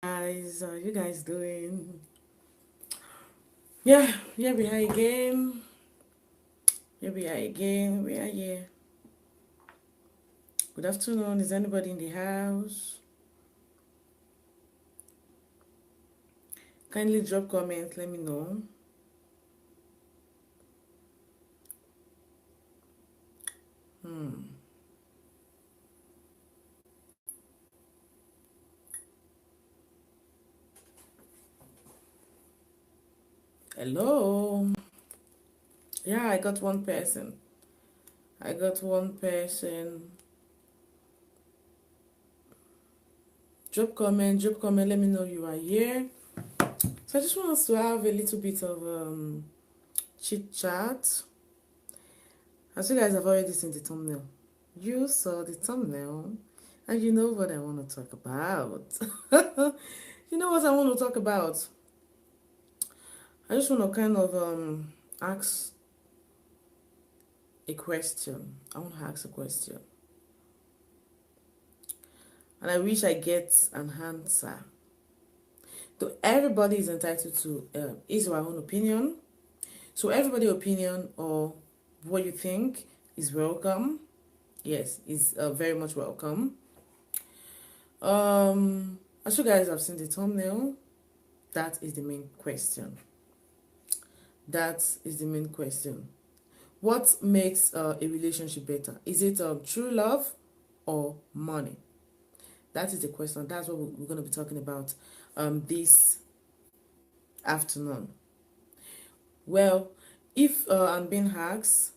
Guys, how you guys doing? Yeah, here we are again. Here we are again. We are here. Good afternoon. Is anybody in the house? Kindly drop comments. Let me know. Hello. Yeah, I got one person. I got one person. Drop comment. Drop comment. Let me know you are here. So I just want us to have a little bit of chit chat. As you guys have already seen the thumbnail, you saw the thumbnail, and you know what I want to talk about. You know what I want to talk about? I just want to kind of ask a question. I want to ask a question, and I wish I get an answer. So everybody is entitled to his or her own opinion. So everybody's opinion or what you think is welcome. Yes, is very much welcome. As you guys have seen the thumbnail, that is the main question. That is the main question. What makes a relationship better? Is it true love or money? That is the question. That's what we're going to be talking about this afternoon. Well, if I'm being asked,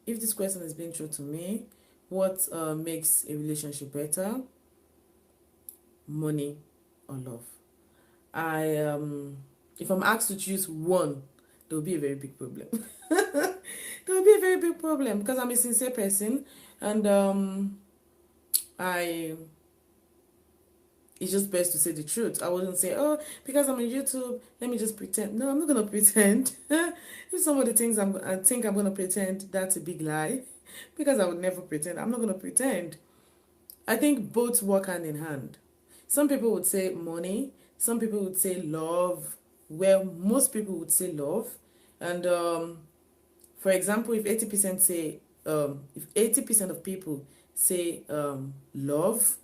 if this question is being true to me, what makes a relationship better? Money or love? If I'm asked to choose one, there will be a very big problem. There will be a very big problem because I'm a sincere person, and I it's just best to say the truth. I wouldn't say, oh, because I'm on YouTube, let me just pretend. No, I'm not gonna pretend. If somebody thinks I think I'm gonna pretend, that's a big lie. Because I would never pretend. I'm not gonna pretend. I think both work hand in hand. Some people would say money, some people would say love. Well, most people would say love. And for example, if 80% say if 80% of people say love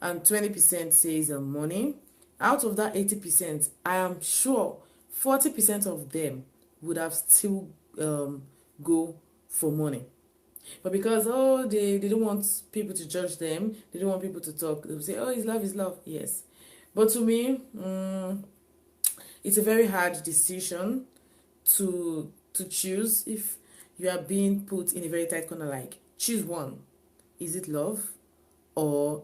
and 20% says money, out of that 80%, I am sure 40% of them would have still go for money. But because they don't want people to judge them, they don't want people to talk, they'll say, oh, it's love, is love. Yes. But to me, it's a very hard decision to choose if you are being put in a very tight corner, like choose one. Is it love or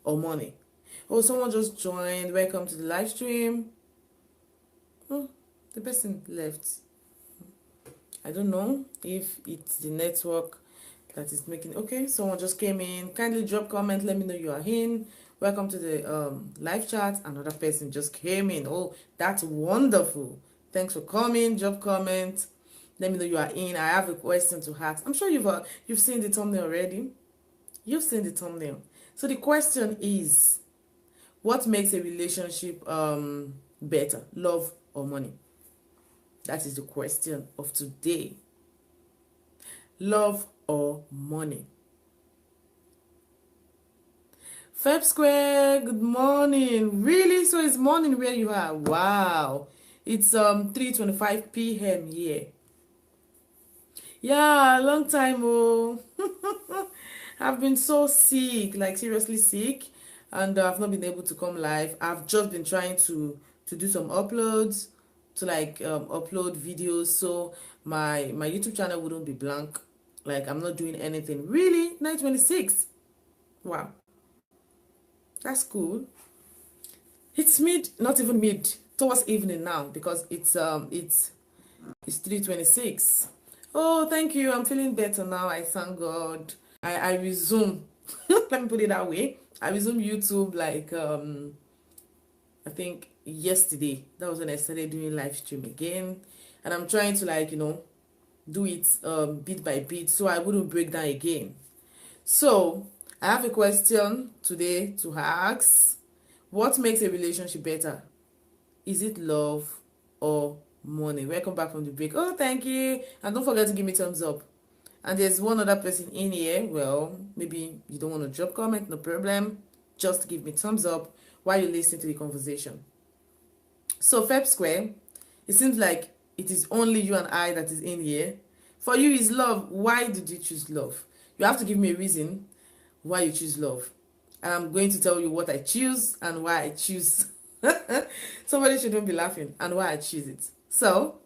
money? Oh, someone just joined. Welcome to the live stream. Oh, the person left. I don't know if it's the network that is making. Okay, someone just came in. Kindly drop comment. Let me know you are in. Welcome to the live chat. Another person just came in. Oh, that's wonderful. Thanks for coming. Drop comment. Let me know you are in. I have a question to ask. I'm sure you've seen the thumbnail already. You've seen the thumbnail. So the question is, what makes a relationship better, love or money? That is the question of today. Love or money? Feb Square, good morning. Really? So it's morning where you are? Wow. It's 3:25 p.m. here. Yeah, long time. Oh. I've been so sick, like seriously sick, and I've not been able to come live. I've just been trying to do some uploads, to like upload videos, so my YouTube channel wouldn't be blank. Like I'm not doing anything. Really? 9:26. Wow, that's cool. It's mid, not even mid, towards evening now because it's 3:26. Oh, thank you. I'm feeling better now. I thank God. I resume. Let me put it that way. I resumed YouTube like I think yesterday. That was when I started doing live stream again, and I'm trying to like do it bit by bit so I wouldn't break down again. So I have a question today to ask. What makes a relationship better? Is it love or money? Welcome back from the break. Oh, thank you. And don't forget to give me thumbs up. And there's one other person in here. Well, maybe you don't want to drop comment, no problem. Just give me thumbs up while you listen to the conversation. So, Feb Square, it seems like it is only you and I that is in here. For you is love. Why did you choose love? You have to give me a reason why you choose love. I'm going to tell you what I choose and why I choose. Somebody shouldn't be laughing, and why I choose it. So,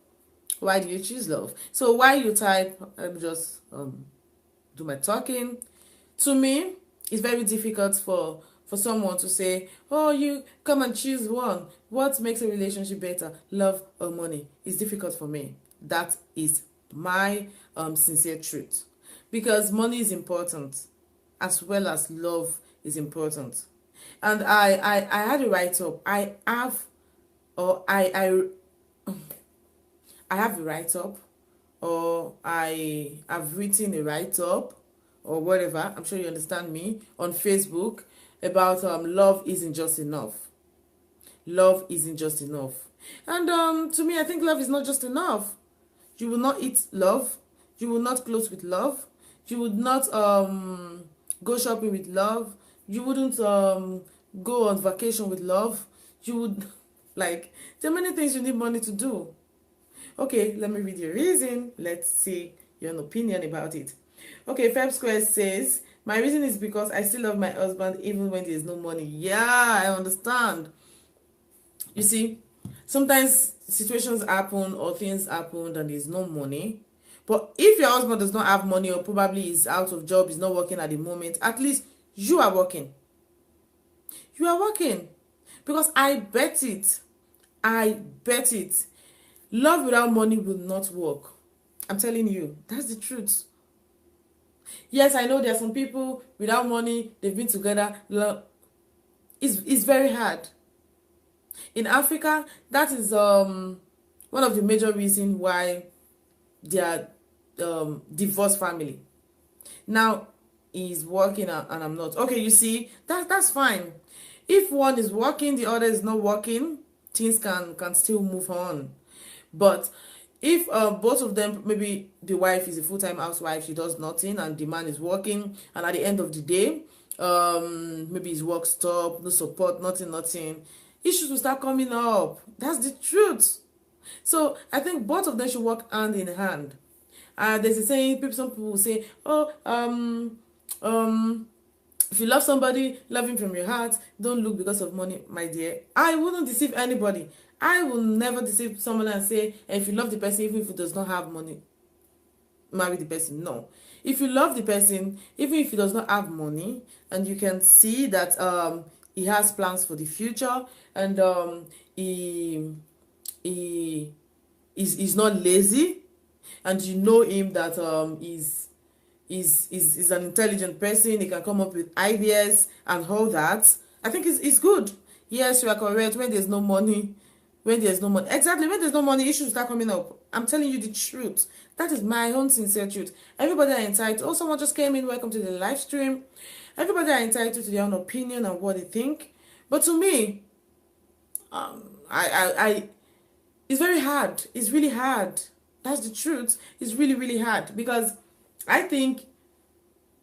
why do you choose love? So, why you type, let me just do my talking. To me, it's very difficult for someone to say, oh, you come and choose one. What makes a relationship better, love or money? It's difficult for me. That is my sincere truth. Because money is important as well as love is important. And I had a write-up. I have a write-up, or I have written a write-up, or whatever, I'm sure you understand me, on Facebook about love isn't just enough. Love isn't just enough. And to me, I think love is not just enough. You will not eat love. You will not close with love. You would not go shopping with love. You wouldn't go on vacation with love. You would, like, there are many things you need money to do. Okay, let me read your reason. Let's see your opinion about it. Okay, Feb Square says, my reason is because I still love my husband even when there's no money. Yeah, I understand. You see, sometimes situations happen or things happen and there's no money. But if your husband does not have money, or probably is out of job, is not working at the moment, at least you are working. You are working. Because I bet it, love without money will not work. I'm telling you, that's the truth. Yes, I know there are some people without money, they've been together. It's very hard. In Africa, that is one of the major reasons why they are divorced family. Now he's working and I'm not. Okay, you see, that's fine. If one is working, the other is not working, things can still move on. But if both of them, maybe the wife is a full-time housewife, she does nothing, and the man is working, and at the end of the day, maybe his work stop, no support, nothing, issues will start coming up. That's the truth. So I think both of them should work hand in hand. There's a saying, some people will say, oh, if you love somebody, love him from your heart. Don't look because of money, my dear. I wouldn't deceive anybody. I will never deceive someone and say, if you love the person, even if he does not have money, marry the person. No. If you love the person, even if he does not have money, and you can see that he has plans for the future, and he's not lazy, and you know him that is an intelligent person, he can come up with ideas and all that, I think it's good. Yes, you are correct. When there's no money, exactly, when there's no money, issues start coming up. I'm telling you the truth. That is my own sincere truth. Everybody are entitled. Oh, someone just came in. Welcome to the live stream. Everybody are entitled to their own opinion and what they think. But to me, it's very hard. It's really hard. That's the truth. It's really, really hard, because I think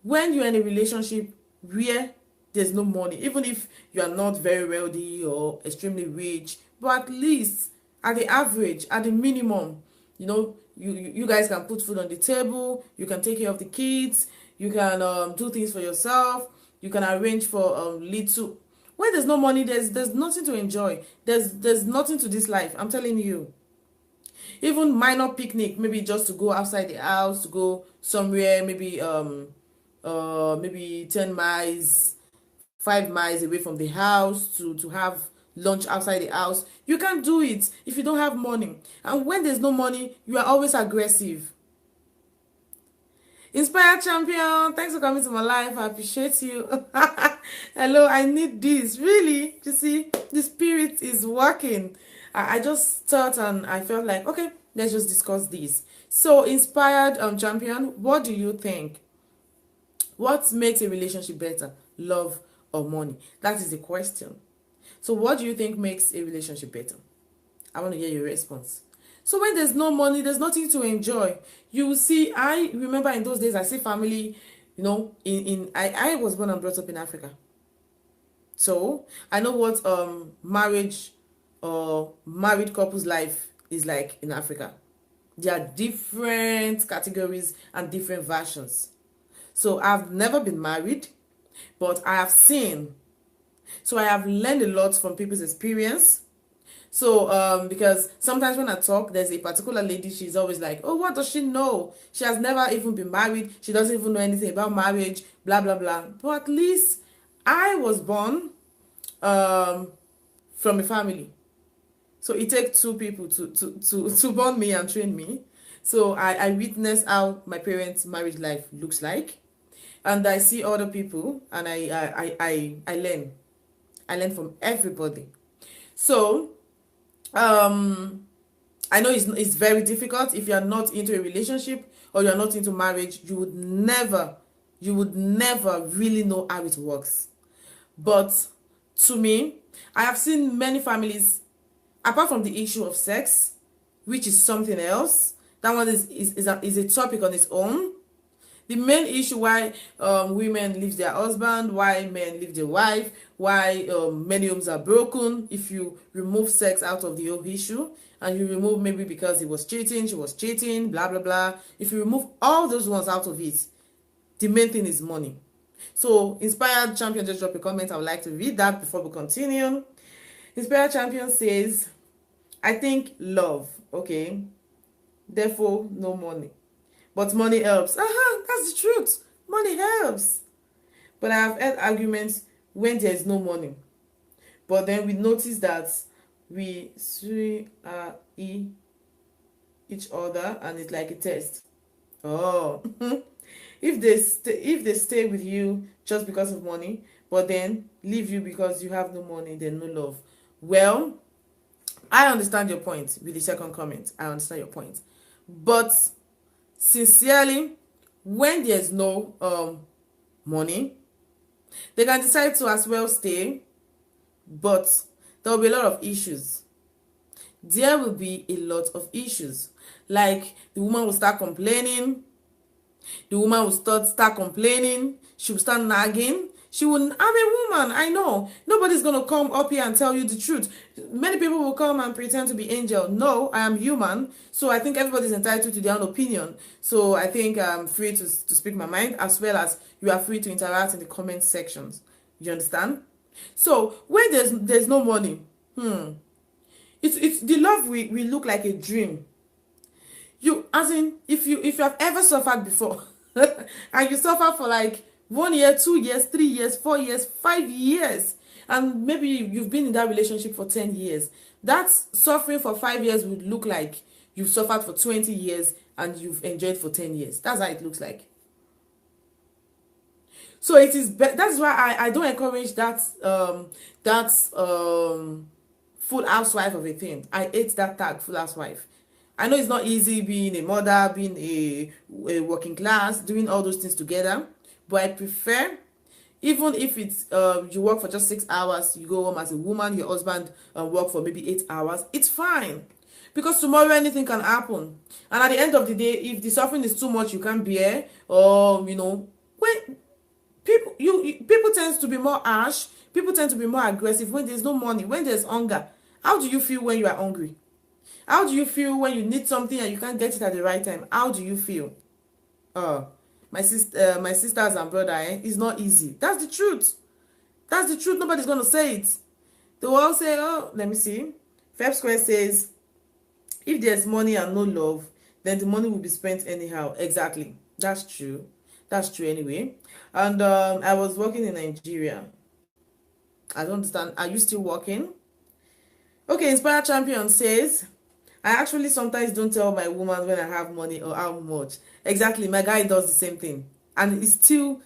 when you're in a relationship where there's no money, even if you are not very wealthy or extremely rich, but at least at the average, at the minimum, you guys can put food on the table, you can take care of the kids, you can do things for yourself, you can arrange for little. When there's no money, there's nothing to enjoy. There's nothing to this life. I'm telling you. Even minor picnic, maybe just to go outside the house, to go somewhere, maybe maybe 10 miles, 5 miles away from the house, to have lunch outside the house. You can't do it if you don't have money. And when there's no money, you are always aggressive. Inspired Champion, thanks for coming to my life. I appreciate you. Hello, I need this. Really? You see, the spirit is working. I just thought and I felt like, okay, let's just discuss this. So, Inspired Champion, what do you think? What makes a relationship better? Love or money? That is the question. So what do you think makes a relationship better? I want to hear your response. So when there's no money, there's nothing to enjoy. You will see, I remember in those days, I see family, I was born and brought up in Africa. So I know what marriage or married couples life is like in Africa. There are different categories and different versions. So I've never been married, but I have seen. So I have learned a lot from people's experience. So because sometimes when I talk, there's a particular lady, she's always like, oh, what does she know? She has never even been married. She doesn't even know anything about marriage, blah, blah, blah. But at least I was born from a family. So it takes two people to born me and train me. So I witness how my parents' marriage life looks like. And I see other people and I learn. I learn from everybody. So I know it's very difficult if you're not into a relationship or you're not into marriage. You would never really know how it works. But to me, I have seen many families, apart from the issue of sex, which is something else. That one is a topic on its own. The main issue why women leave their husband, why men leave their wife, why many homes are broken. If you remove sex out of the whole issue, and you remove maybe because he was cheating, she was cheating, blah, blah, blah. If you remove all those ones out of it, the main thing is money. So Inspired Champion just dropped a comment. I would like to read that before we continue. Inspired Champion says, I think love, okay? Therefore, no money. But money helps. That's the truth. Money helps. But I have heard arguments when there is no money. But then we notice that we see each other and it's like a test. Oh. If they stay with you just because of money, but then leave you because you have no money, then no love. Well, I understand your point with the second comment. I understand your point. But sincerely, when there's no money, they can decide to as well stay, but there will be a lot of issues. There will be a lot of issues. Like the woman will start complaining. The woman will start complaining. She will start nagging. She will, I'm a woman, I know. Nobody's going to come up here and tell you the truth. Many people will come and pretend to be angel. No, I am human. So I think everybody's entitled to their own opinion. So I think I'm free to speak my mind, as well as you are free to interact in the comment sections. You understand? So when there's no money, it's the love we look like a dream. You, as in, if you have ever suffered before, and you suffer for like 1 year, 2 years, 3 years, 4 years, 5 years, and maybe you've been in that relationship for 10 years, that suffering for 5 years would look like you've suffered for 20 years and you've enjoyed for 10 years. That's how it looks like. So it is. That's why I don't encourage that full housewife of a thing. I hate that tag, full housewife. I know it's not easy being a mother, being a working class, doing all those things together. But I prefer, even if it's you work for just 6 hours, you go home as a woman, your husband work for maybe 8 hours, it's fine. Because tomorrow anything can happen. And at the end of the day, if the suffering is too much you can't bear, or when people tend to be more harsh, people tend to be more aggressive when there's no money, when there's hunger. How do you feel when you are hungry? How do you feel when you need something and you can't get it at the right time? How do you feel? My sisters and brother, it's not easy. That's the truth. That's the truth. Nobody's gonna say it. They will all say, oh, let me see. Feb Square says, if there's money and no love, then the money will be spent anyhow. Exactly. That's true. That's true anyway. And I was working in Nigeria. I don't understand. Are you still working? Okay, Inspired Champion says, I actually sometimes don't tell my woman when I have money or how much. Exactly, my guy does the same thing. And he still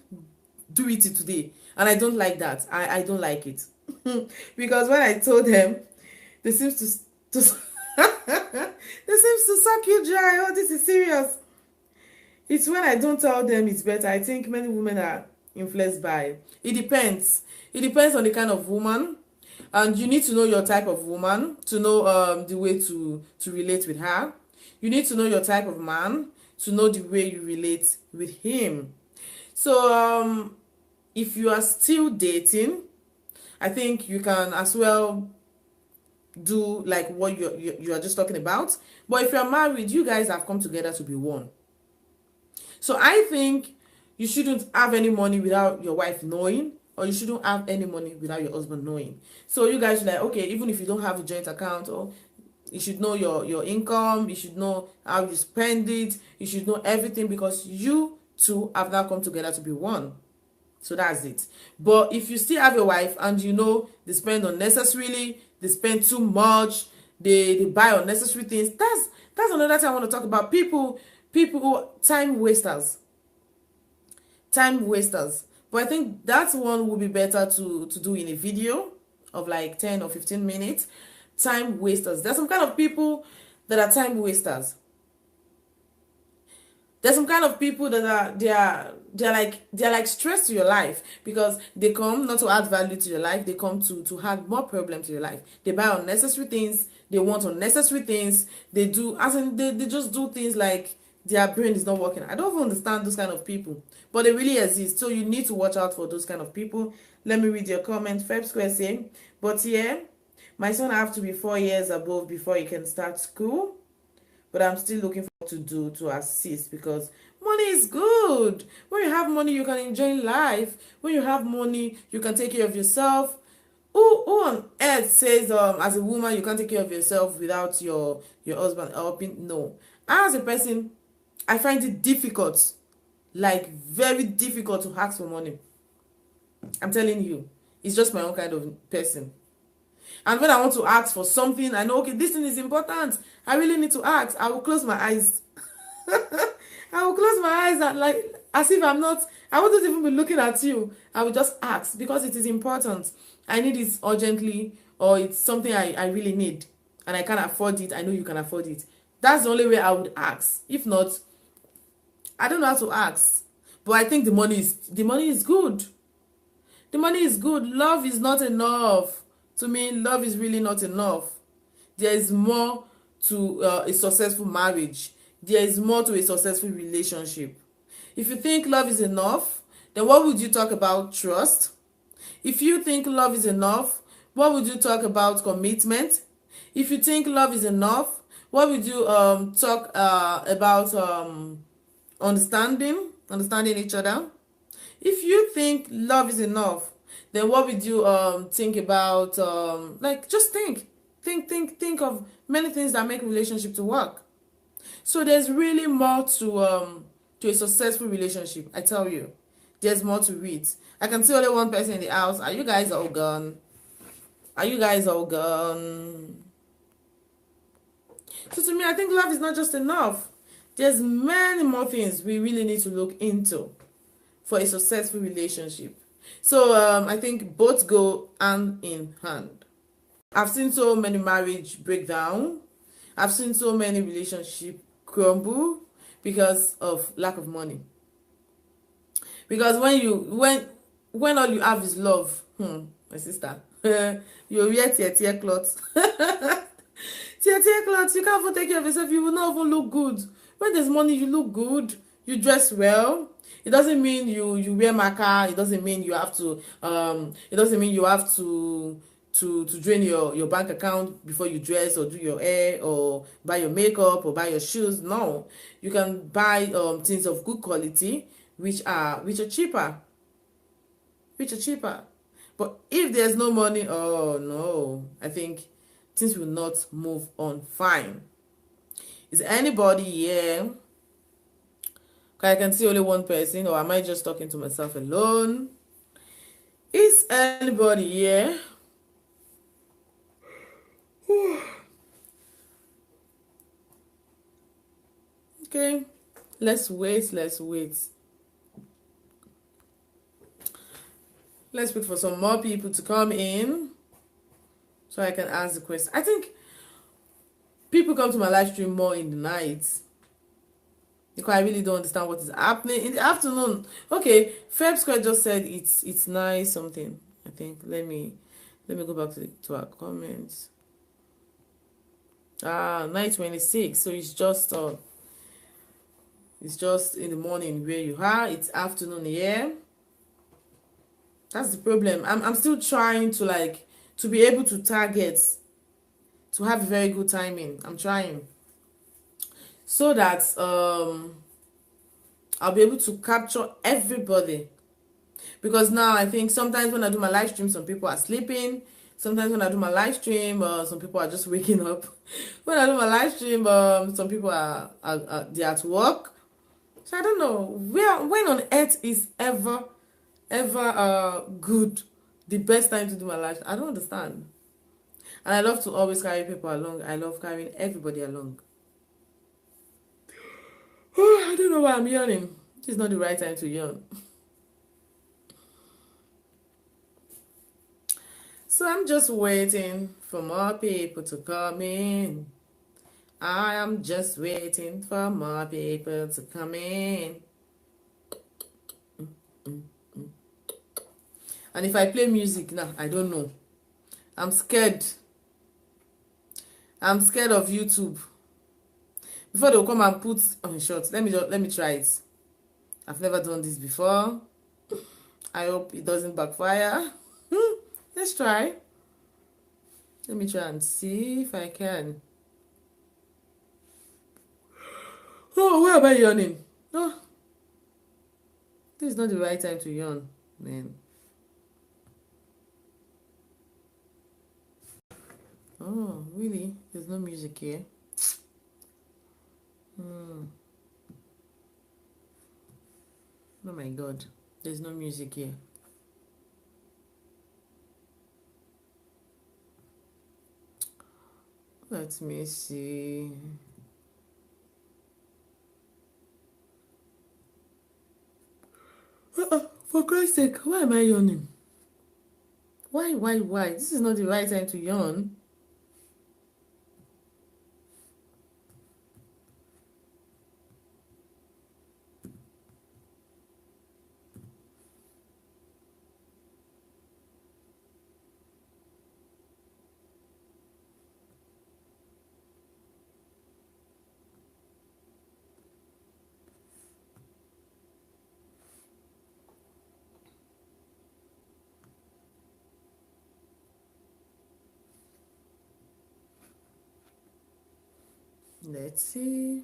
do it today. And I don't like that. I don't like it. Because when I told them, they seems to they seems to suck you dry. Oh, this is serious. It's when I don't tell them it's better. I think many women are influenced by it. It depends. It depends on the kind of woman. And you need to know your type of woman to know the way to relate with her. You need to know your type of man to know the way you relate with him. So if you are still dating, I think you can as well do like what you are just talking about. But if you're married, you guys have come together to be one. So I think you shouldn't have any money without your wife knowing, or you shouldn't have any money without your husband knowing. So you guys should like, okay, even if you don't have a joint account, or you should know your income, you should know how you spend it, you should know everything, because you two have now come together to be one. So that's it. But if you still have a wife and you know they spend unnecessarily, they spend too much, they buy unnecessary things, that's another thing I want to talk about. People who time wasters. But I think that one would be better to do in a video of like 10 or 15 minutes. Time wasters. There's some kind of people that are time wasters. There's some kind of people that they're like stress to your life, because they come not to add value to your life, they come to add more problems to your life. They buy unnecessary things, they want unnecessary things, they do, as in they just do things like their brain is not working. I don't even understand those kind of people, but they really exist. So you need to watch out for those kind of people. Let me read your comment. Feb Square saying, but yeah, my son have to be 4 years above before he can start school, but I'm still looking for what to do to assist, because money is good. When you have money, you can enjoy life. When you have money, you can take care of yourself. Who on earth says as a woman you can't take care of yourself without your husband helping? No. As a person, I find it difficult, like very difficult, to ask for money. I'm telling you, it's just my own kind of person. And when I want to ask for something, I know, okay, this thing is important, I really need to ask, I will close my eyes. I will close my eyes and like, as if I wouldn't even be looking at you. I will just ask because it is important. I need it urgently, or it's something I really need and I can't afford it. I know you can afford it. That's the only way I would ask. If not, I don't know how to ask. But I think the money is good. The money is good. Love is not enough. To me, love is really not enough. There is more to a successful marriage. There is more to a successful relationship. If you think love is enough, then what would you talk about trust? If you think love is enough, what would you talk about commitment? If you think love is enough, what would you talk about understanding each other? If you think love is enough, then what would you think about like, just think of many things that make a relationship to work. So there's really more to a successful relationship. I tell you, there's more to it. I can see only one person in the house. Are you guys all gone? Are you guys all gone? So to me, I think love is not just enough. There's many more things we really need to look into for a successful relationship. So I think both go hand in hand. I've seen so many marriage break down. I've seen so many relationship crumble because of lack of money. Because when all you have is love, my sister, you wear tear cloth. Tear cloth, you can't even take care of yourself. You will not even look good. When there's money, you look good. You dress well. It doesn't mean you wear maca. It doesn't mean you have to drain your bank account before you dress or do your hair or buy your makeup or buy your shoes. No, you can buy things of good quality which are cheaper. But if there's no money, oh no, I think things will not move on fine. Is anybody here? I can see only one person, or am I just talking to myself alone? Is anybody here? Okay, let's wait. Let's wait for some more people to come in so I can ask the question. I think people come to my live stream more in the night because I really don't understand what is happening in the afternoon. Okay, Feb Square just said it's nice something. I think let me Let me go back to our comments. 9:26. So it's just in the morning where you are. It's afternoon here. That's the problem. I'm still trying to be able to target, to have very good timing. I'm trying so that I'll be able to capture everybody. Because now I think sometimes when I do my live stream, some people are sleeping. Sometimes when I do my live stream, some people are just waking up. When I do my live stream, some people they're at work. So I don't know when on earth is ever good, the best time to do my live. I don't understand. And I love to always carry people along. I love carrying everybody along. I don't know why I'm yawning. It's not the right time to yawn. So I'm just waiting for more people to come in. I am just waiting for more people to come in. And if I play music now, I don't know. I'm scared. I'm scared of YouTube. Before they'll come and put on short. Let me try it. I've never done this before. I hope it doesn't backfire. Let's try. Let me try and see if I can. Oh, where am I yawning? Oh, this is not the right time to yawn, man. Oh, really? There's no music here. Oh my God. There's no music here. Let me see. For Christ's sake, why am I yawning? Why? This is not the right time to yawn. Let's see.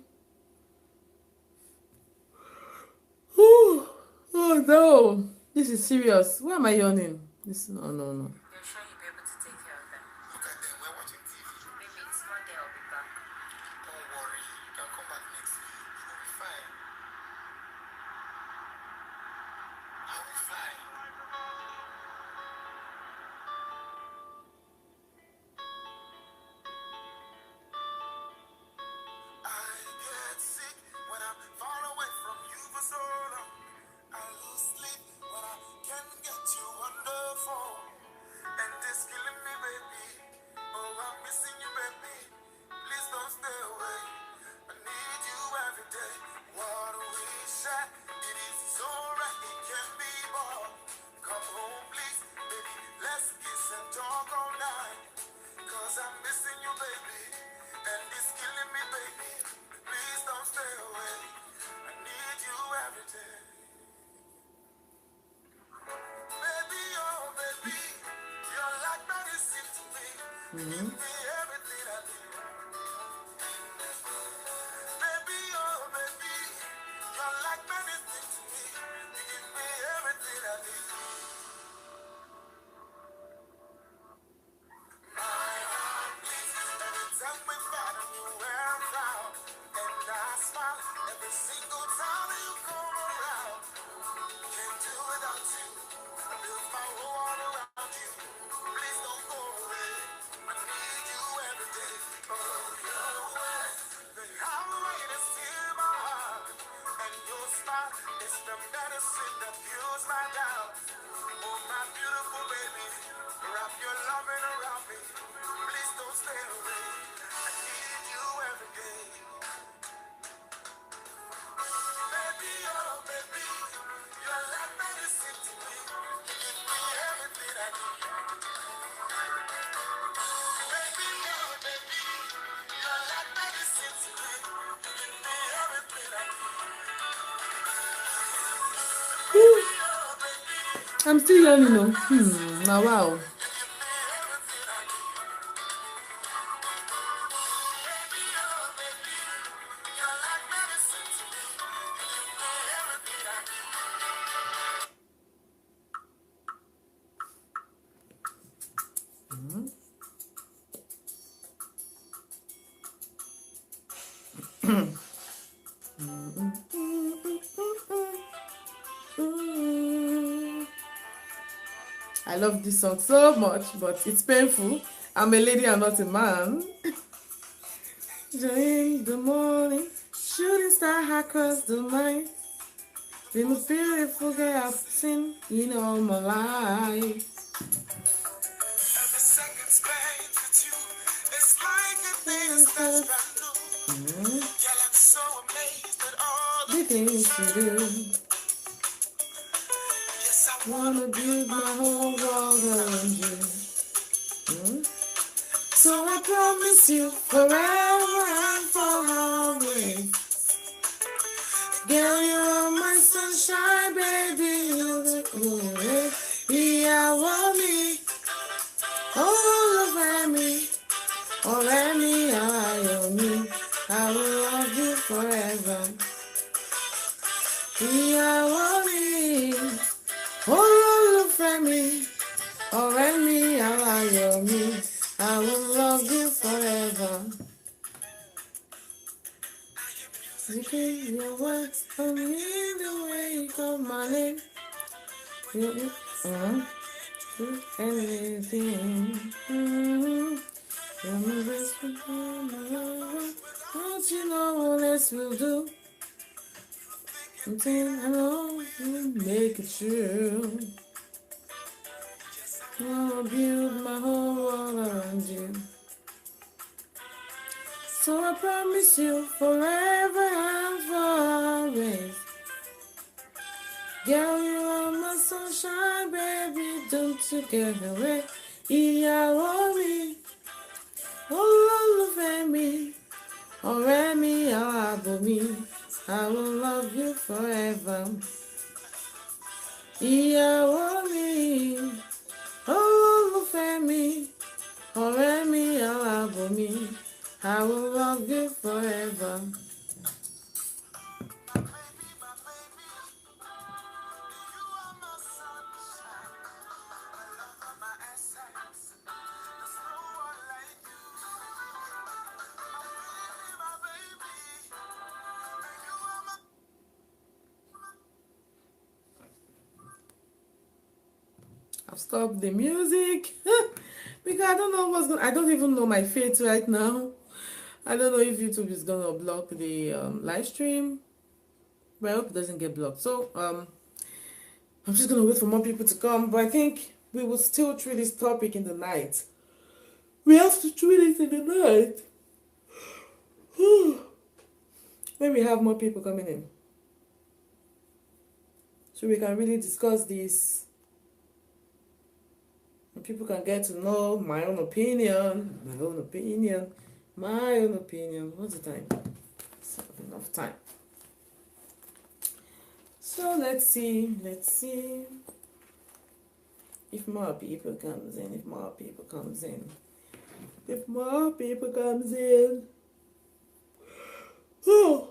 Oh no, this is serious. Why am I yawning? No. You're sure you'll be able to take care of them? Look at them, we're watching TV. Maybe it's Monday I'll be back. Don't worry, you can come back next week. You'll be fine. I'll be fine. I get sick when I'm far away from you for so long. I lose sleep when I can't get you on the phone. And it's killing me, baby. Oh, I'm missing you, baby. Please don't stay away. I need you every day. What we share, it is so right, it can be more. Come home, please, baby. Let's kiss and talk all night. Cause I'm missing you, baby. And it's killing me, baby. Please don't stay away. I need you every day. Baby, oh baby, you're like medicine to me. You give me everything I need. Baby, oh baby, you're like medicine to me. You give me everything I need. My heart beats every time we fight and you wear a frown. And I smile every single time you come around. Can't do without you. I build my whole world around you. Please don't go away. I need you I'm still young, you know. Now wow. I love this song so much, but it's painful. I'm a lady, I'm not a man. During the morning, shooting star across the night. The most beautiful girl I've seen in all my life. Every second spent with you, it's like a day that's brand new. Girl, I'm so amazed at all The things you do. yes, I Wanna build my whole world around you. So I promise you forever and for always. Girl, you're my sunshine, baby. You're the way. Yeah, want me. All over me. Ọ̀rẹ́ mi, ayọ̀ mi. I will love you forever. Ìyàwó mi. Olólùfẹ́ mi. Ọ̀rẹ́ mi, ayọ̀ mi. I will love you forever. You keep your words on me the way you call my name. You do anything. You're my best friend, my lover. Don't you know what else will do? Something I know you make it true. I'll build my whole world around you. So I promise you forever and for always. Girl, you are my sunshine, baby. Don't you get away. Ìyàwó mi, olólùfẹ́ mi, ọ̀rẹ́ mi, ààbò mi. I will love you forever. Ìyàwó mi, olólùfẹ́ mi, ọ̀rẹ́ mi, ààbò mi. I will love you forever. I've stopped the music because I don't know what's going. I don't even know my fate right now. I don't know if YouTube is gonna block the live stream, but I hope it doesn't get blocked. So I'm just gonna wait for more people to come. But I think we will still treat this topic in the night. We have to treat it in the night when we have more people coming in, so we can really discuss this. And people can get to know my own opinion, my own opinion, my own opinion. What's the time? So enough time. So let's see if more people comes in, if more people comes in. Oh,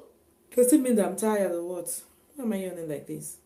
does it mean that I'm tired or what? Why am I yawning like this?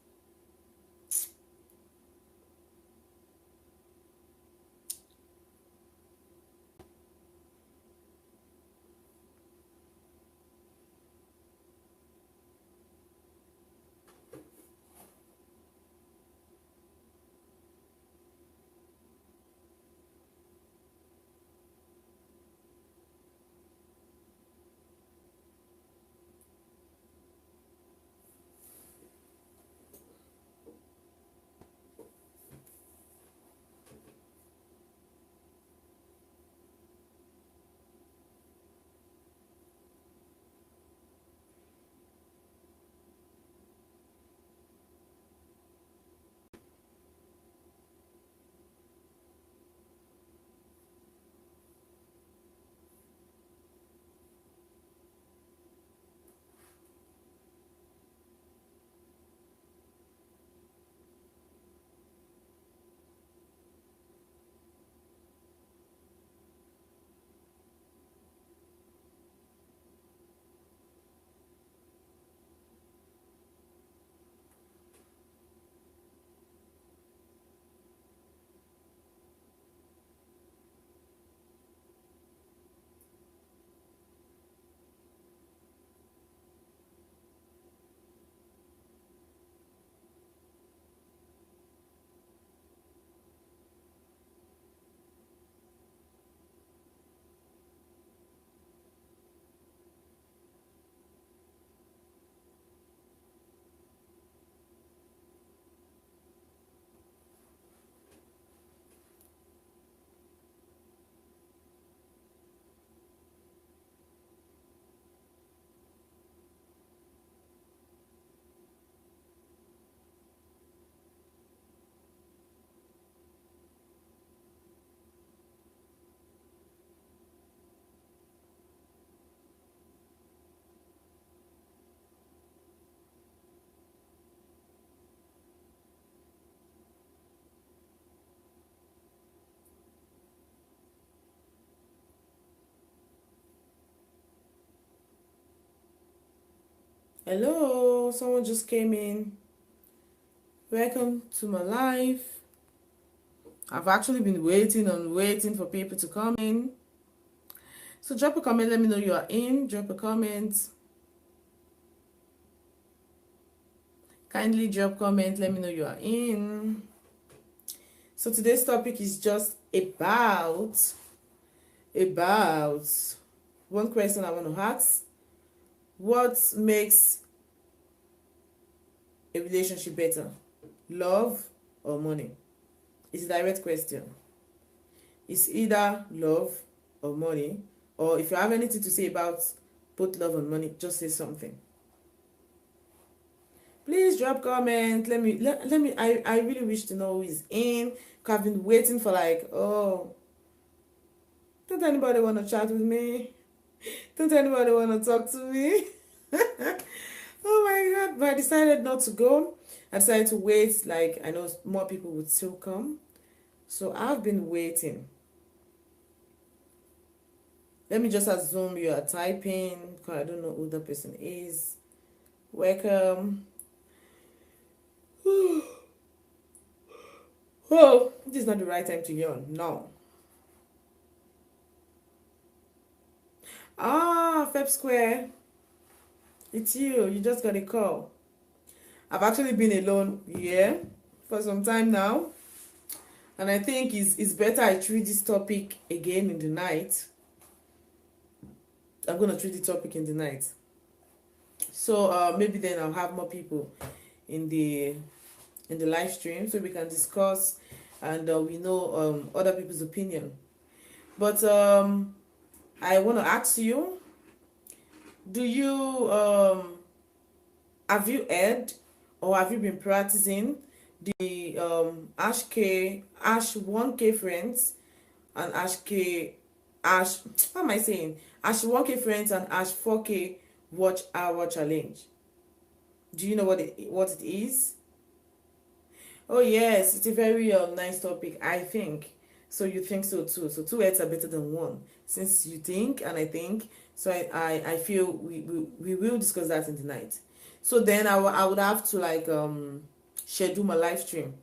Hello, someone just came in. Welcome to my live. I've actually been waiting for people to come in. So drop a comment, let me know you are in. Drop a comment. Kindly drop comment, let me know you are in. So today's topic is just about one question I want to ask. What makes a relationship better? Love or money? It's a direct question. It's either love or money. Or if you have anything to say about both love and money, just say something. Please drop comment. Let me I really wish to know who is in. Because I've been waiting for like, oh, don't anybody want to chat with me? Don't anybody want to talk to me? Oh my god, but I decided not to go. I decided to wait, like I know more people would still come. So I've been waiting. Let me just assume you are typing because I don't know who the person is. Welcome. Oh, this is not the right time to yawn. No. Ah, Feb Square. It's you. You just got a call. I've actually been alone here for some time now. And I think it's better I treat this topic again in the night. I'm going to treat the topic in the night. So maybe then I'll have more people in the live stream so we can discuss and we know other people's opinion. But I want to ask you, do you have you heard or have you been practicing the Ash 1K friends and Ash how am I saying Ash 1K friends and Ash 4K watch hour challenge? Do you know what it is? Oh yes, it's a very nice topic, I think. So you think so too. So two heads are better than one. Since you think and I think, so I feel we will discuss that in the night. So then I would have to like schedule my live stream.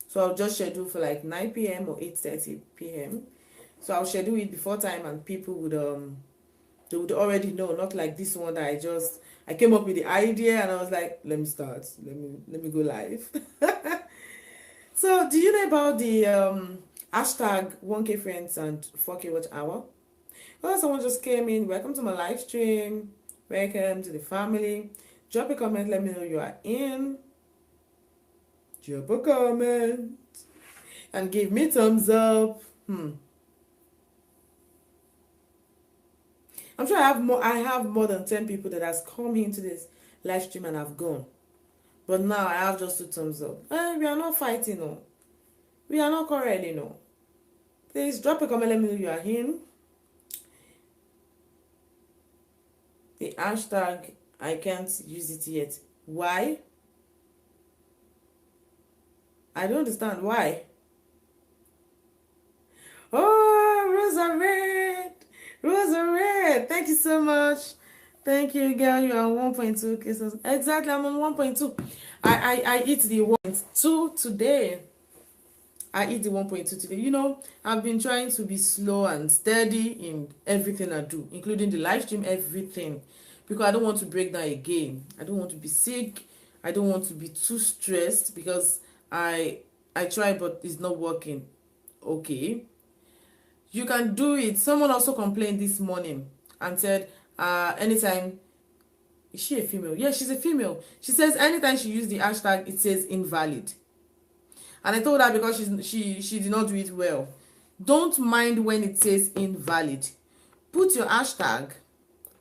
So I'll just schedule for like 9 p.m. or 8:30 p.m. So I'll schedule it before time and people would they would already know, not like this one that I came up with the idea and I was like, let me start. Let me go live. So do you know about the hashtag 1K friends and 4K watch hour? Well, someone just came in. Welcome to my live stream. Welcome to the family. Drop a comment, let me know you are in. Drop a comment and give me thumbs up. I'm sure I have more than 10 people that has come into this live stream and have gone. But now I have just 2 thumbs up. We are not fighting, no. We are not quarreling, no. Please drop a comment, let me know you are in. The hashtag, I can't use it yet. Why? I don't understand why. Oh, Rosa Red. Rosa Red. Thank you so much. Thank you, girl. You are 1.2 cases. Exactly, I'm on 1.2. I eat the 1.2 today. I eat the 1.2 today. You know, I've been trying to be slow and steady in everything I do, including the live stream, everything. Because I don't want to break down again. I don't want to be sick. I don't want to be too stressed because I try but it's not working. Okay. You can do it. Someone also complained this morning and said, anytime, is she a female? Yeah, she's a female. She says anytime she used the hashtag, it says invalid. And I told her because she did not do it well. Don't mind when it says invalid. Put your hashtag,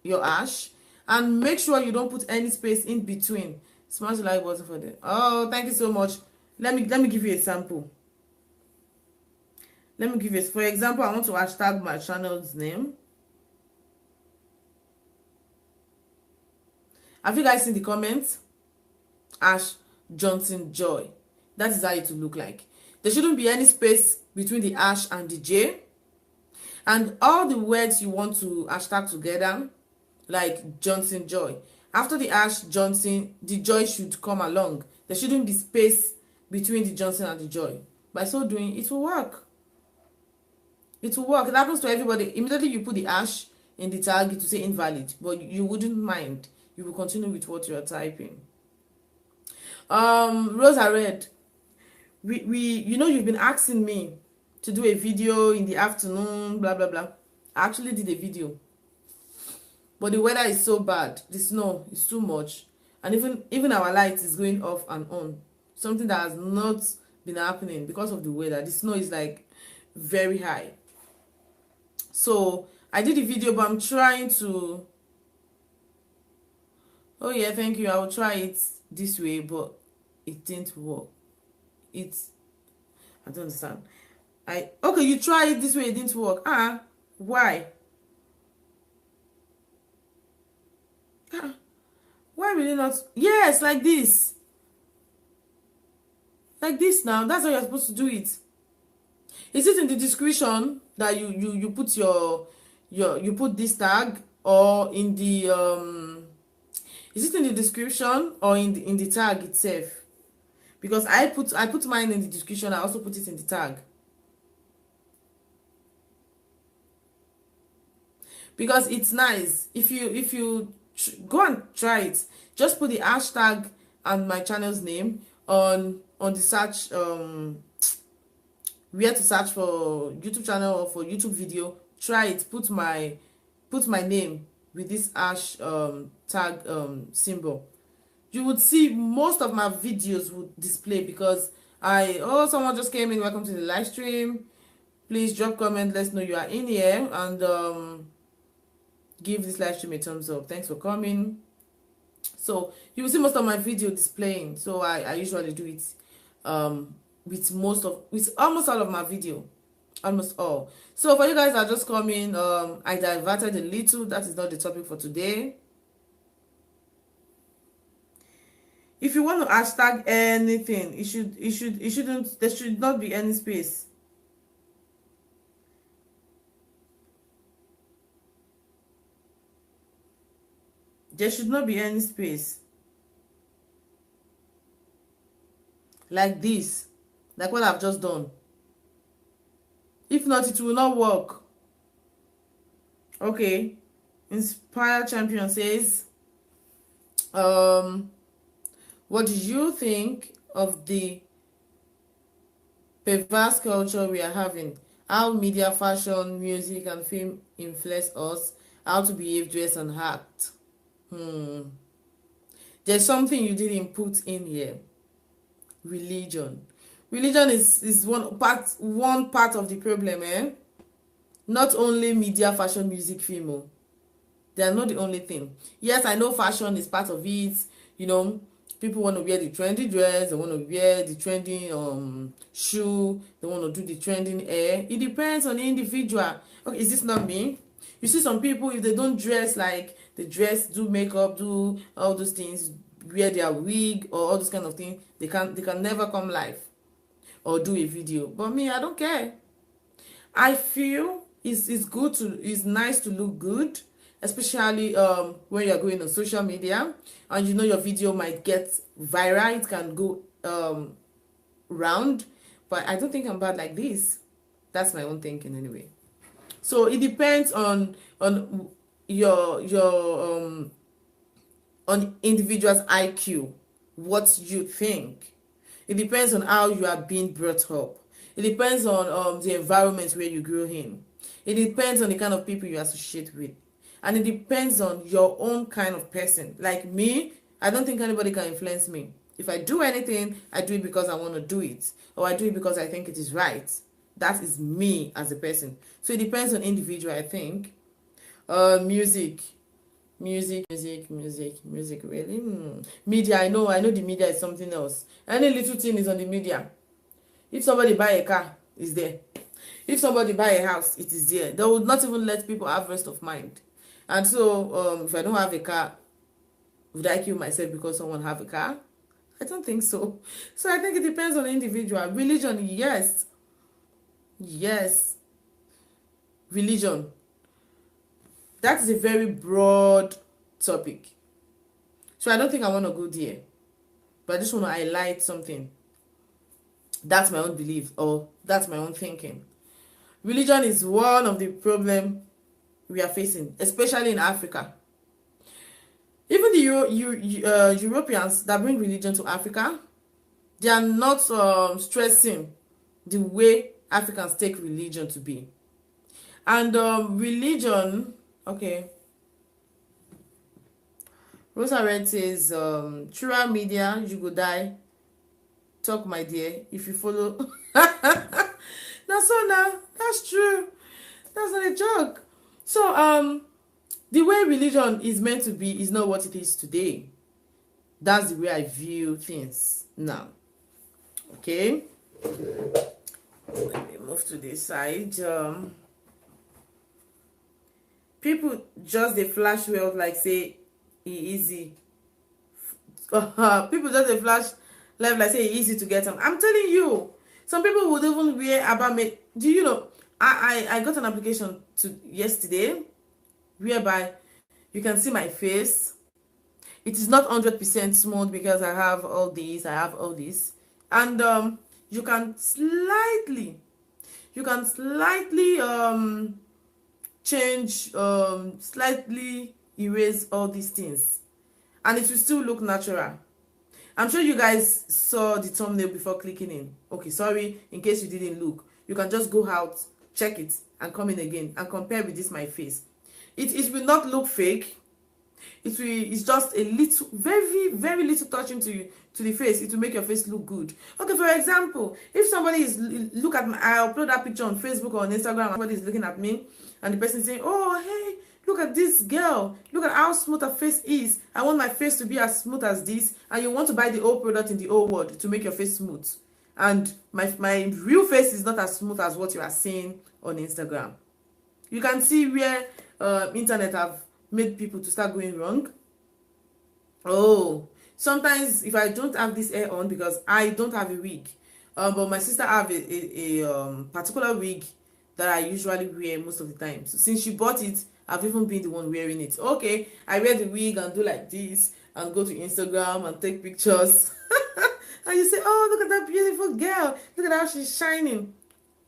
your hash, and make sure you don't put any space in between. Smash the like button for them. Oh, thank you so much. Let me give you a sample. Let me give you, for example, I want to hashtag my channel's name. Have you guys seen the comments? Ash Johnson Joy. That is how it will look like. There shouldn't be any space between the Ash and the J. And all the words you want to hashtag together, like Johnson Joy. After the Ash Johnson, the Joy should come along. There shouldn't be space between the Johnson and the Joy. By so doing, it will work. It will work. It happens to everybody. Immediately you put the Ash in the tag, it will say invalid, but you wouldn't mind. You will continue with what you are typing. Rosa Red, you know, you've been asking me to do a video in the afternoon, blah blah blah. I actually did a video, but the weather is so bad. The snow is too much, and even our light is going off and on. Something that has not been happening because of the weather. The snow is like very high. So I did a video, but I'm trying to. Oh yeah, thank you. I will try it this way, but it didn't work. I don't understand. Okay, you try it this way, it didn't work. Why? Why will it not? Yes, like this. Like this now. That's how you're supposed to do it. Is it in the description that you put you put this tag, or in the is it in the description or in the tag itself? Because I put mine in the description. I also put it in the tag. Because it's nice. If you go and try it, just put the hashtag and my channel's name on the search where to search for YouTube channel or for YouTube video. Try it. Put my name with this hash tag symbol. You would see most of my videos would display, because someone just came in. Welcome to the live stream. Please drop comment, let's know you are in here, and give this live stream a thumbs up. Thanks for coming. So you will see most of my video displaying. So I usually do it with almost all of my video, almost all. So for you guys that are just coming, I diverted a little. That is not the topic for today. If you want to hashtag anything, there should not be any space. There should not be any space. Like this. Like what I've just done. If not, it will not work. Okay. Inspire Champion says, what do you think of the perverse culture we are having? How media, fashion, music, and film influence us? How to behave, dress, and act? There's something you didn't put in here. Religion. Religion is one part of the problem, eh? Not only media, fashion, music, film. They are not the only thing. Yes, I know fashion is part of it. You know, people want to wear the trendy dress, they want to wear the trendy shoe, they want to do the trending hair. It depends on the individual. Okay, is this not me? You see some people, if they don't dress like they dress, do makeup, do all those things, wear their wig or all those kind of things, they can never come live or do a video. But me, I don't care. I feel it's nice to look good, especially when you're going on social media and you know your video might get viral. It can go round, but I don't think I'm bad like this. That's my own thinking anyway. So it depends on your on individual's IQ, what you think. It depends on how you are being brought up. It depends on the environment where you grew in. It depends on the kind of people you associate with. And it depends on your own kind of person. Like me, I don't think anybody can influence me. If I do anything, I do it because I want to do it. Or I do it because I think it is right. That is me as a person. So it depends on individual, I think. Music, really? Media, I know the media is something else. Any little thing is on the media. If somebody buy a car, it's there. If somebody buy a house, it is there. They would not even let people have rest of mind. And so, if I don't have a car, would I kill myself because someone have a car? I don't think so. So I think it depends on the individual. Religion, yes. Yes. Religion. That is a very broad topic. So I don't think I want to go there. But I just want to highlight something. That's my own belief, or that's my own thinking. Religion is one of the problems we are facing, especially in Africa. Even the Europeans that bring religion to Africa, they are not stressing the way Africans take religion to be. And religion, okay. Rosa Red says, through media, you go die. Talk, my dear, if you follow. That's so now. That's true. That's not a joke. So, the way religion is meant to be is not what it is today. That's the way I view things now. Okay. Let me move to this side. People just they flash wealth like say easy. People just they flash life like say easy to get them. I'm telling you, some people would even wear about me. Do you know? I got an application yesterday whereby you can see my face. It is not 100% smooth because I have all these. And you can slightly change, slightly erase all these things, and it will still look natural. I'm sure you guys saw the thumbnail before clicking in. Okay, sorry, in case you didn't look, you can just go out, check it, and come in again and compare with this my face. It will not look fake. It's just a little, very, very little touching to the face. It will make your face look good. Okay, for example, if somebody is look at I upload that picture on Facebook or on Instagram, and somebody is looking at me, and the person is saying, "Oh, hey, look at this girl. Look at how smooth her face is. I want my face to be as smooth as this." And you want to buy the old product in the old world to make your face smooth. And my real face is not as smooth as what you are seeing on Instagram. You can see where internet have made people to start going wrong. Oh, sometimes if I don't have this hair on, because I don't have a wig, but my sister have a particular wig that I usually wear most of the time. So since she bought it, I've even been the one wearing it. Okay, I wear the wig and do like this and go to Instagram and take pictures. And you say, "Oh, look at that beautiful girl. Look at how she's shining."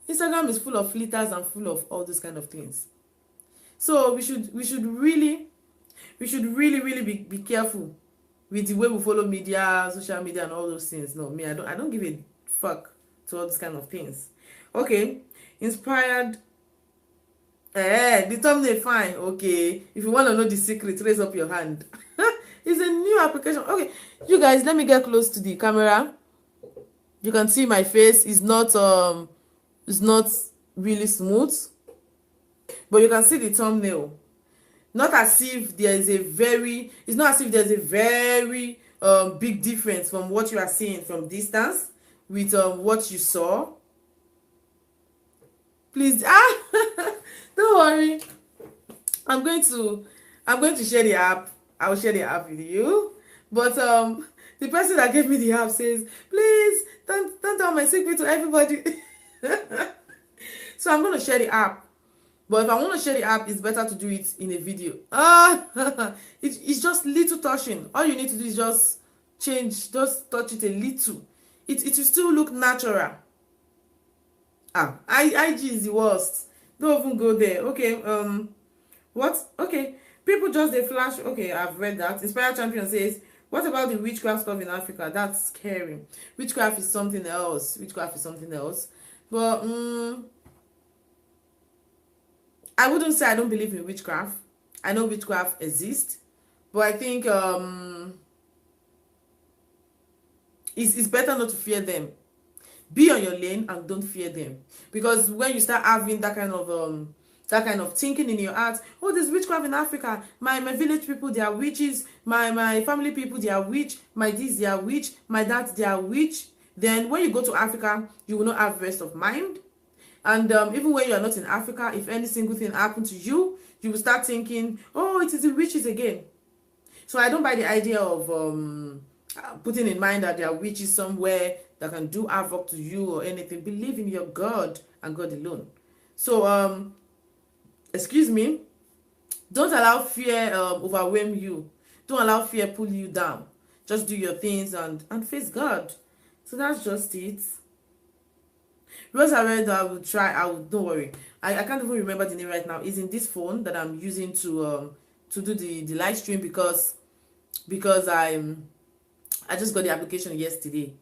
Instagram is full of filters and full of all these kind of things. So we should really be careful with the way we follow media, social media, and all those things. No, me, I don't give a fuck to all these kind of things. Okay, inspired. The thumbnail fine. Okay, if you want to know the secret, raise up your hand. It's a new application. Okay, you guys, let me get close to the camera. You can see my face is not really smooth, but you can see the thumbnail. Not as if there is a very, it's not as if there's a very big difference from what you are seeing from distance with what you saw. Please, don't worry. I'm going to share the app. I will share the app with you. But the person that gave me the app says, "Please don't tell my secret to everybody." So I'm going to share the app. But if I want to share the app, it's better to do it in a video. It's just little touching. All you need to do is just touch it a little. It will still look natural. IG is the worst. Don't even go there. Okay, what? Okay, people just they flash. Okay, I've read that. Inspired Champion says, "What about the witchcraft stuff in Africa? That's scary. Witchcraft is something else. But I wouldn't say I don't believe in witchcraft. I know witchcraft exists, but I think it's better not to fear them. Be on your lane and don't fear them, because when you start having that kind of thinking in your heart, "Oh, there's witchcraft in Africa. My village people, they are witches. My family people, they are witch. My this, they are witch. My that, they are witch." Then when you go to Africa, you will not have rest of mind. And even when you are not in Africa, if any single thing happened to you, you will start thinking, "Oh, it is the witches again." So I don't buy the idea of putting in mind that there are witches somewhere that can do havoc to you or anything. Believe in your God and God alone. So excuse me, don't allow fear overwhelm you. Don't allow fear pull you down. Just do your things and face God. So that's just it. Rose I read, don't worry. I can't even remember the name right now. It's in this phone that I'm using to do the live stream because I just got the application yesterday.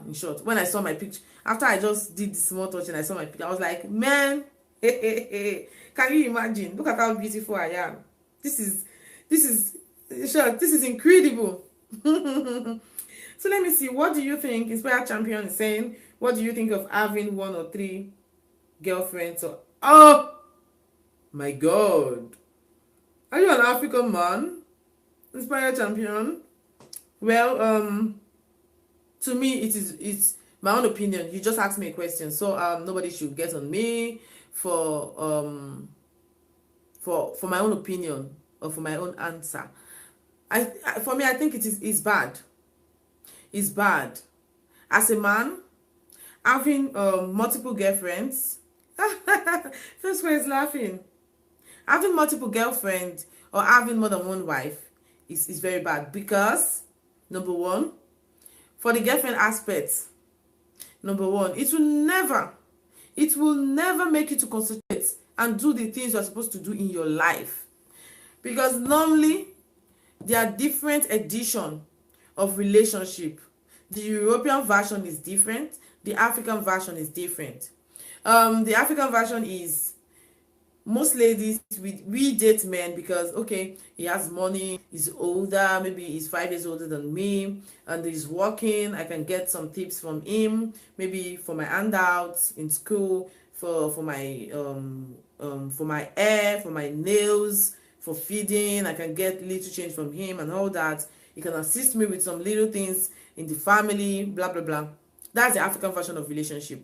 In short, when I saw my picture, after I just did the small touch and I saw my picture, I was like, man, can you imagine? Look at how beautiful I am. This is incredible. So let me see. What do you think? Inspired Champion is saying, what do you think of having 1 or 3 girlfriends? Or, oh my God, are you an African man? Inspired Champion. Well, to me, it's my own opinion. You just asked me a question, so nobody should get on me for my own opinion or for my own answer. For me, I think it's bad. It's bad. As a man, having multiple girlfriends. First one is laughing. Having multiple girlfriends or having more than one wife is very bad because, number one, for the girlfriend aspect, number one, it will never make you to concentrate and do the things you're supposed to do in your life. Because normally, there are different editions of relationship. The European version is different. The African version is different. The African version is, most ladies, we date men because, okay, he has money, he's older, maybe he's 5 years older than me, and he's working. I can get some tips from him, maybe for my handouts in school, for my hair, for my nails, for feeding. I can get little change from him and all that. He can assist me with some little things in the family, blah blah blah. That's the African version of relationship.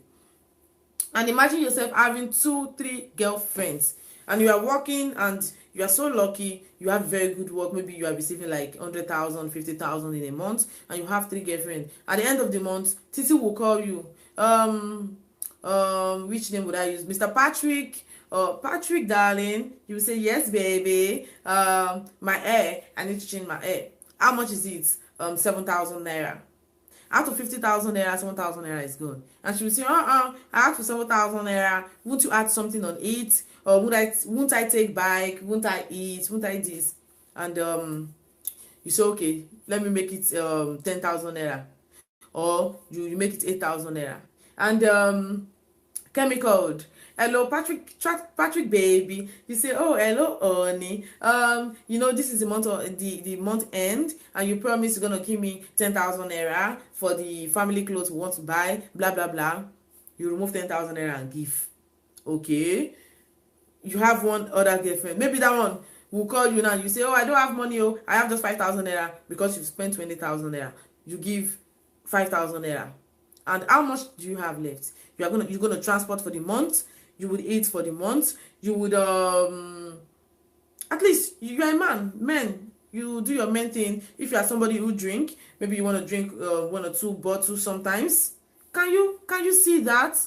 And imagine yourself having 2-3 girlfriends, and you are working, and you are so lucky, you have very good work. Maybe you are receiving like 100,000, 50,000 in a month, and you have 3 girlfriends. At the end of the month, Titi will call you. Which name would I use? Mr. Patrick. Patrick, darling. You will say, yes, baby. My hair, I need to change my hair. How much is it? 7,000 naira. Out of 50,000 naira, 7,000 naira is gone. And she will say, I asked for 7,000 naira. Won't you add something on it? Or won't I take bike? Won't I eat? Won't I this? And you say, okay, let me make it 10,000 naira. Or you make it 8,000 naira. And chemical. Hello, Patrick baby. You say, oh, hello, honey. You know, this is the month of the month end, and you promise you're gonna give me 10,000 naira for the family clothes we want to buy, blah blah blah. You remove 10,000 naira and give. Okay. You have one other girlfriend. Maybe that one will call you now. You say, oh, I don't have money. Oh, I have just 5,000 naira because you've spent 20,000 naira. You give 5,000 naira. And how much do you have left? You're gonna transport for the month. You would eat for the month. You would at least you're a man. Men, you do your main thing. If you are somebody who drink, maybe you want to drink 1 or 2 bottles sometimes. Can you see that?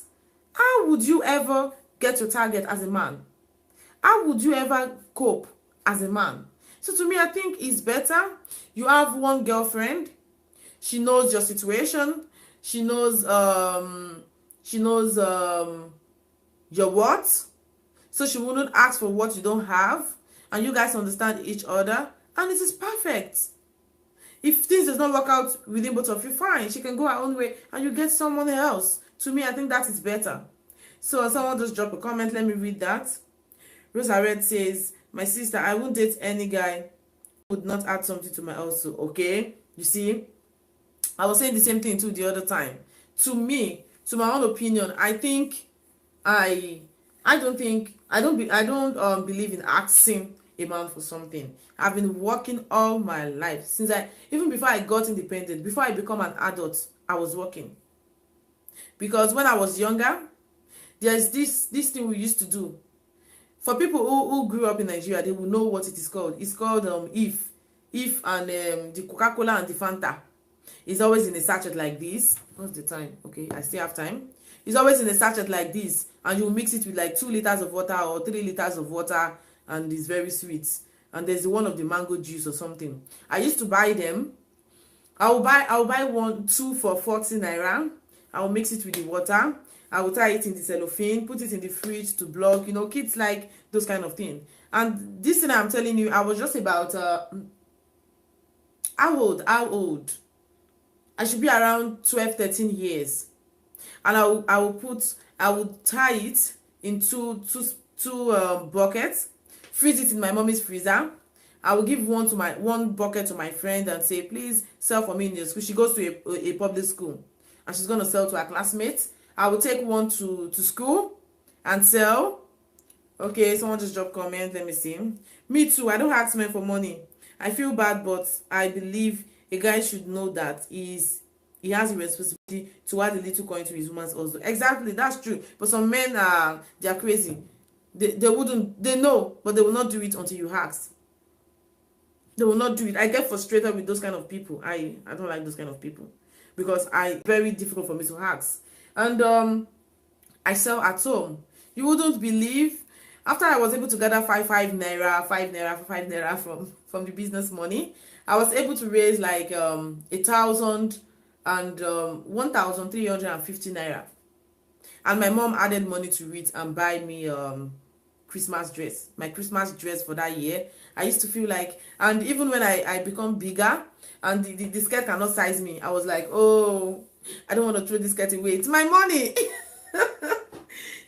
How would you ever get your target as a man? How would you ever cope as a man? So to me, I think it's better you have one girlfriend. She knows your situation. She knows your what, so she wouldn't ask for what you don't have, and you guys understand each other, and it is perfect. If things does not work out within both of you, fine, she can go her own way and you get someone else. To me, I think that is better. So someone just drop a comment, let me read that. Rosa Red says, my sister, I won't date any guy who would not add something to my also. Okay, you see, I was saying the same thing too the other time. To me, to my own opinion, I think I don't believe in asking a man for something. I've been working all my life since even before I got independent, before I become an adult, I was working. Because when I was younger, there's this thing we used to do. For people who grew up in Nigeria, they will know what it is called. It's called If and the Coca-Cola and the Fanta. It's always in a sachet like this. What's the time? Okay, I still have time. It's always in a sachet like this, and you mix it with like 2 liters of water or 3 liters of water, and it's very sweet. and there's the one of the mango juice or something. I used to buy them. I'll buy two for 40 naira. I'll mix it with the water. I will tie it in the cellophane, put it in the fridge to block. You know, kids like those kind of things. And this thing I'm telling you, I was just about how old? I should be around 12, 13 years. And I will tie it in two buckets, freeze it in my mommy's freezer. I will give one bucket to my friend and say, please sell for me in the school. She goes to a public school and she's going to sell to her classmates. I will take one to school and sell. Okay, someone just dropped comment. Let me see. Me too. I don't ask men for money. I feel bad, but I believe a guy should know that he has a responsibility to add a little coin to his woman's also. Exactly, that's true. But some men they are crazy. They know, but they will not do it until you ask. They will not do it. I get frustrated with those kind of people. I don't like those kind of people because very difficult for me to ask. And I sell at home. You wouldn't believe, after I was able to gather 5 naira from the business money, I was able to raise like 1,000 and 1,350 naira. And my mom added money to it and buy me Christmas dress, my Christmas dress for that year. I used to feel like, and even when I become bigger and the skirt cannot size me, I was like, oh, I don't want to throw this skirt away. It's my money.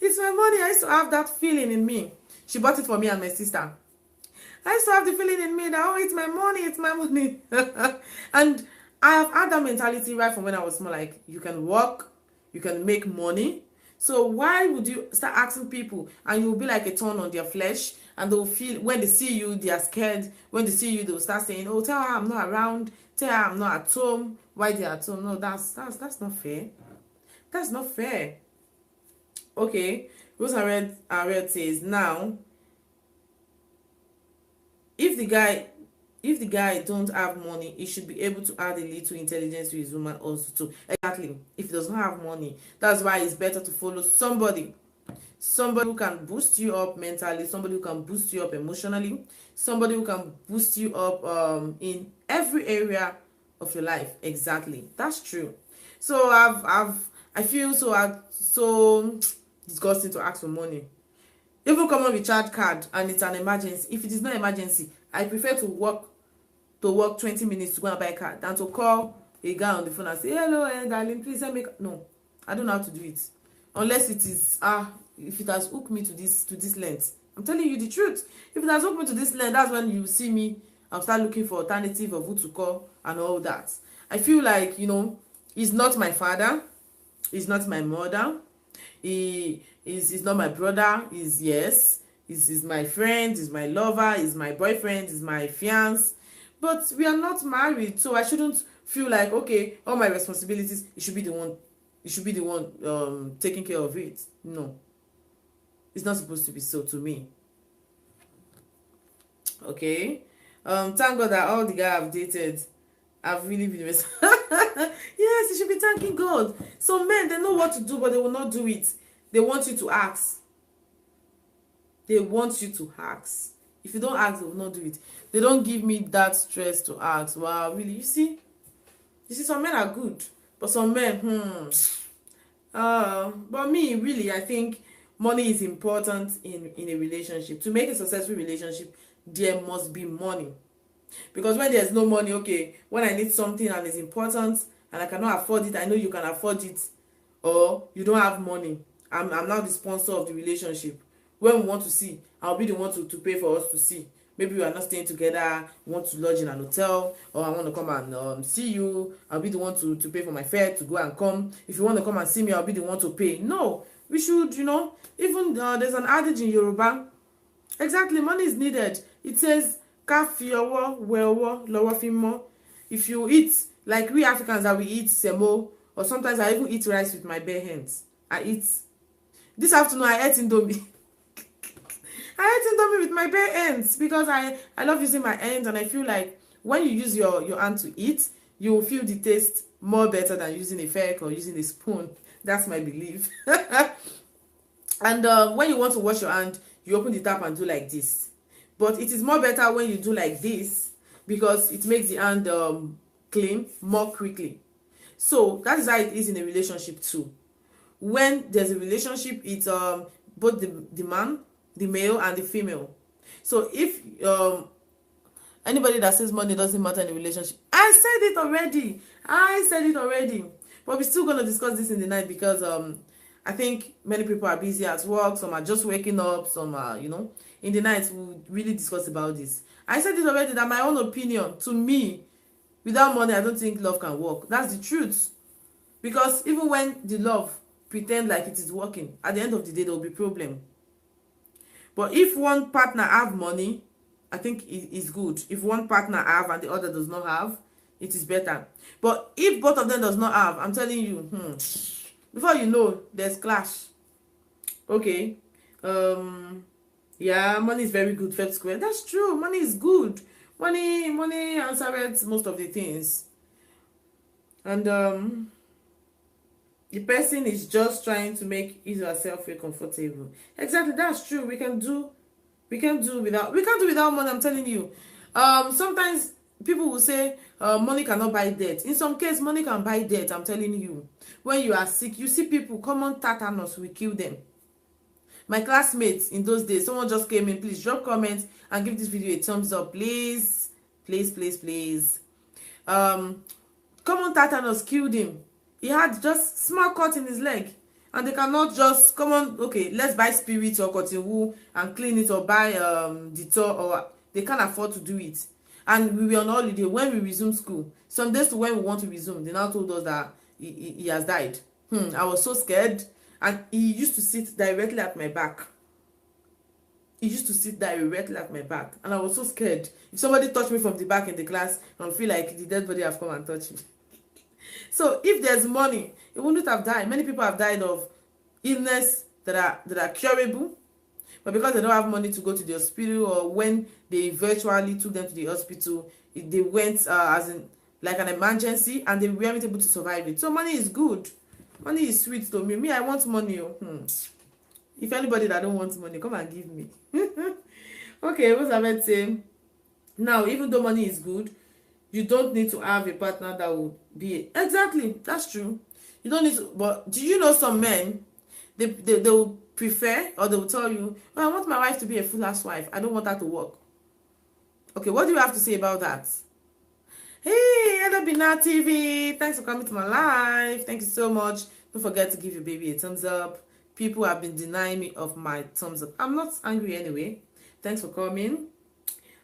It's my money. I used to have that feeling in me. She bought it for me and my sister. I used to have the feeling in me that, oh, it's my money, it's my money. And I have had that mentality right from when I was small, like, you can work, you can make money. So why would you start asking people and you'll be like a thorn on their flesh, and they'll feel, when they see you, they are scared. When they see you, they'll start saying, oh, tell her I'm not around, tell her I'm not at home. Why they're at home? No, that's not fair. That's not fair. Okay, Rose Red says, now, if the guy don't have money, he should be able to add a little intelligence to his woman also too. Exactly. If he doesn't have money, that's why it's better to follow somebody who can boost you up mentally, somebody who can boost you up emotionally, somebody who can boost you up in every area of your life. Exactly, that's true. So I feel so disgusting to ask for money. Even come on recharge card and it's an emergency. If it is not emergency, I prefer to walk 20 minutes to go and buy a card than to call a guy on the phone and say, hello, darling, please help me. No, I don't know how to do it. Unless it is, if it has hooked me to this length. I'm telling you the truth. If it has hooked me to this length, that's when you see me, I'll start looking for alternative of who to call and all that. I feel like, he's not my father. He's not my mother. He's not my brother. He's my friend. He's my lover. He's my boyfriend. He's my fiance. But we are not married, so I shouldn't feel like, okay, all my responsibilities, it should be the one taking care of it. No, it's not supposed to be so to me. Okay, thank God that all the guys I've dated, I've really been yes, you should be thanking God. Some men, they know what to do, but they will not do it. They want you to ask. They want you to ask. If you don't ask, they will not do it. They don't give me that stress to ask. Wow, really? You see, some men are good, but some men, but me, really, I think money is important in a relationship. To make a successful relationship, there must be money. Because when there's no money, okay, when I need something and it's important and I cannot afford it, I know you can afford it, or you don't have money, I'm now the sponsor of the relationship. When we want to see, I'll be the one to pay for us to see. Maybe we are not staying together, we want to lodge in an hotel, or I want to come and see you, I'll be the one to pay for my fare to go and come. If you want to come and see me, I'll be the one to pay. No, we should, even there's an adage in Yoruba. Exactly, money is needed. It says, if you eat, like we Africans that we eat semo, or sometimes I even eat rice with my bare hands. This afternoon I ate indomie. I ate indomie with my bare hands because I love using my hands, and I feel like when you use your hand to eat, you will feel the taste more better than using a fork or using a spoon. That's my belief. And when you want to wash your hand, you open the tap and do like this. But it is more better when you do like this, because it makes the hand clean more quickly. So that is how it is in a relationship too. When there's a relationship, it's both the man, the male, and the female. So if anybody that says money doesn't matter in a relationship, I said it already, but we're still going to discuss this in the night, because I think many people are busy at work, some are just waking up, some are, in the night we'll really discuss about this. I said it already, that my own opinion, to me, without money I don't think love can work. That's the truth. Because even when the love pretend like it is working, at the end of the day there will be problem. But if one partner have money, I think it is good. If one partner have and the other does not have, it is better. But if both of them does not have, I'm telling you, before you know, there's clash. Okay. Yeah, money is very good, Fed Square. That's true. Money is good. Money answers most of the things. And the person is just trying to make his or herself feel comfortable. Exactly, that's true. We can do without money, I'm telling you. Sometimes people will say money cannot buy debt. In some case, money can buy debt, I'm telling you. When you are sick, you see people, common tetanus will kill them. My classmates in those days, someone just came in, please drop comments and give this video a thumbs up, please. Common tetanus killed him. He had just small cut in his leg, and they cannot just come on, okay, let's buy spirit or cotton wool and clean it, or buy Dettol, or they can't afford to do it. And we were on holiday when we resumed school. Some days to when we want to resume, they now told us that he has died. I was so scared. And he used to sit directly at my back. And I was so scared. If somebody touched me from the back in the class, I would feel like the dead body have come and touched me. So if there's money, it wouldn't have died. Many people have died of illness that are curable, but because they don't have money to go to the hospital, or when they virtually took them to the hospital, they went as in like an emergency, and they weren't able to survive it. So money is good. Money is sweet to me. I want money. If anybody that don't want money, come and give me. Okay, what's I saying? Now, even though money is good, you don't need to have a partner that will be exactly. That's true. You don't need to. But do you know some men? They will prefer, or they will tell you, "Oh, I want my wife to be a full housewife. I don't want her to work." Okay, what do you have to say about that? Hey, Eda Bina TV, thanks for coming to my live. Thank you so much. Don't forget to give your baby a thumbs up. People have been denying me of my thumbs up. I'm not angry anyway. Thanks for coming.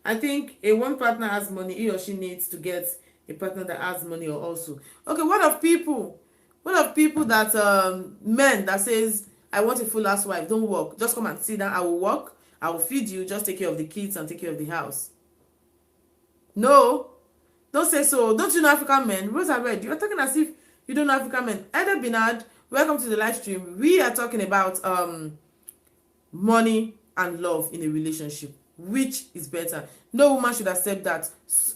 I think a one partner has money, he or she needs to get a partner that has money also. Okay, what of people that men that says, I want a full housewife, don't work, just come and sit down, I will work, I will feed you, just take care of the kids and take care of the house. No. Don't say so. Don't you know African men? Rosa Red, you're talking as if you don't know African men. Eda Bernard, welcome to the live stream. We are talking about money and love in a relationship. Which is better? No woman should accept that.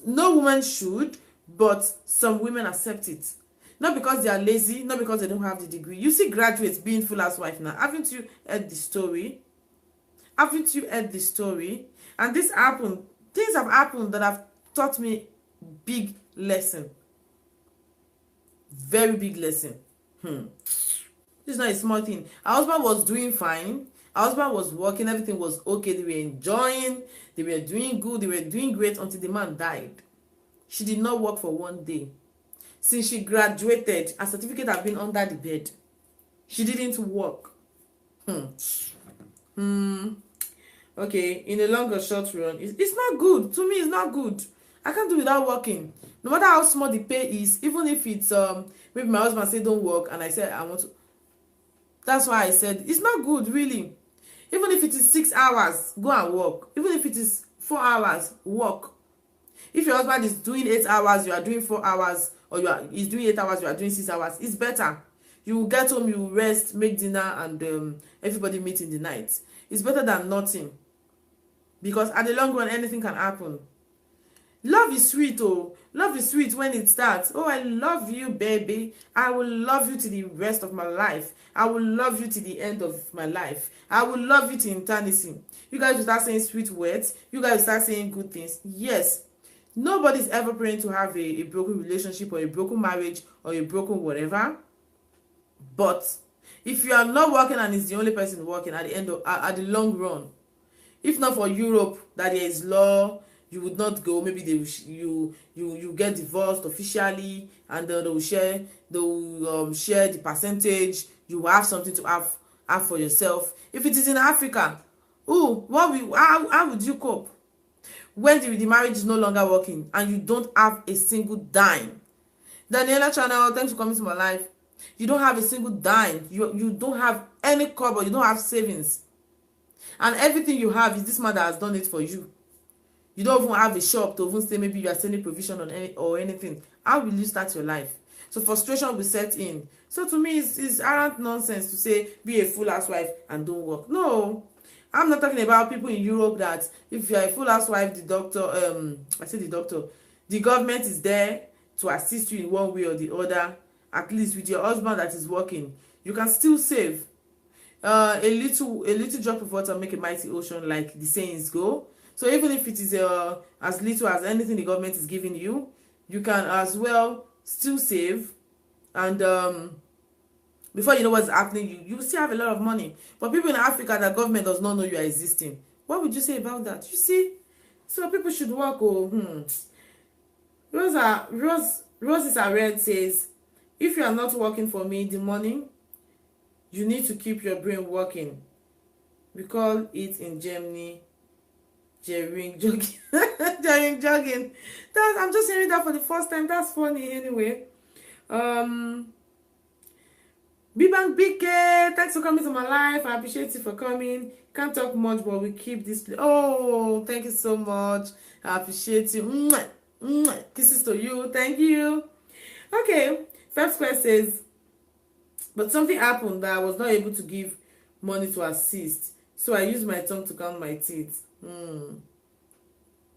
No woman should, but some women accept it. Not because they are lazy, not because they don't have the degree. You see graduates being full housewife now. Haven't you heard the story? Haven't you heard the story? And this happened. Things have happened that have taught me big lesson, very big lesson. This is not a small thing. Our husband was doing fine, our husband was working, everything was okay, they were enjoying, they were doing good, they were doing great until the man died. She did not work for one day. Since she graduated, her certificate had been under the bed. She didn't work. Okay, in a long or short run, it's not good. To me, it's not good. I can't do without working. No matter how small the pay is, even if it's maybe my husband said don't work and I said I want to. That's why I said it's not good, really. Even if it is 6 hours, go and work. Even if it is 4 hours, work. If your husband is doing 8 hours, you are doing 4 hours, or he's doing 8 hours, you are doing 6 hours, it's better. You will get home, you will rest, make dinner, and everybody meet in the night. It's better than nothing. Because at the long run, anything can happen. Love is sweet, oh. Love is sweet when it starts. Oh, I love you, baby. I will love you to the rest of my life. I will love you to the end of my life. I will love you to eternity. You guys will start saying sweet words. You guys will start saying good things. Yes. Nobody's ever praying to have a broken relationship or a broken marriage or a broken whatever. But if you are not working and it's the only person working at the end of at the long run, if not for Europe that there is law, you would not go. Maybe they will you get divorced officially, and they will share share the percentage. You will have something to have for yourself. If it is in Africa, how would you cope when the marriage is no longer working and you don't have a single dime? Daniela Channel, thanks for coming to my life. You don't have a single dime. You don't have any cover. You don't have savings. And everything you have is this man that has done it for you. You don't even have a shop to even say maybe you are selling provision on anything. How will you start your life? So frustration will set in. So to me, it's arrant nonsense to say be a full housewife and don't work. No, I'm not talking about people in Europe that if you are a full housewife, the government is there to assist you in one way or the other. At least with your husband that is working, you can still save. A little drop of water make a mighty ocean, like the sayings go. So even if it is as little as anything the government is giving you, you can as well still save, and before you know what's happening, you still have a lot of money. But people in Africa, the government does not know you are existing. What would you say about that? You see, so people should work. Roses are red says, if you are not working for me in the morning, you need to keep your brain working. We call it in Germany Jering jogging. Jering jogging. I'm just hearing that for the first time. That's funny anyway. Bibank BK, thanks for coming to my life. I appreciate you for coming. Can't talk much, but we keep this. Oh, thank you so much. I appreciate you. Mwah, mwah. Kisses to you. Thank you. Okay. First question says, but something happened that I was not able to give money to assist, so I used my tongue to count my teeth.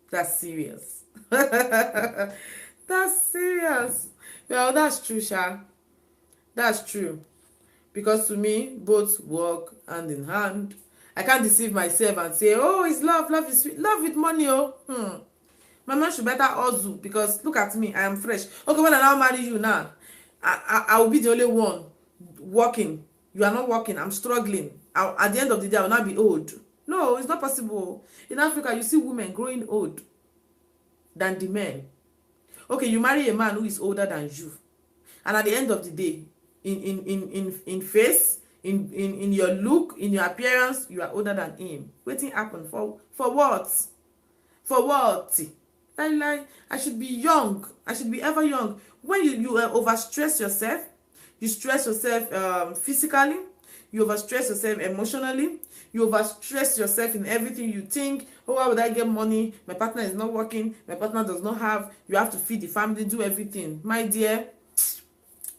That's serious. That's serious. Well, that's true, Sha. That's true. Because to me, both work hand in hand. I can't deceive myself and say, oh, it's love. Love is sweet. Love with money, oh. My man should better hustle, because look at me. I am fresh. Okay, when I now marry you now, I will be the only one working. You are not working. I'm struggling. At the end of the day, I will not be old. No, it's not possible. In Africa, you see women growing old than the men. Okay, you marry a man who is older than you, and at the end of the day, in face, in your look, in your appearance, you are older than him. Waiting happen for what? For what? I should be young. I should be ever young. When you overstress yourself, you stress yourself physically, you overstress yourself emotionally, you overstress yourself in everything. You think, oh, how would I get money? My partner is not working. My partner does not have. You have to feed the family, do everything. My dear,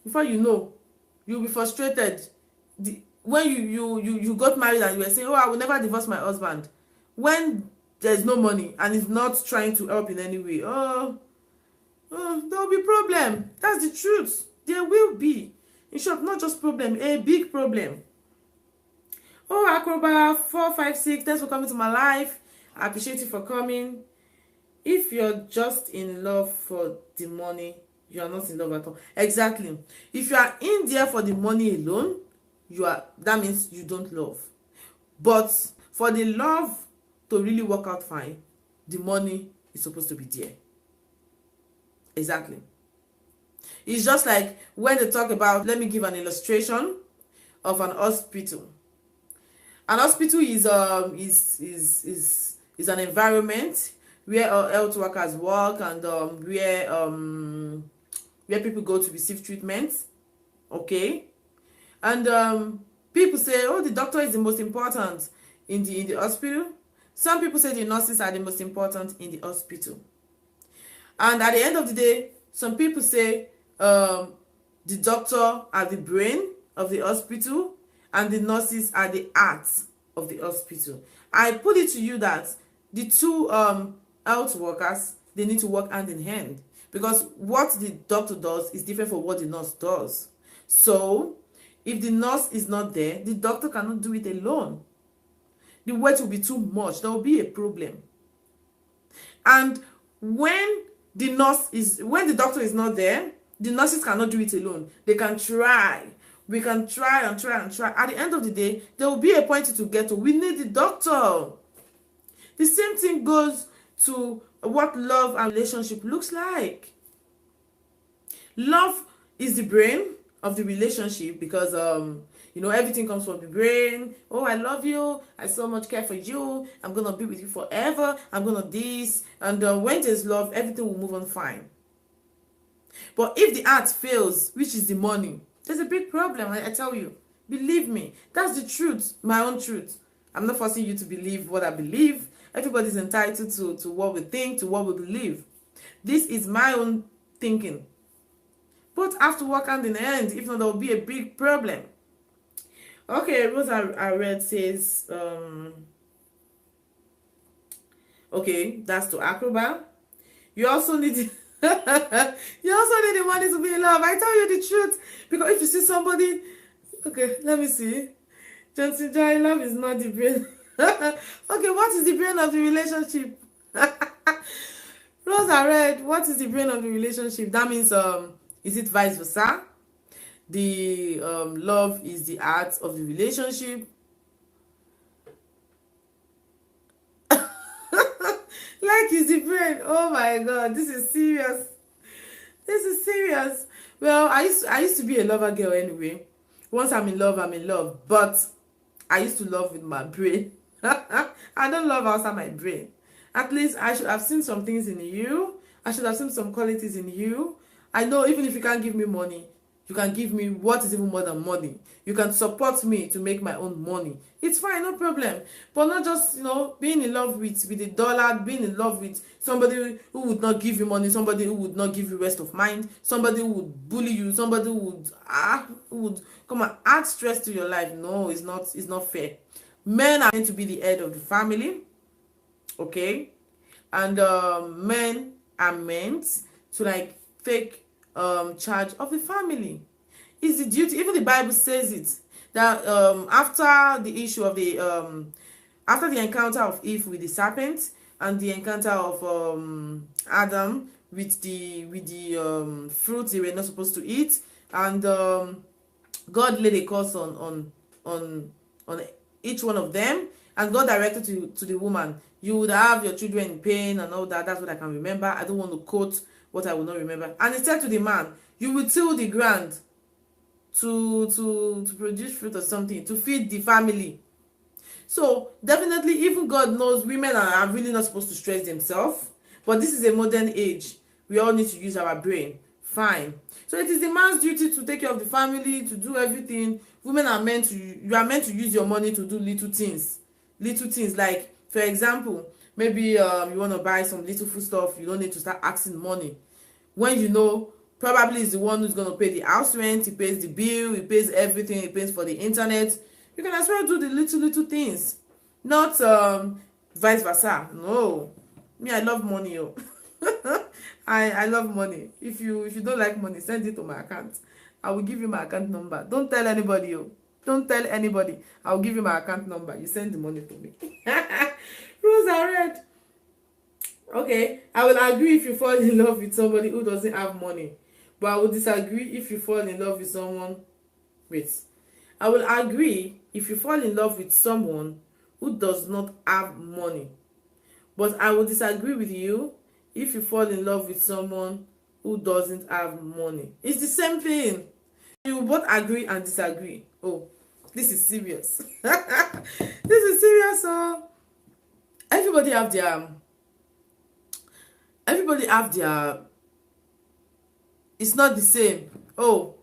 before you know, you'll be frustrated. When you got married and you were saying, oh, I will never divorce my husband. When there's no money and he's not trying to help in any way, there will be problem. That's the truth. There will be. In short, not just problem, a big problem. Oh, Acrobat 456, thanks for coming to my life. I appreciate you for coming. If you're just in love for the money, you are not in love at all. Exactly. If you are in there for the money alone, that means you don't love. But for the love to really work out fine, the money is supposed to be there. Exactly. It's just like when they talk about, let me give an illustration of an hospital. An hospital is an environment where health workers work, and where people go to receive treatment. Okay, and people say, oh, the doctor is the most important in the hospital. Some people say the nurses are the most important in the hospital. And at the end of the day, some people say the doctor are the brain of the hospital and the nurses are the heart of the hospital. I put it to you that the two health workers they need to work hand in hand, because what the doctor does is different from what the nurse does. So if the nurse is not there, the doctor cannot do it alone. The weight will be too much. There will be a problem. And when the doctor is not there, the nurses cannot do it alone. They can try. We can try and try and try. At the end of the day, there will be a point to get to. We need the doctor. The same thing goes to what love and relationship looks like. Love is the brain of the relationship, because everything comes from the brain. Oh, I love you, I so much care for you, I'm gonna be with you forever, I'm gonna this. And when there's love, everything will move on fine. But if the heart fails, which is the money, there's a big problem. I tell you, believe me, that's the truth, my own truth. I'm not forcing you to believe what I believe. Everybody's entitled to what we think, to what we believe. This is my own thinking. Both have to work hand in hand. If not, there will be a big problem. Okay, Rose I read says, okay, that's to Acrobat. You also need you also need the money to be in love. I tell you the truth, because if you see somebody, okay, let me see. Johnson Joy, love is not the brain. Okay, what is the brain of the relationship? Rose I read, what is the brain of the relationship? That means is it vice versa? The love is the heart of the relationship. Like is the brain. Oh my god, this is serious. This is serious. Well, I used to be a lover girl anyway. Once I'm in love, but I used to love with my brain. I don't love outside my brain. At least I should have seen some things in you. I should have seen some qualities in you. I know even if you can't give me money, you can give me what is even more than money. You can support me to make my own money. It's fine, no problem. But not just, being in love with the dollar, being in love with somebody who would not give you money, somebody who would not give you rest of mind, somebody who would bully you, somebody who would come and add stress to your life. No, it's not fair. Men are meant to be the head of the family, okay? And men are meant to take charge of the family. It's the duty. Even the Bible says it, that after the issue of the after the encounter of Eve with the serpent, and the encounter of Adam with the fruit they were not supposed to eat, and God laid a curse on each one of them, and God directed to the woman, you would have your children in pain and all that. That's what I can remember. I don't want to quote what I will not remember. And he said to the man, you will till the ground to produce fruit or something, to feed the family. So definitely, even God knows women are really not supposed to stress themselves, but this is a modern age. We all need to use our brain. Fine. So it is the man's duty to take care of the family, to do everything. Women are meant to, you are meant to use your money to do little things. Little things, like, for example, maybe you want to buy some little food stuff. You don't need to start asking money. When you know, probably is the one who's going to pay the house rent, he pays the bill, he pays everything, he pays for the internet. You can as well do the little things. Not vice versa. No. Me, I love money. Oh. I love money. If you don't like money, send it to my account. I will give you my account number. Don't tell anybody. Oh. Don't tell anybody. I will give you my account number. You send the money to me. Rosa Red. Okay, I will agree if you fall in love with somebody who doesn't have money. But I will disagree if you fall in love with someone. Wait. I will agree if you fall in love with someone who does not have money. But I will disagree with you if you fall in love with someone who doesn't have money. It's the same thing. You will both agree and disagree. Oh, this is serious. This is serious. Everybody have their it's not the same. Oh,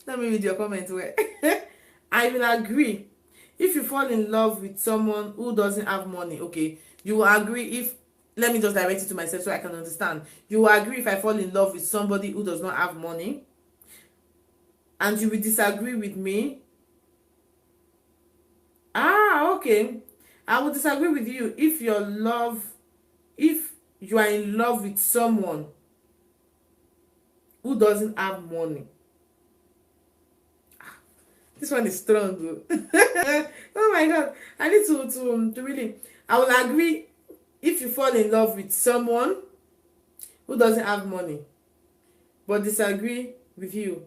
let me read your comment. Where I will agree if you fall in love with someone who doesn't have money. Okay, you will agree if, let me just direct it to myself so I can understand. You will agree if I fall in love with somebody who does not have money, and you will disagree with me. Okay, I will disagree with you if your love if you are in love with someone who doesn't have money, this one is strong. Oh my God, I need to really, I will agree if you fall in love with someone who doesn't have money, but disagree with you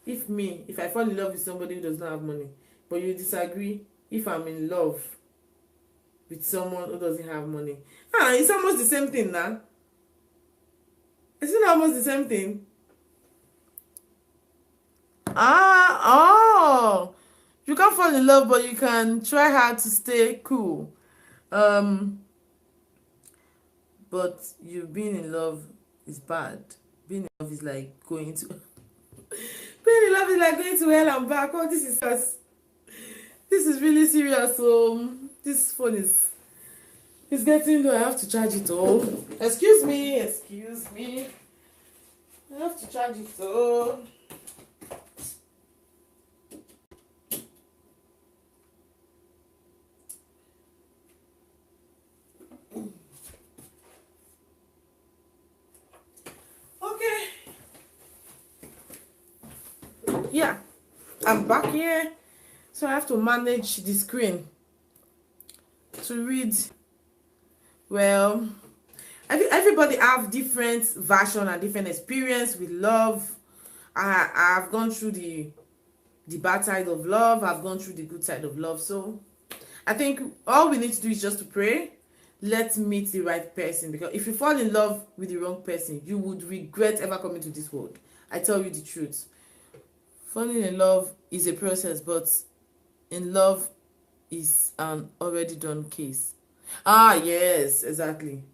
if I fall in love with somebody who does not have money, but you disagree if I'm in love with someone who doesn't have money. It's almost the same thing now. Isn't it almost the same thing? Oh, you can fall in love, but you can try hard to stay cool. But you being in love is bad. Being in love is like going to being in love is like going to hell and back. Oh, this is really serious. So this phone is getting low. I have to charge it all. Excuse me. I have to charge it all. Okay. Yeah, I'm back here. So I have to manage the screen to read. Well, everybody have different version and different experience with love. I've gone through the bad side of love. I've gone through the good side of love. So I think all we need to do is just to pray. Let's meet the right person, because if you fall in love with the wrong person, you would regret ever coming to this world. I tell you the truth. Falling in love is a process, but in love is an already done case. Yes, exactly.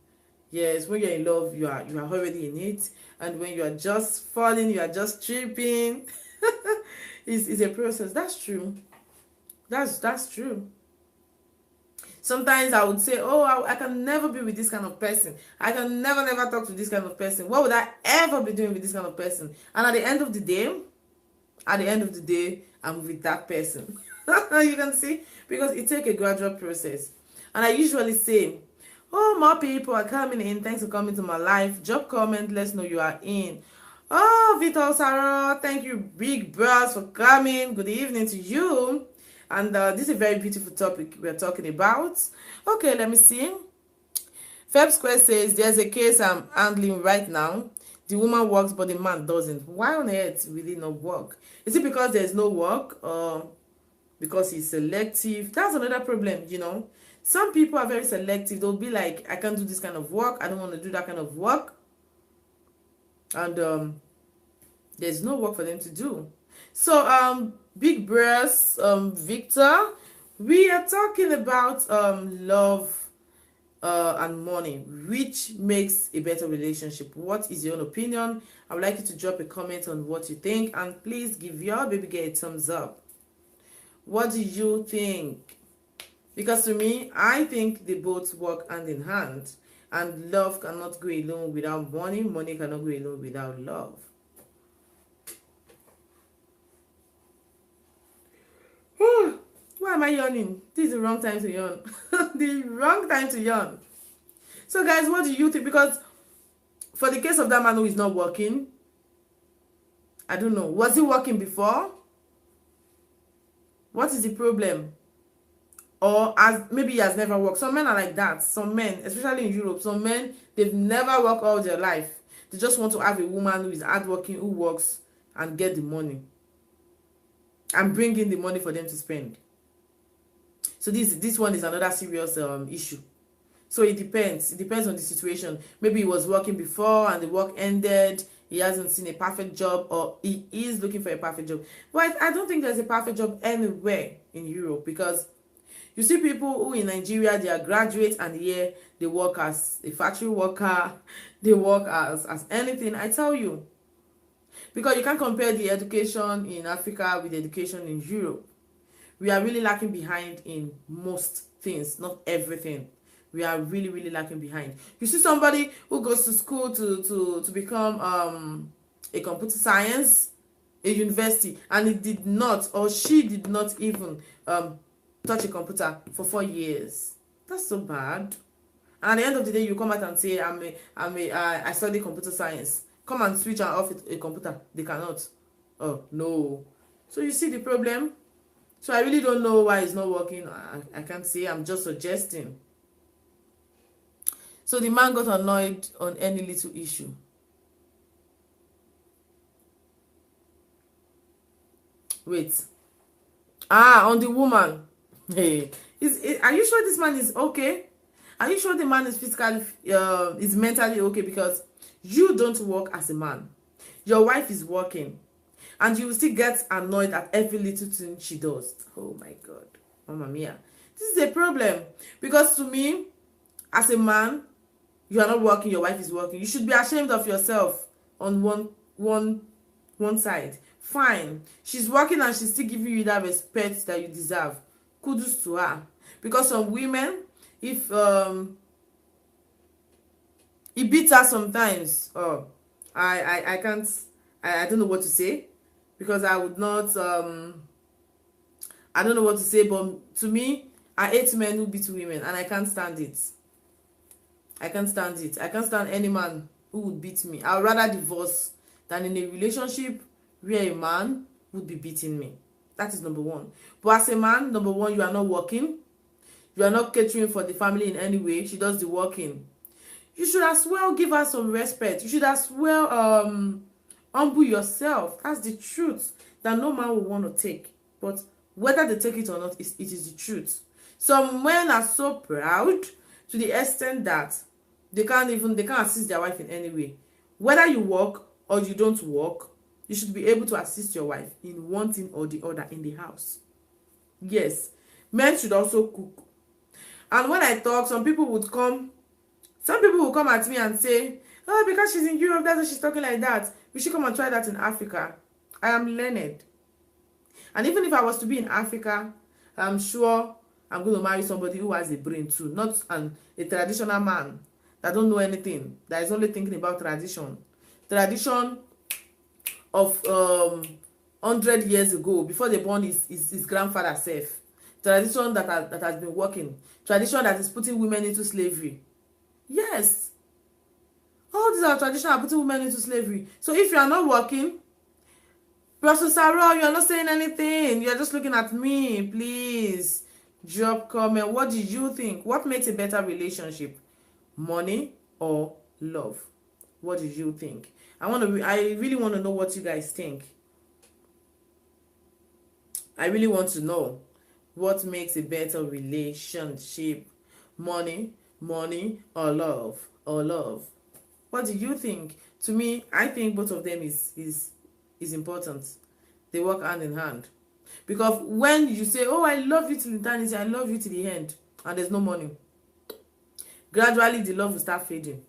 Yes, when you're in love, you are already in it, and when you are just falling, you are just tripping. It's a process. That's true. That's true. Sometimes I would say, oh, I can never be with this kind of person. I can never talk to this kind of person. What would I ever be doing with this kind of person? And at the end of the day, I'm with that person. You can see, because it takes a gradual process. And I usually say, oh, more people are coming in. Thanks for coming to my life. Drop comment. Let's know you are in. Oh, Vitor Sarah, thank you, big bros, for coming. Good evening to you. And this is a very beautiful topic we're talking about. Okay, let me see. Feb Square says, there's a case I'm handling right now. The woman works, but the man doesn't. Why on earth will he not work? Is it because there's no work, or because he's selective? That's another problem, you know. Some people are very selective. They'll be like, I can't do this kind of work. I don't want to do that kind of work. And there's no work for them to do. So, big bros, Victor, we are talking about love and money, which makes a better relationship. What is your own opinion? I would like you to drop a comment on what you think, and please give your baby girl a thumbs up. What do you think? Because to me, I think they both work hand in hand, and love cannot go alone without money. Money cannot go alone without love. Why am I yawning? This is the wrong time to yawn. The wrong time to yawn. So guys, what do you think? Because for the case of that man who is not working, I don't know. Was he working before? What is the problem? Or maybe he has never worked. Some men are like that. Some men, especially in Europe, some men, they've never worked all their life. They just want to have a woman who is hardworking, who works and get the money. And bring in the money for them to spend. So this one is another serious issue. So it depends. It depends on the situation. Maybe he was working before and the work ended. He hasn't seen a perfect job, or he is looking for a perfect job. But I don't think there's a perfect job anywhere in Europe, because you see people who in Nigeria, they are graduates, and here they work as a factory worker. They work as anything. I tell you. Because you can't compare the education in Africa with the education in Europe. We are really lacking behind in most things, not everything. We are really lacking behind. You see somebody who goes to school to become a computer science, a university, and he did not, or she did not even touch a computer for 4 years. That's so bad. And at the end of the day, you come out and say, I study computer science. Come and switch and off a computer. They cannot. Oh, no. So you see the problem? So I really don't know why it's not working. I can't say. I'm just suggesting. So the man got annoyed on any little issue. Wait. On the woman. Hey, are you sure this man is okay? Are you sure the man is physically, is mentally okay? Because you don't work as a man. Your wife is working. And you will still get annoyed at every little thing she does. Oh my God. Mamma mia. This is a problem. Because to me, as a man, you are not working, your wife is working. You should be ashamed of yourself on one side. Fine. She's working and she's still giving you that respect that you deserve. Kudos to her. Because some women, if it beats her sometimes, I can't, I don't know what to say. Because I would not, I don't know what to say, but to me, I hate men who beat women, and I can't stand it. I can't stand it. I can't stand any man who would beat me. I would rather divorce than in a relationship where a man would be beating me. That is number one. But as a man, number one, you are not working. You are not catering for the family in any way. She does the working. You should as well give her some respect. You should as well humble yourself. That's the truth that no man will want to take. But whether they take it or not, it is the truth. Some men are so proud to the extent that they can't assist their wife in any way. Whether you work or you don't work, you should be able to assist your wife in one thing or the other in the house. Yes, men should also cook. And when I talk, some people will come at me and say, oh, because she's in Europe, that's why she's talking like that. We should come and try that in Africa. I am learned. And even if I was to be in Africa, I'm sure I'm going to marry somebody who has a brain too. Not a traditional man that don't know anything. That is only thinking about tradition. Tradition of 100 years ago, before they born his grandfather self. Tradition that has been working. Tradition that is putting women into slavery. Yes. All these are traditions are putting women into slavery. So if you are not working, Pastor Sarah, you are not saying anything. You are just looking at me. Please drop comment. What did you think? What makes a better relationship? Money or love? What did you think? I really want to know what you guys think. I really want to know what makes a better relationship. Money or love? What do you think? To me, I think both of them is important. They work hand in hand. Because when you say, oh, I love you till eternity, I love you till the end, and there's no money, gradually the love will start fading.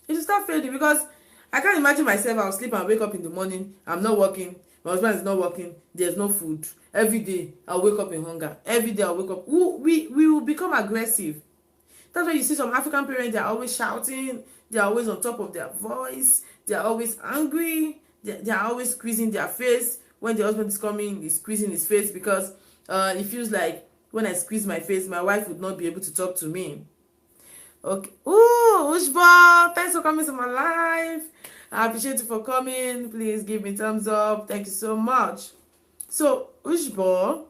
It will start fading because I can't imagine myself, I'll sleep and wake up in the morning, I'm not working, my husband is not working, there's no food. Every day, I'll wake up in hunger. Every day, I'll wake up. We will become aggressive. That's why you see some African parents, they're always shouting, they're always on top of their voice, they're always angry, they're always squeezing their face. When the husband is coming, he's squeezing his face because it feels like when I squeeze my face, my wife would not be able to talk to me. Okay. Ooh, Ushba, thanks for coming to my live. I appreciate you for coming. Please give me thumbs up. Thank you so much. So, Ushba,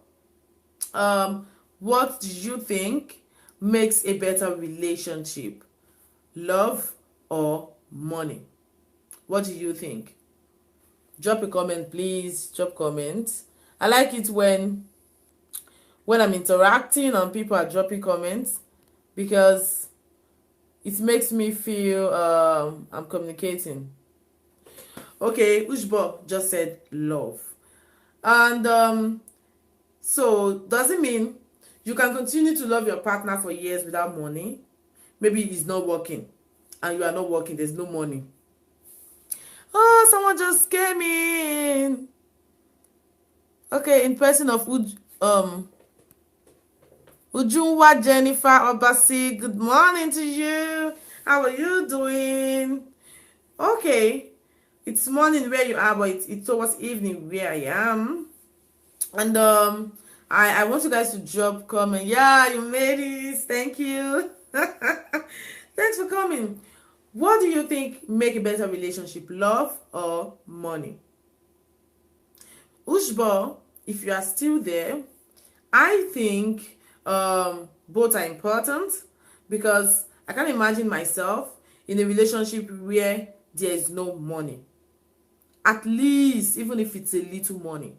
what do you think makes a better relationship? Love or money? What do you think? Drop a comment, please. Drop comments. I like it when I'm interacting and people are dropping comments because it makes me feel I'm communicating. Okay, Ushbo just said love. And so does it mean you can continue to love your partner for years without money? Maybe he's not working and you are not working, there's no money. Oh, someone just came in. Okay, in person of Ujunwa Jennifer Obasi. Good morning to you. How are you doing? Okay, it's morning where you are, but it's towards evening where I am. And I want you guys to drop comment. Yeah, you made it. Thank you. Thanks for coming. What do you think make a better relationship, love or money? Ushbo, if you are still there, I think both are important, because I can't imagine myself in a relationship where there is no money. At least, even if it's a little money,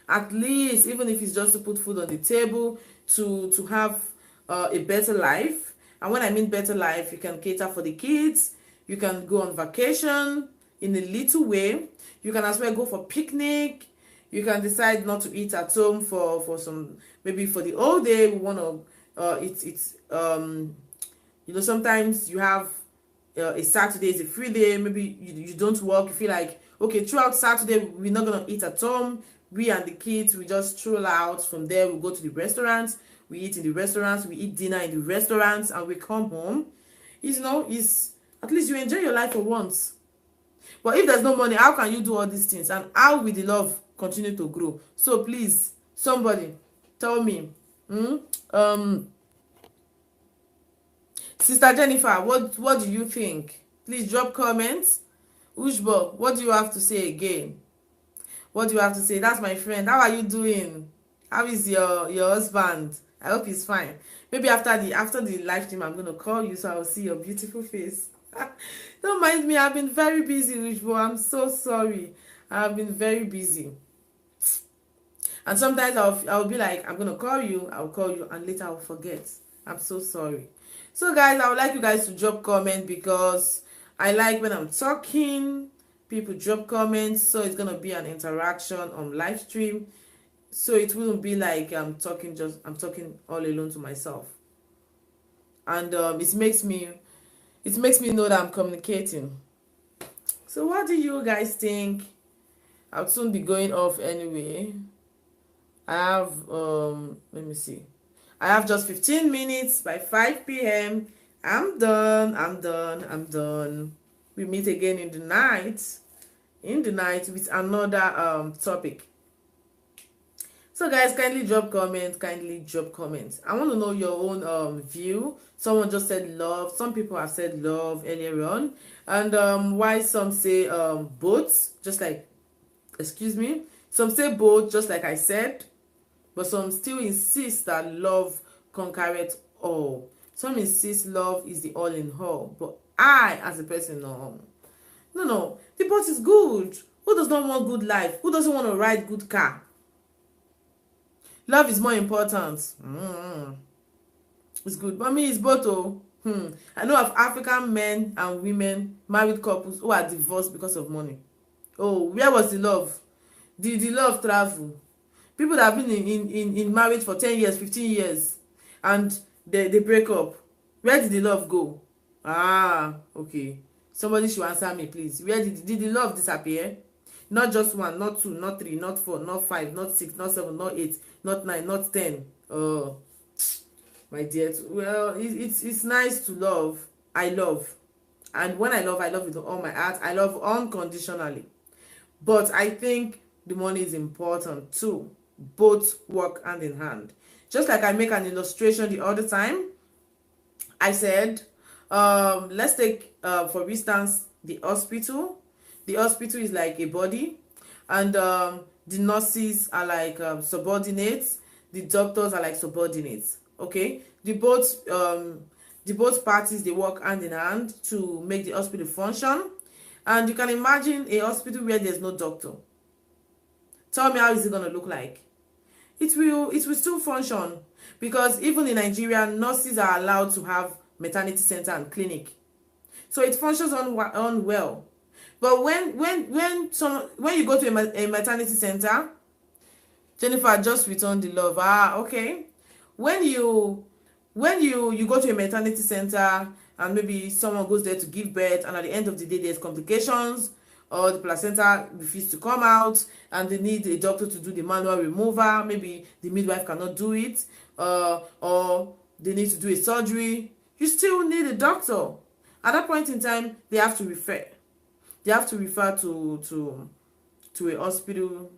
at least even if it's just to put food on the table, to have a better life. And when I mean better life, you can cater for the kids, you can go on vacation in a little way, you can as well go for picnic, you can decide not to eat at home for some, maybe for the whole day we want to it's you know, sometimes you have a Saturday is a free day, maybe you don't work, you feel like, okay, throughout Saturday we're not gonna eat at home, we and the kids, we just stroll out. From there we go to the restaurants, we eat in the restaurants, we eat dinner in the restaurants, and we come home. You know, it's at least you enjoy your life for once. But if there's no money, how can you do all these things, and how will the love continue to grow? So please, somebody tell me. Sister Jennifer, what do you think? Please drop comments. Ushbo, what do you have to say again? What do you have to say? That's my friend. How are you doing? How is your husband? I hope he's fine. Maybe after the live stream, I'm gonna call you so I'll see your beautiful face. Don't mind me. I've been very busy, Ushbo. I'm so sorry. I've been very busy. And sometimes I'll be like, I'm gonna call you, and later I'll forget. I'm so sorry. So guys, I would like you guys to drop comment, because I like when I'm talking, people drop comments, so it's gonna be an interaction on live stream, so it wouldn't be like I'm talking all alone to myself. And it makes me know that I'm communicating. So what do you guys think? I'll soon be going off anyway. I have let me see, I have just 15 minutes. By 5 p.m. I'm done. We meet again in the night with another topic. So guys, kindly drop comments. I want to know your own view. Someone just said love. Some people have said love earlier on. And why some say both, just like, excuse me, some say both, just like I said, but some still insist that love conquereth all. Some insist love is the all in all. But I, as a person, no, the both is good. Who does not want good life? Who doesn't want to ride good car? Love is more important. It's good, but me, it's both. I know of African men and women, married couples, who are divorced because of money. Oh, where was the love? Did the love travel? People that have been in marriage for 10 years, 15 years, and they break up. Where did the love go? Okay. Somebody should answer me, please. Where did the love disappear? Not just 1, not 2, not 3, not 4, not 5, not 6, not 7, not 8, not 9, not 10. Oh, my dear. Well, it's nice to love. I love. And when I love with all my heart. I love unconditionally. But I think the money is important too. Both work hand in hand. Just like I make an illustration the other time, I said, let's take for instance the hospital. The hospital is like a body, and the nurses are like subordinates, the doctors are like subordinates. Okay, the both parties, they work hand in hand to make the hospital function. And you can imagine a hospital where there's no doctor. Tell me, how is it going to look like? It will still function, because even in Nigeria, nurses are allowed to have maternity center and clinic, so it functions on well. But when you go to a maternity center, Jennifer just returned the love. Okay. When you go to a maternity center, and maybe someone goes there to give birth, and at the end of the day there's complications, or the placenta refuses to come out, and they need a doctor to do the manual removal. Maybe the midwife cannot do it, or they need to do a surgery. You still need a doctor. At that point in time, they have to refer. They have to refer to a hospital,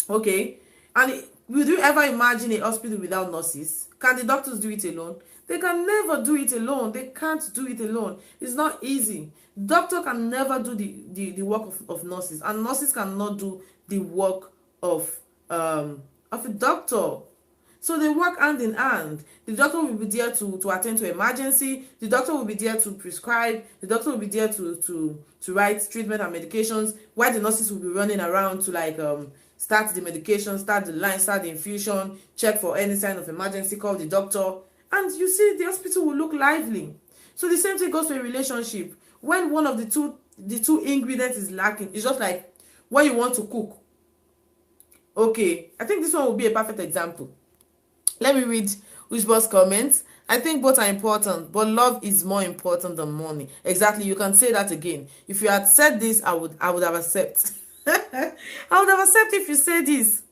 Okay. And would you ever imagine a hospital without nurses? Can the doctors do it alone? They can never do it alone. They can't do it alone. It's not easy. Doctor can never do the work of nurses, and nurses cannot do the work of a doctor. So they work hand in hand. The doctor will be there to attend to emergency. The doctor will be there to prescribe. The doctor will be there to write treatment and medications, while the nurses will be running around to like start the medication, start the line, start the infusion, check for any sign of emergency, call the doctor. And you see, the hospital will look lively. So the same thing goes to a relationship. When one of the two ingredients is lacking, it's just like when you want to cook. Okay, I think this one will be a perfect example. Let me read Wishbo's comments. I think both are important, but love is more important than money. Exactly, you can say that again. If you had said this, I would have accepted. I would have accepted if you say this.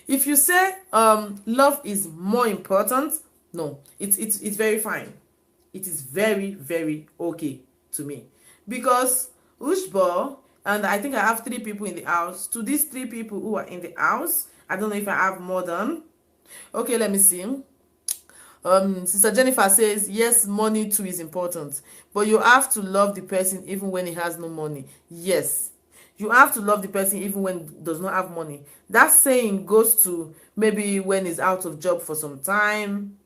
If you say love is more important, no, it's very fine. It is very, very okay to me. Because Wishbo, and I think I have 3 people in the house. To these 3 people who are in the house, I don't know if I have more than. Okay, let me see. Sister Jennifer says, yes, money too is important, but you have to love the person even when he has no money. Yes, you have to love the person even when he does not have money. That saying goes to maybe when he's out of job for some time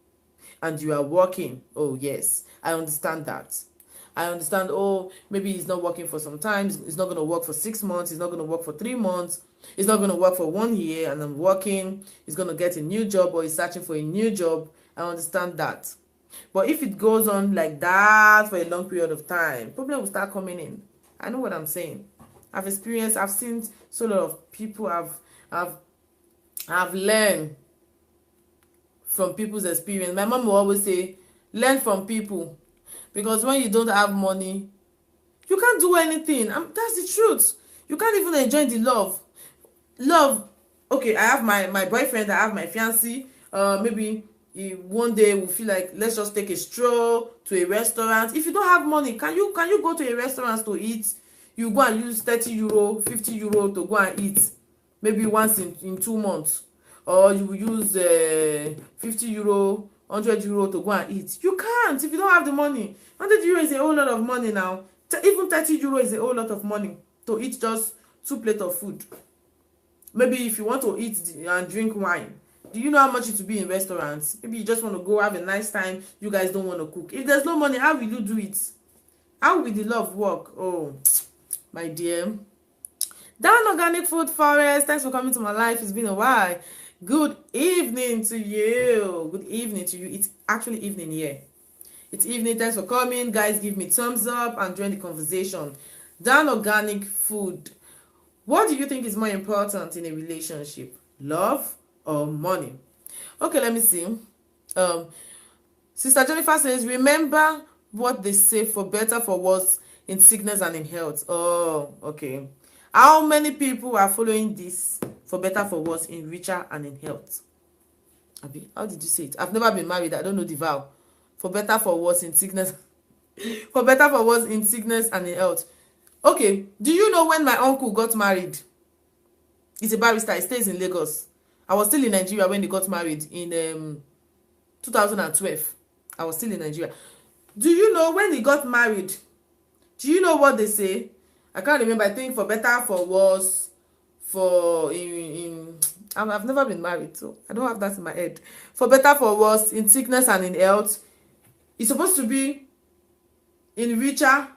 and you are working. Oh yes, I understand that. I understand, oh, maybe he's not working for some time. He's not going to work for 6 months. He's not going to work for 3 months. He's not going to work for 1 year and I'm working. He's going to get a new job or he's searching for a new job. I understand that. But if it goes on like that for a long period of time, problem will start coming in. I know what I'm saying. I've experienced, I've seen so a lot of people I've learned from people's experience. My mom will always say, learn from people. Because when you don't have money, you can't do anything. That's the truth. You can't even enjoy the love. Love, okay, I have my boyfriend, I have my fiancé. Maybe one day we'll feel like, let's just take a stroll to a restaurant. If you don't have money, can you go to a restaurant to eat? You go and use 30 euro, 50 euro to go and eat. Maybe once in 2 months. Or you will use 50 euro, 100 euro to go and eat. You can't if you don't have the money. 100 euro is a whole lot of money now. Even 30 euro is a whole lot of money to eat just 2 plates of food. Maybe if you want to eat and drink wine, do you know how much it will be in restaurants? Maybe you just want to go have a nice time. You guys don't want to cook. If there's no money, how will you do it? How will the love work? Oh, my dear. Down Organic Food Forest, thanks for coming to my life. It's been a while. Good evening to you. Good evening to you. It's actually evening here. It's evening. Thanks for coming. Guys, give me thumbs up and join the conversation. Down Organic Food. What do you think is more important in a relationship? Love or money? Okay, let me see. Sister Jennifer says, remember what they say, for better, for worse, in sickness and in health. Oh, okay. How many people are following this? For better, for worse, in richer and in health. How did you say it? I've never been married. I don't know the vow. For better, for worse, in sickness. For better, for worse, in sickness and in health. Okay, do you know when my uncle got married? He's a barrister. He stays in Lagos. I was still in Nigeria when they got married in 2012. I was still in Nigeria. Do you know when he got married? Do you know what they say? I can't remember. I think for better, for worse, for I've never been married, so I don't have that in my head. For better, for worse, in sickness and in health. It's supposed to be in richer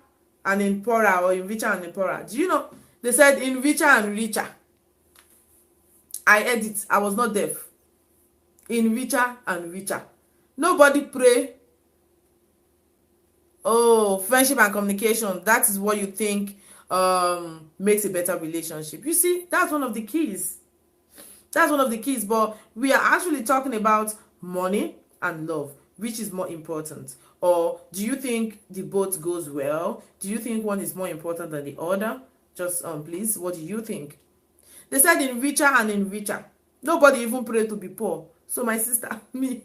and in poorer, or in richer and in poorer. Do you know? They said in richer and richer. I heard it. I was not deaf. In richer and richer. Nobody pray. Oh, friendship and communication. That is what you think makes a better relationship. You see, that's one of the keys. That's one of the keys. But we are actually talking about money and love. Which is more important? Or do you think the both goes well? Do you think one is more important than the other? Just please, what do you think? They said in richer and in richer. Nobody even pray to be poor. So my sister, me,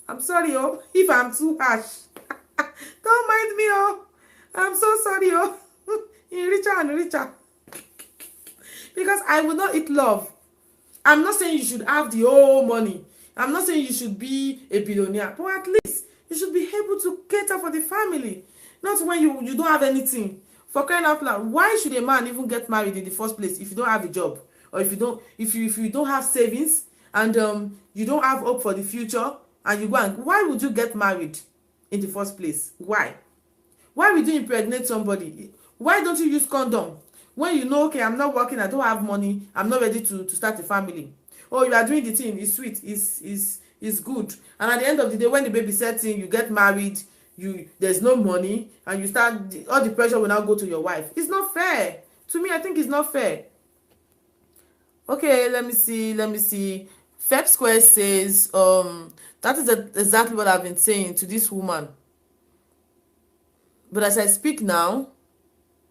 I'm sorry, oh, if I'm too harsh. Don't mind me, oh. I'm so sorry, oh. In richer and richer. Because I will not eat love. I'm not saying you should have the whole money. I'm not saying you should be a billionaire, but at least you should be able to cater for the family. Not when you don't have anything. For crying out loud, why should a man even get married in the first place if you don't have a job, or if you don't have savings, and you don't have hope for the future, and you go and why would you get married in the first place? Why would you impregnate somebody? Why don't you use condom when you know, okay, I'm not working, I don't have money, I'm not ready to start a family? Oh, you are doing the thing, it's sweet, it's good, and at the end of the day, when the baby sets in, you get married, there's no money, and you start, all the pressure will now go to your wife. It's not fair. To me, I think it's not fair. Okay, let me see. Feb Square says, that is exactly what I've been saying to this woman. But as I speak now,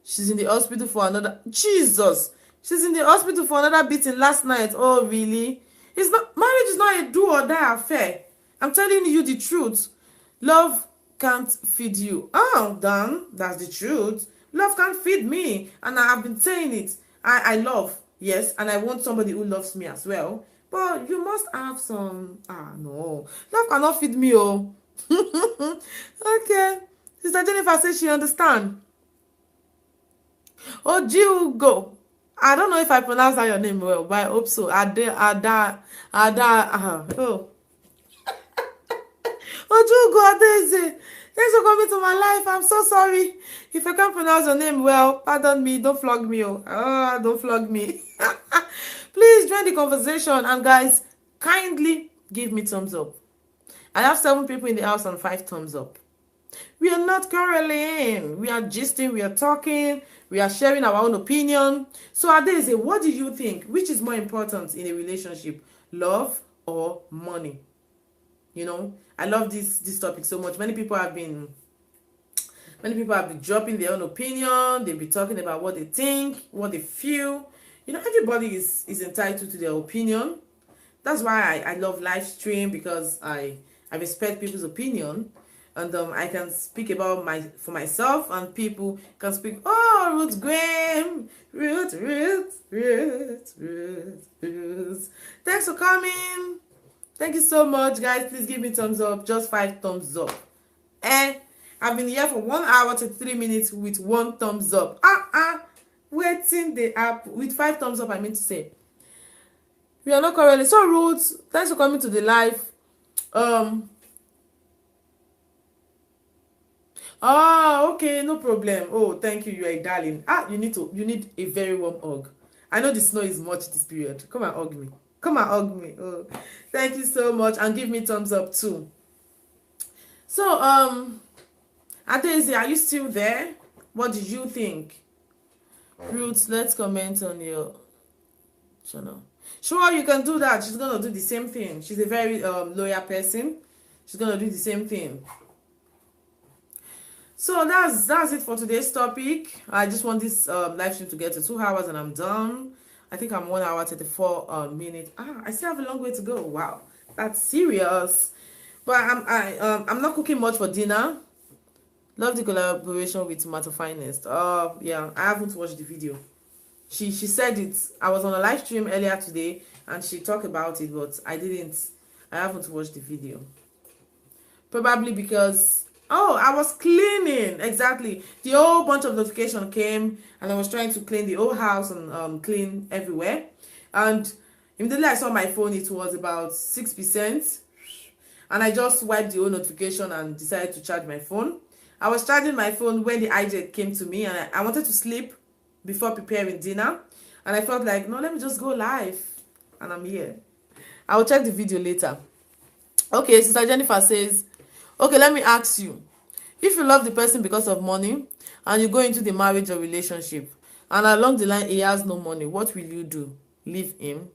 she's in the hospital for another... Jesus! She's in the hospital for another beating last night. Oh, really? It's not... Marriage is not a do or die affair. I'm telling you the truth. Love can't feed you. Oh, Dan, that's the truth. Love can't feed me. And I have been saying it. I love, yes, and I want somebody who loves me as well. But you must have some... no. Love cannot feed me, oh. Okay. Sister Jennifer says she understand. Oh, Jiugo. I don't know if I pronounced that your name well, but I hope so. Ada. Oh. Oh, Jiugo, thanks for coming to my life. I'm so sorry. If I can't pronounce your name well, pardon me. Don't flog me. Don't flog me. Please join the conversation. And guys, kindly give me thumbs up. I have 7 people in the house and 5 thumbs up. We are not quarreling. We are gisting. We are talking. We are sharing our own opinion. So Adeze, what do you think? Which is more important in a relationship? Love or money? You know, I love this topic so much. Many people have been dropping their own opinion. They've been talking about what they think, what they feel. You know, everybody is entitled to their opinion. That's why I love live stream, because I respect people's opinion, and I can speak about for myself, and people can speak. Oh, Ruth Graham, Ruth. Thanks for coming. Thank you so much, guys. Please give me thumbs up. Just 5 thumbs up. I've been here for 1 hour to 3 minutes with 1 thumbs up. Waiting the app with 5 thumbs up. I mean to say, we are not quarreling. So Ruth, thanks for coming to the live. Okay, no problem. Oh, thank you. You are a darling. You need a very warm hug. I know the snow is much this period. Come and hug me. Come and hug me. Oh, thank you so much, and give me thumbs up too. So, Adeze, are you still there? What did you think? Ruth, let's comment on your channel. Sure, you can do that. She's gonna do the same thing. She's a very loyal person. She's gonna do the same thing. So that's it for today's topic. I just want this live stream to get to 2 hours, and I'm done. I think I'm 1 hour 34 minutes. I still have a long way to go. Wow, that's serious. But I'm not cooking much for dinner. Love the collaboration with Tomato Finest. Yeah, I haven't watched the video. She said it. I was on a live stream earlier today, and she talked about it, but I haven't watched the video. Probably because I was cleaning. Exactly. The whole bunch of notification came, and I was trying to clean the whole house and clean everywhere. And immediately I saw my phone, it was about 6%. And I just wiped the whole notification and decided to charge my phone. I was charging my phone when the hijack came to me, and I wanted to sleep before preparing dinner. And I felt like, no, let me just go live. And I'm here. I will check the video later. Okay, Sister Jennifer says, okay, let me ask you. If you love the person because of money, and you go into the marriage or relationship, and along the line he has no money, what will you do? Leave him?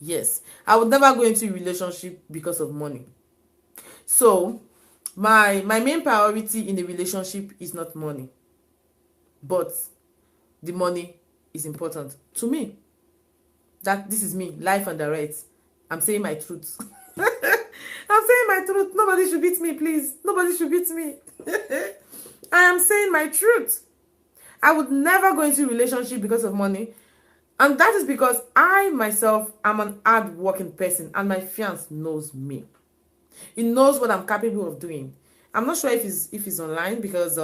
Yes. I would never go into a relationship because of money. So, my main priority in a relationship is not money. But the money is important to me. This is me, life and direct. I'm saying my truth. I'm saying my truth. Nobody should beat me, please. Nobody should beat me. I am saying my truth. I would never go into a relationship because of money. And that is because I myself am an hard-working person, and my fiance knows me. He knows what I'm capable of doing. I'm not sure if he's online, because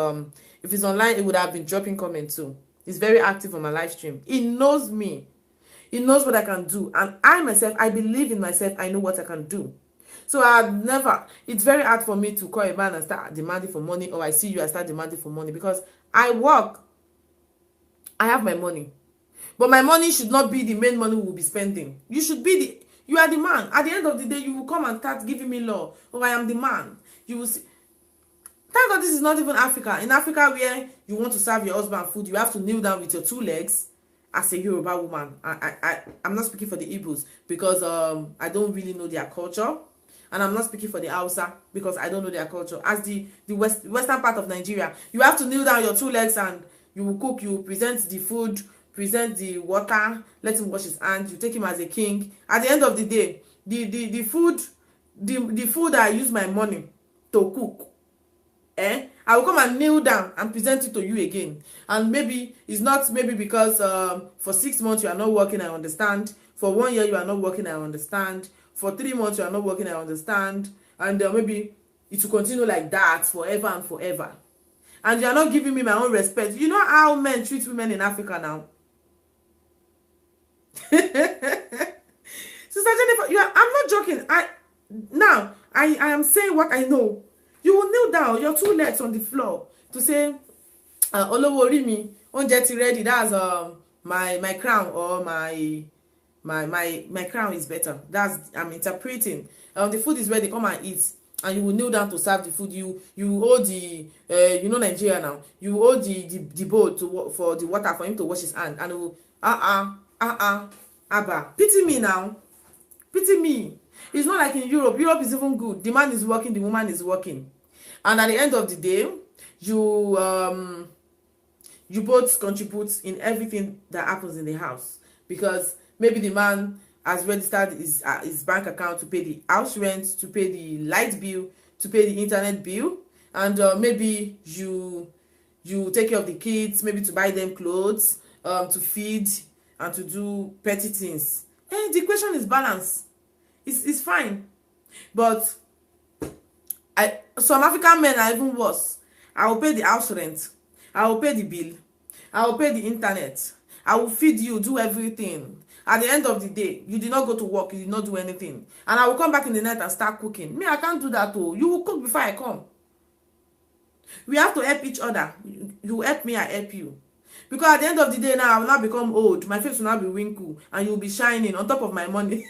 if he's online, he would have been dropping comments too. He's very active on my live stream. He knows me. He knows what I can do. And I myself, I believe in myself. I know what I can do. So it's very hard for me to call a man and start demanding for money, or I see you, I start demanding for money, because I work. I have my money. But my money should not be the main money we will be spending. You are the man. At the end of the day, you will come and start giving me law. Oh, I am the man. You will see. Thank God this is not even Africa. In Africa, where you want to serve your husband food, you have to kneel down with your 2 legs as a Yoruba woman. I'm not speaking for the Igbos, because I don't really know their culture. And I'm not speaking for the Hausa, because I don't know their culture. As the western part of Nigeria, you have to kneel down your 2 legs, and you will cook, you will present the food, present the water, let him wash his hands, you take him as a king. At the end of the day, the food I use my money to cook, I will come and kneel down and present it to you again. And maybe it's not, maybe because for 6 months you are not working, I understand. For 1 year you are not working, I understand. For 3 months you are not working, I understand. And maybe it will continue like that forever and forever. And you are not giving me my own respect. You know how men treat women in Africa now? Sister Jennifer, I'm not joking. I am saying what I know. You will kneel down, your 2 legs on the floor, to say, Olowo ori mi, oúnjẹ ti ready. That's my crown, or my crown is better. That's, I'm interpreting. The food is ready, come and eat. And you will kneel down to serve the food. You hold the you know Nigeria now. You hold the bowl for the water for him to wash his hand, and will Abba, pity me now. Pity me. It's not like in Europe. Europe is even good. The man is working, the woman is working. And at the end of the day, you both contribute in everything that happens in the house. Because maybe the man has registered his bank account to pay the house rent, to pay the light bill, to pay the internet bill. And maybe you take care of the kids, maybe to buy them clothes, to feed, and to do petty things. The equation is balanced. It's fine. But some African men are even worse. I will pay the house rent. I will pay the bill. I will pay the internet. I will feed you, do everything. At the end of the day, you did not go to work, you did not do anything. And I will come back in the night and start cooking. Me, I can't do that too. You will cook before I come. We have to help each other. You help me, I help you. Because at the end of the day now, I will not become old. My face will not be wrinkled. And you will be shining on top of my money.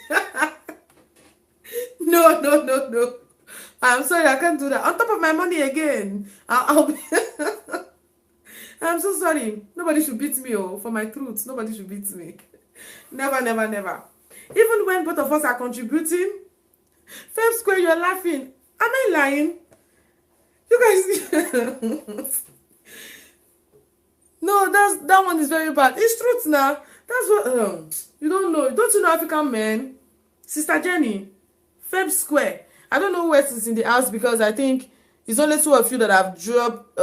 No. I'm sorry, I can't do that. On top of my money again. I'll be I'm so sorry. Nobody should beat me, for my truth. Nobody should beat me. Never. Even when both of us are contributing, Feb Square, you're laughing. Am I lying? You guys... No, that one is very bad. It's truth now. That's what... you don't know. Don't you know African men? Sister Jenny, Feb Square. I don't know who else is in the house, because I think it's only 2 of you that have dropped...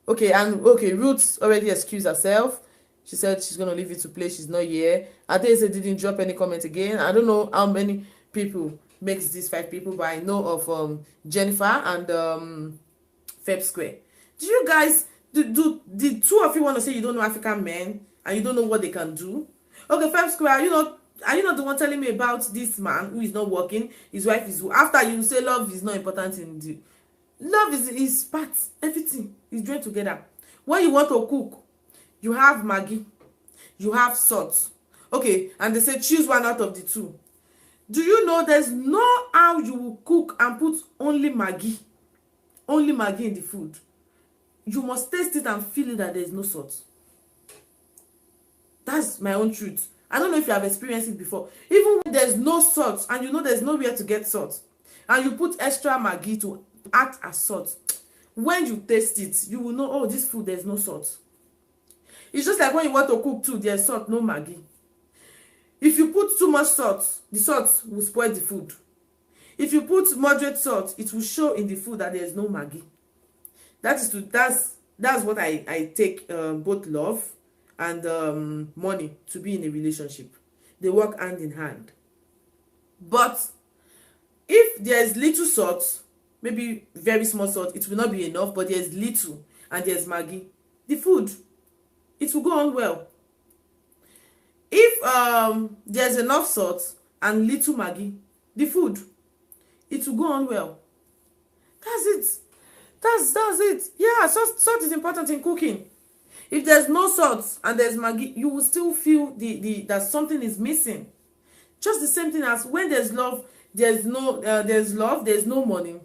Okay, Ruth already excused herself. She said she's going to leave it to play. She's not here. Adese didn't drop any comment again. I don't know how many people makes these 5 people, but I know of Jennifer and Feb Square. Do you guys... Do the 2 of you want to say you don't know African men and you don't know what they can do? Okay, Feb Square, are you not the one telling me about this man who is not working? His wife is... After you say love is not important in the... Love is part, everything is joined together. When you want to cook, you have Maggi, you have salt. Okay, and they say choose one out of the 2. Do you know there's no how you will cook and put only Maggi in the food? You must taste it and feel it that there is no salt. That's my own truth. I don't know if you have experienced it before. Even when there's no salt and you know there's nowhere to get salt, and you put extra Maggi to act as salt, when you taste it, you will know, oh, this food, there's no salt. It's just like when you want to cook too, there's salt, no Maggi. If you put too much salt, the salt will spoil the food. If you put moderate salt, it will show in the food that there's no Maggi. That's what I take both love and money to be in a relationship. They work hand in hand. But if there's little salt, maybe very small salt, it will not be enough, but there's little and there's Maggi, the food, it will go on well. If there's enough salt and little Maggi, the food, it will go on well. That's it. That's it. Yeah, salt is important in cooking. If there's no salt and there's Maggi, you will still feel that something is missing. Just the same thing as when there's love, there's no money.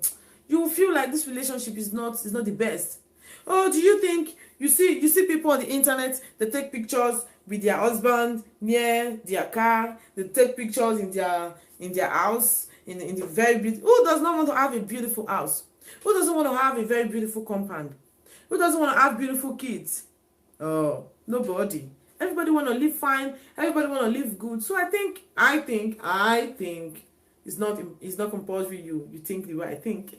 You will feel like this relationship is not the best. Oh, do you think you see people on the internet, they take pictures with their husband near their car, they take pictures in their house, in the very beautiful. Who does not want to have a beautiful house? Who doesn't want to have a very beautiful compound? Who doesn't want to have beautiful kids? Oh, nobody. Everybody want to live fine. Everybody want to live good. So I think it's not compulsory you think the way I think.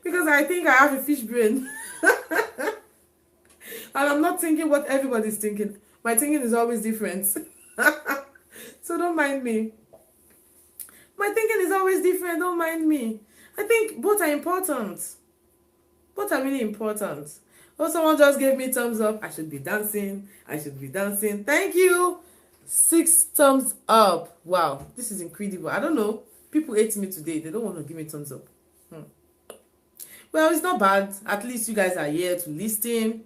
Because I think I have a fish brain. And I'm not thinking what everybody's thinking. My thinking is always different. So don't mind me. My thinking is always different. Don't mind me. I think both are important. Both are really important. Oh, someone just gave me thumbs up. I should be dancing. Thank you. 6 thumbs up. Wow, this is incredible. I don't know. People hate me today. They don't want to give me thumbs up. Well, it's not bad. At least you guys are here to listen.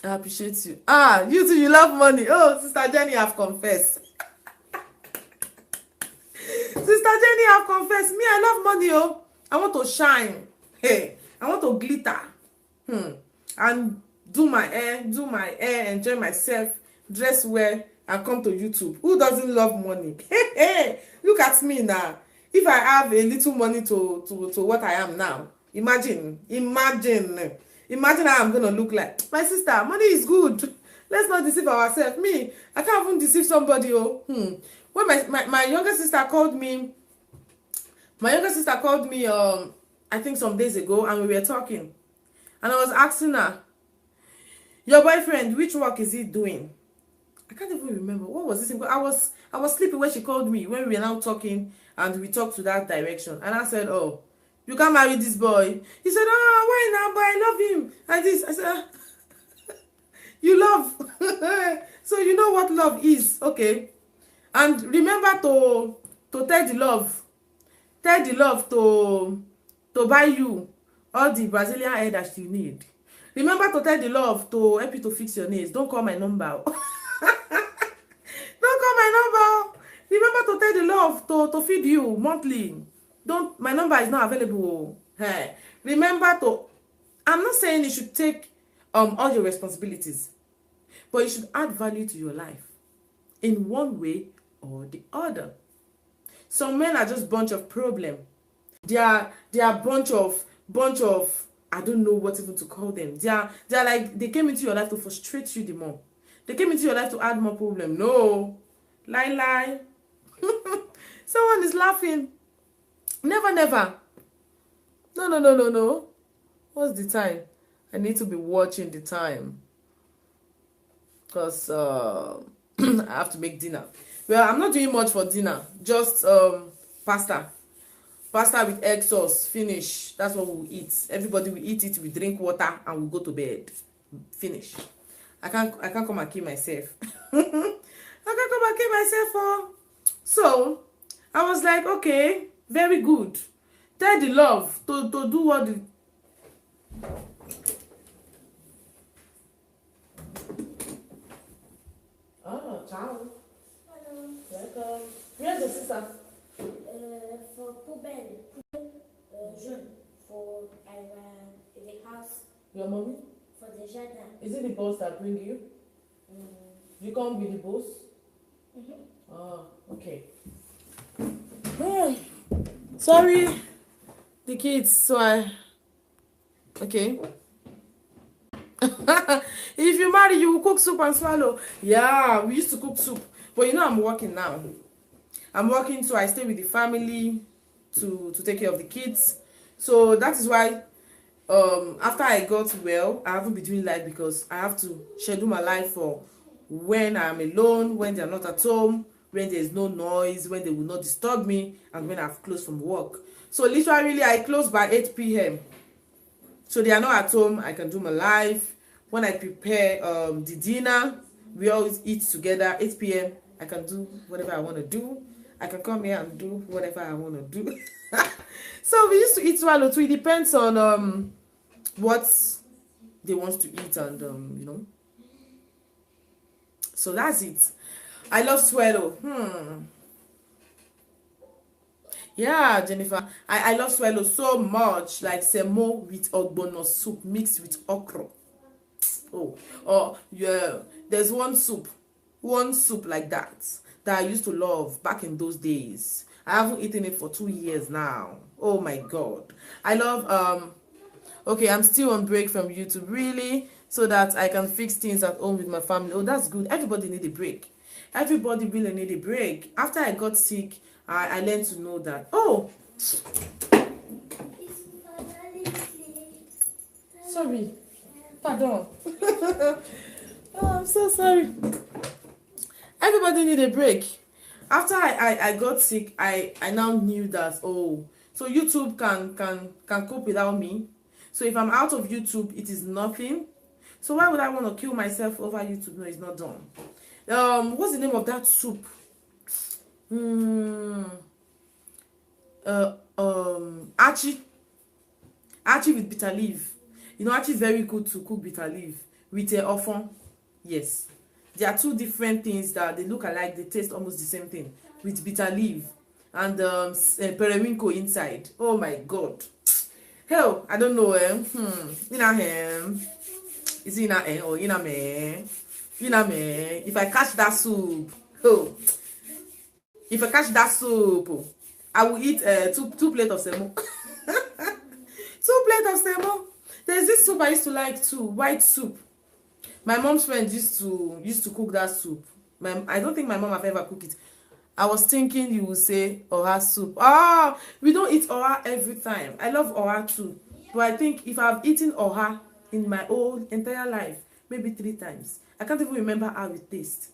I appreciate you. You too, you love money. Oh, Sister Jenny, I've confessed. Sister Jenny, I've confessed. Me, I love money. Oh, I want to shine. Hey, I want to glitter. And do my hair, enjoy myself, dress well, and come to YouTube. Who doesn't love money? Hey, look at me now. If I have a little money to what I am now, imagine how I'm gonna look like. My sister, money is good. Let's not deceive ourselves. Me, I can't even deceive somebody. Oh, when my younger sister called me, I think some days ago, and we were talking, and I was asking her, your boyfriend, which work is he doing? I can't even remember. What was this? I was sleeping when she called me, when we were now talking, and we talked to that direction. And I said, oh, you can't marry this boy. He said, oh, why not? But I love him. And this, I said, you love. So you know what love is, okay? And remember to tell the love. Tell the love to buy you all the Brazilian hair that you need. Remember to tell the love to help you to fix your nails. Don't call my number. Don't call my number. Remember to tell the love to feed you monthly. My number is not available. Hey. Remember to, I'm not saying you should take all your responsibilities, but you should add value to your life in one way or the other. Some men are just bunch of problem. They are bunch of I don't know what even to call them. They are like, they came into your life to frustrate you the more. They came into your life to add more problem. No. Lie. Someone is laughing. Never. No. What's the time? I need to be watching the time. Because I have to make dinner. Well, I'm not doing much for dinner. Just pasta. Pasta with egg sauce. Finish. That's what we'll eat. Everybody will eat it. We drink water and we'll go to bed. Finish. I can't come and kill myself. I can't come and kill myself. Oh. So I was like, okay, very good. Tell the love to do what the ciao. Hello. Welcome. Where's your sister? For Poubelle. Jeune. For the house. Your mommy? For the jardin. Is it the boss that bring you? You come with the boss? Okay. Sorry, the kids. So okay. If you marry, you will cook soup and swallow. Yeah, we used to cook soup, but you know I'm working now. I'm working, so I stay with the family to take care of the kids. So that is why After I got well, I haven't been doing live because I have to schedule my life for when I'm alone, when they're not at home, when there's no noise, when they will not disturb me, and when I've closed from work. So literally I close by 8 p.m. So they are not at home, I can do my life. When I prepare the dinner, we always eat together. 8 p.m. I can do whatever I want to do. I can come here and do whatever I want to do. So we used to eat swallow too. It depends on what they want to eat, and you know. So that's it. I love swallow. Yeah, Jennifer. I love swallow so much. Like semo with ogbono soup mixed with okra. Oh, yeah. There's one soup like that I used to love back in those days. I haven't eaten it for 2 years now. Oh my God. I love okay, I'm still on break from YouTube, really, so that I can fix things at home with my family. Oh, that's good. Everybody need a break. Everybody really need a break. After I got sick, I learned to know that. Oh, sorry. Pardon. Oh, I'm so sorry. Everybody need a break. After I got sick, I now knew that, oh, so YouTube can cope without me. So if I'm out of YouTube, it is nothing. So why would I want to kill myself over YouTube? No, it's not done. What's the name of that soup? Achi with bitter leaf. You know, achi is very good to cook bitter leaf with a ofon. Yes, there are two different things that they look alike. They taste almost the same thing with bitter leaf and periwinkle inside. Oh my God. Hell, I don't know. Ina hem. Is it ina or ina me? Ina me. If I catch that soup, oh. If I catch that soup, I will eat two plates of semo. 2 plates of semo. There's this soup I used to like too, white soup. My mom's friend used to cook that soup. I don't think my mom have ever cooked it. I was thinking you would say oha soup. Oh, we don't eat oha every time. I love oha too. But I think if I've eaten oha in my whole entire life, maybe 3 times. I can't even remember how it tastes.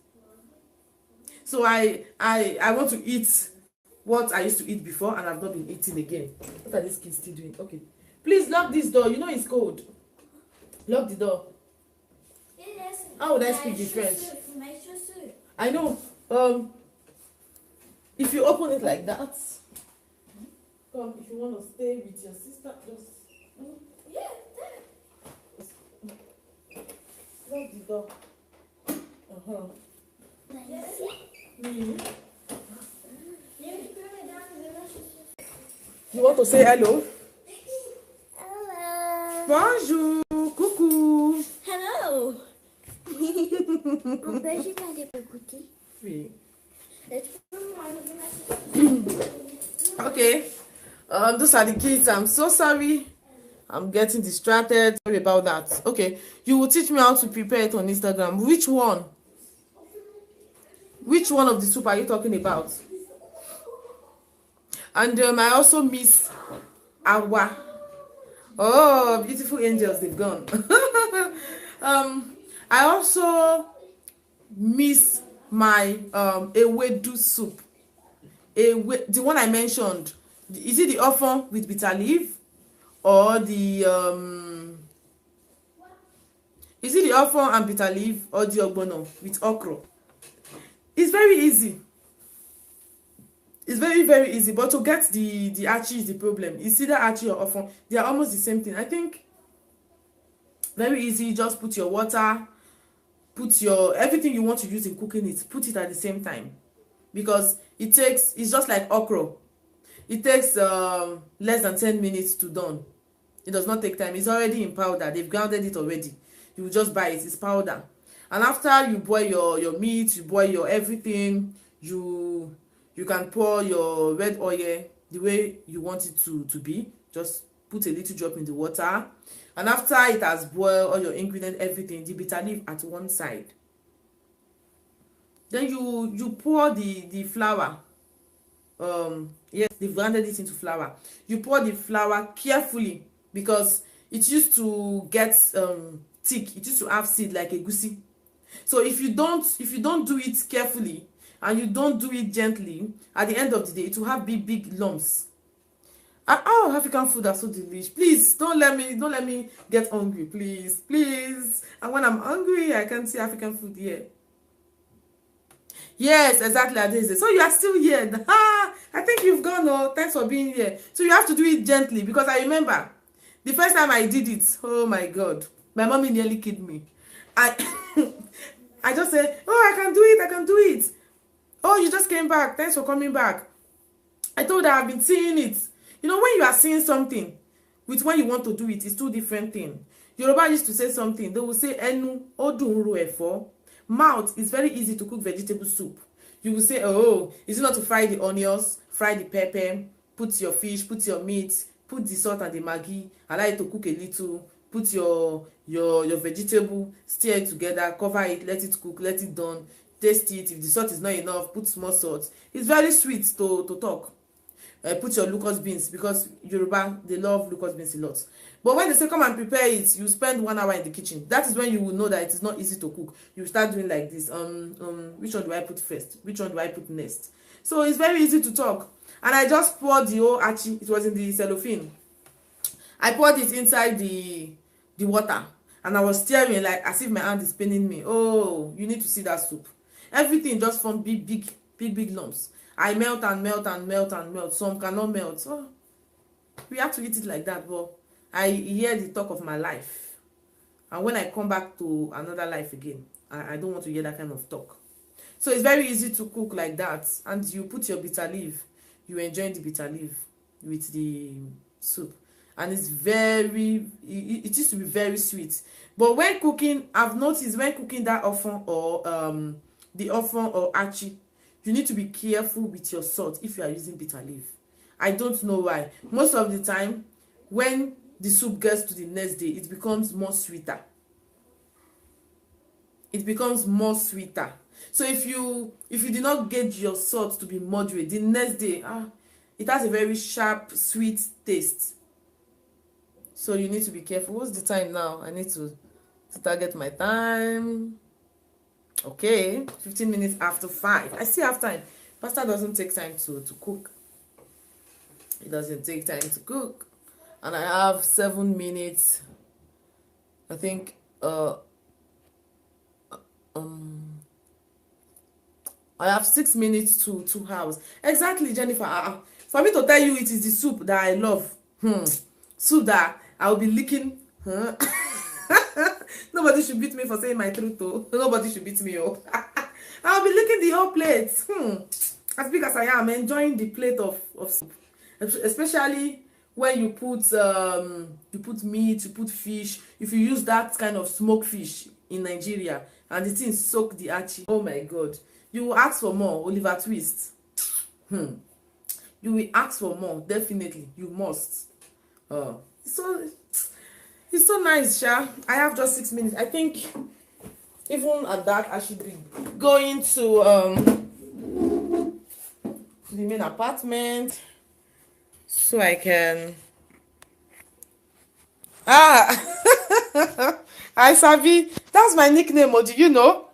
So I want to eat what I used to eat before, and I've not been eating again. What are these kids still doing? Okay. Please lock this door. You know it's cold. Lock the door. How would I speak the French? I know. If you open it like that, come. If you want to stay with your sister, just lock the door. You want to say hello? Hello. Bonjour, coucou. Hello. On peut juste aller écouter. Oui. Let's Okay. Those are the kids. I'm so sorry. I'm getting distracted. Sorry about that. Okay. You will teach me how to prepare it on Instagram. Which one? Which one of the soup are you talking about? And I also miss Awa. Oh, beautiful angels, they've gone. I also miss my ewedu soup. The one I mentioned. Is it the ofon with bitter leaf, or the is it the ofon and bitter leaf, or the ogbono with okra? It's very easy. It's very, very easy. But to get the achi is the problem. It's either achi or ofon. They are almost the same thing. I think very easy. Just put your water, put your everything you want to use in cooking it, put it at the same time, because it's just like okra. It takes less than 10 minutes to done. It does not take time. It's already in powder. They've grounded it already. You will just buy it. It's powder. And after you boil your meat, you boil your everything, you can pour your red oil the way you want it to be. Just put a little drop in the water. And after it has boiled, all your ingredients, everything, the bitter leaf at one side. Then you pour the flour. Yes, they've blended it into flour. You pour the flour carefully, because it used to get thick. It used to have seed like egusi. So if you don't do it carefully and you don't do it gently, at the end of the day it will have big lumps. Oh, African food are so delicious. Please don't let me get hungry, please. And when I'm hungry, I can't see African food here. Yes, exactly, Adeze. So you are still here. I think you've gone. Oh, thanks for being here. So you have to do it gently, because I remember the first time I did it. Oh my God, my mommy nearly killed me. I I just said, oh, I can do it. Oh, you just came back. Thanks for coming back. I told her I've been seeing it. You know, when you are seeing something with when you want to do it, it's two different things. Yoruba used to say something. They will say, enu odun ro efo. Mouth is very easy to cook vegetable soup. You will say, oh, is it not to fry the onions, fry the pepper, put your fish, put your meat, put the salt and the maggi, allow it to cook a little, put your vegetable, stir it together, cover it, let it cook, let it done, taste it. If the salt is not enough, put small salt. It's very sweet to talk. Put your locust beans, because Yoruba, they love locust beans a lot. But when they say come and prepare it, you spend 1 hour in the kitchen. That is when you will know that it is not easy to cook. You start doing like this. Which one do I put first? Which one do I put next? So it's very easy to talk. And I just poured the whole achi. It was in the cellophane. I poured it inside the water, and I was stirring like as if my hand is paining me. Oh, you need to see that soup. Everything just formed big lumps. I melt and melt and melt and melt. Some cannot melt. So we have to eat it like that. But I hear the talk of my life, and when I come back to another life again, I don't want to hear that kind of talk. So it's very easy to cook like that. And you put your bitter leaf. You enjoy the bitter leaf with the soup, and it's it used to be very sweet. But when cooking, I've noticed when cooking that often, or the often or achi, you need to be careful with your salt if you are using bitter leaf. I don't know why. Most of the time, when the soup gets to the next day, it becomes more sweeter. It becomes more sweeter. So if you did not get your salt to be moderate, the next day, it has a very sharp, sweet taste. So you need to be careful. What's the time now? I need to target my time. Okay, 15 minutes after 5. I still have time. Pasta doesn't take time to cook. It doesn't take time to cook. And I have 7 minutes. I think I have 6 minutes to 2 hours. Exactly, Jennifer. For me to tell you, it is the soup that I love. Soup that I will be licking. Nobody should beat me for saying my truth, though. Nobody should beat me up. I'll be licking the whole plate. As big as I am, enjoying the plate of soup. Especially when you put meat, you put fish. If you use that kind of smoked fish in Nigeria, and the thing soak the achi, oh my God, you will ask for more. Oliver Twist. You will ask for more, definitely. You must. It's so nice, Sha. I have just 6 minutes. I think even at that, I should be going to the main apartment so I can. I Sabi. That's my nickname. Or do you know?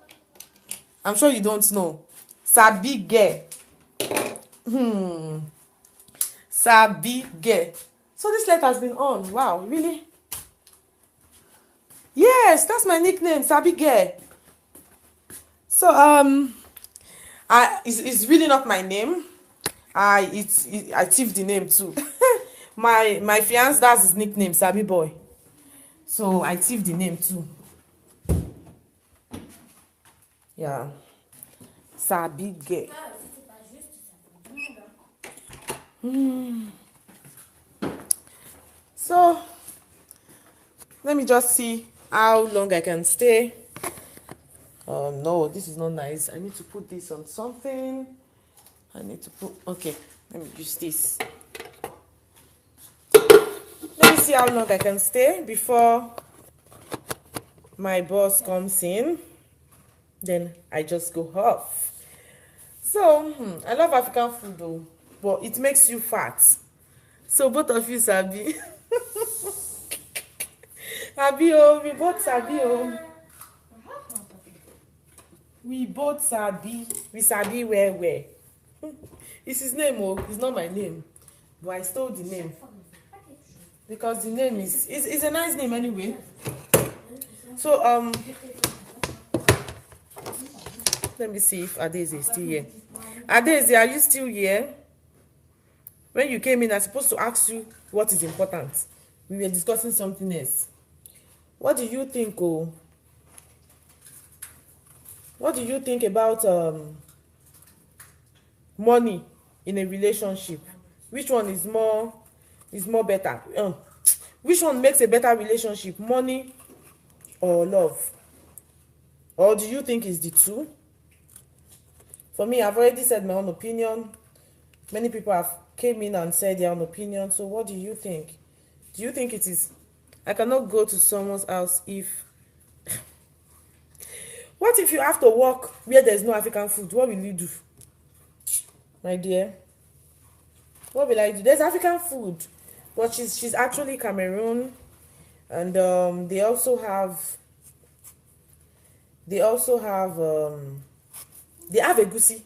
I'm sure you don't know. Sabi Ge. Sabi Ge. So this light has been on. Wow, really? Yes, that's my nickname, Sabi Ge. So it's really not my name. I thieved the name too. my fiance, that's his nickname, Sabi Boy. So I thieved the name too. Yeah, Sabi Ge. So let me just see how long I can stay. No, this is not nice. I need to put this on something. Okay, let me use this. Let me see how long I can stay before my boss comes in. Then I just go off. So, I love African food though, but it makes you fat. So both of you, Sabi. Abio, we both sabi o. We both sabi. We sabi where. It's his name, oh. It's not my name. But I stole the name. Because the name is a nice name anyway. So, let me see if Adeze is still here. Adeze, are you still here? When you came in, I'm supposed to ask you what is important. We were discussing something else. What do you think, oh? What do you think about money in a relationship? Which one is more better? Which one makes a better relationship, money or love? Or do you think it's the two? For me, I've already said my own opinion. Many people have came in and said their own opinion. So what do you think? Do you think it is? I cannot go to someone's house if... What if you have to work where there's no African food? What will you do? My dear, what will I do? There's African food, but she's actually Cameroon, and they also have egusi.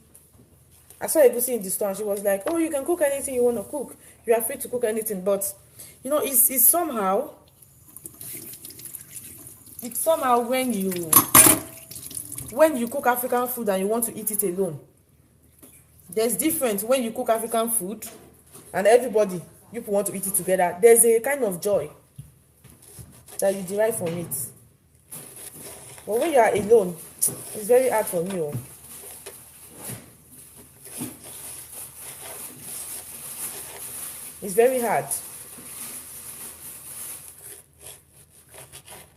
I saw egusi in the store and she was like, oh, you can cook anything you want to cook, you are free to cook anything. But you know, it's somehow when you cook African food and you want to eat it alone. There's difference when you cook African food and everybody, you want to eat it together. There's a kind of joy that you derive from it. But when you are alone, it's very hard for me. Oh. It's very hard.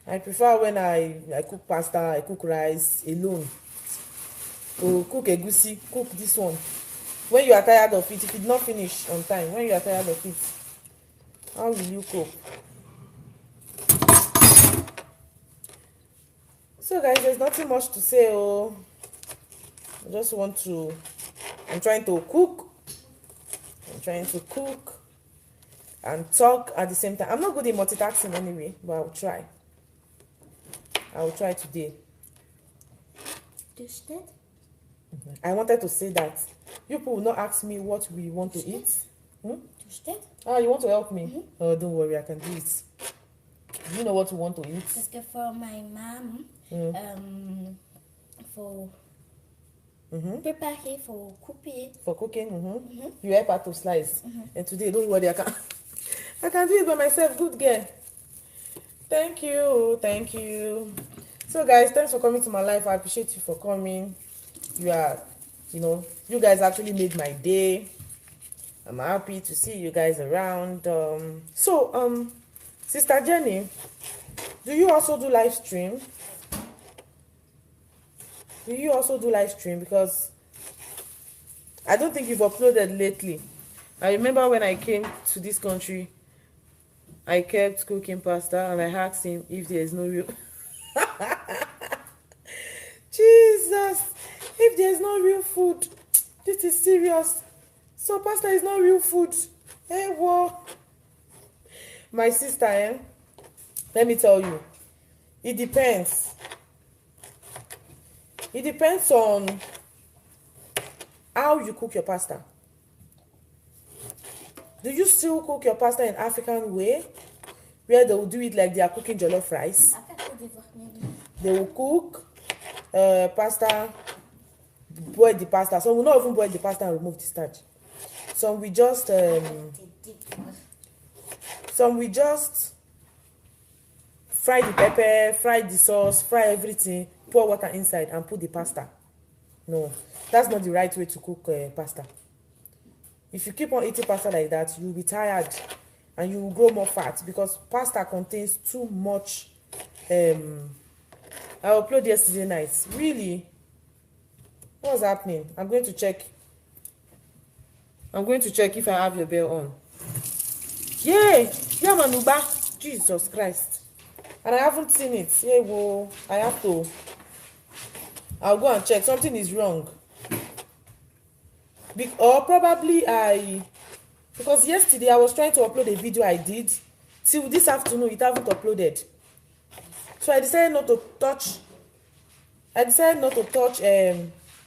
I prefer when I cook pasta, I cook rice alone. Or cook egusi, cook this one. When you are tired of it, if it not finish on time, when you are tired of it, how will you cook? So guys, there's nothing much to say. Oh, I'm trying to cook. I'm trying to cook and talk at the same time. I'm not good in multitasking anyway, but I'll try. I'll try today. I wanted to say that you people will not ask me what we want to eat. Oh, you want to help me? Oh, don't worry, I can do it. Do you know what you want to eat? It's good for my mom. For preparer for cooking. For cooking. You help her to slice. And today, don't worry, I can do it by myself. Good girl. Thank you. So guys, thanks for coming to my life. I appreciate you for coming. You guys actually made my day. I'm happy to see you guys around. Sister Jenny, do you also do live stream? Because I don't think you've uploaded lately. I remember when I came to this country, I kept cooking pasta and I asked him if there is no real Jesus, if there is no real food, this is serious. So pasta is not real food. Hey, whoa. My sister, let me tell you, it depends. It depends on how you cook your pasta. Do you still cook your pasta in African way, where they will do it like they are cooking jollof rice? They will cook pasta, boil the pasta. Some will not even boil the pasta and remove the starch. Some we just fry the pepper, fry the sauce, fry everything, pour water inside and put the pasta. No, that's not the right way to cook pasta. If you keep on eating pasta like that, you'll be tired and you will grow more fat because pasta contains too much. I uploaded yesterday night. Really? What's happening? I'm going to check if I have your bell on. Yay! Yeah, Manuba. Jesus Christ. And I haven't seen it. Yeah, well, I'll go and check. Something is wrong. Or probably because yesterday I was trying to upload a video I did. Till this afternoon, it haven't uploaded. So I decided not to touch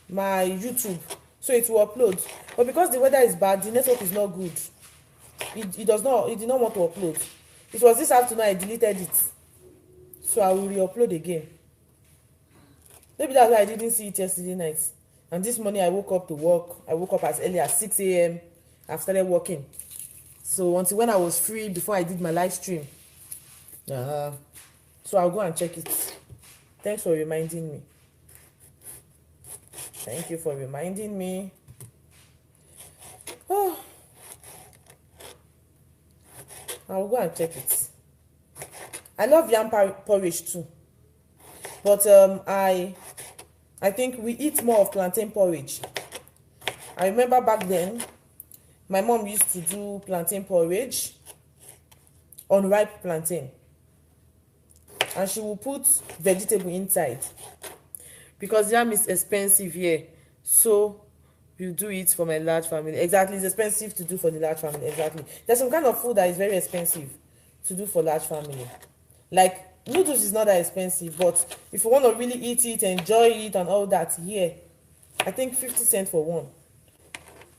my YouTube, so it will upload. But because the weather is bad, the network is not good. It did not want to upload. It was this afternoon I deleted it, so I will re-upload again. Maybe that's why I didn't see it yesterday night. And this morning I woke up to work. I woke up as early as 6 a.m. I've started working. So until when I was free before I did my live stream. So I'll go and check it. Thanks for reminding me. Thank you for reminding me. Oh, I'll go and check it. I love yam porridge too. But I think we eat more of plantain porridge. I remember back then, my mom used to do plantain porridge, unripe plantain. And she will put vegetable inside. Because yam is expensive here. So, you do it for my large family. Exactly, it's expensive to do for the large family. Exactly. There's some kind of food that is very expensive to do for large family. Like, noodles is not that expensive, but if you want to really eat it, enjoy it and all that, here, I think 50 cents for one.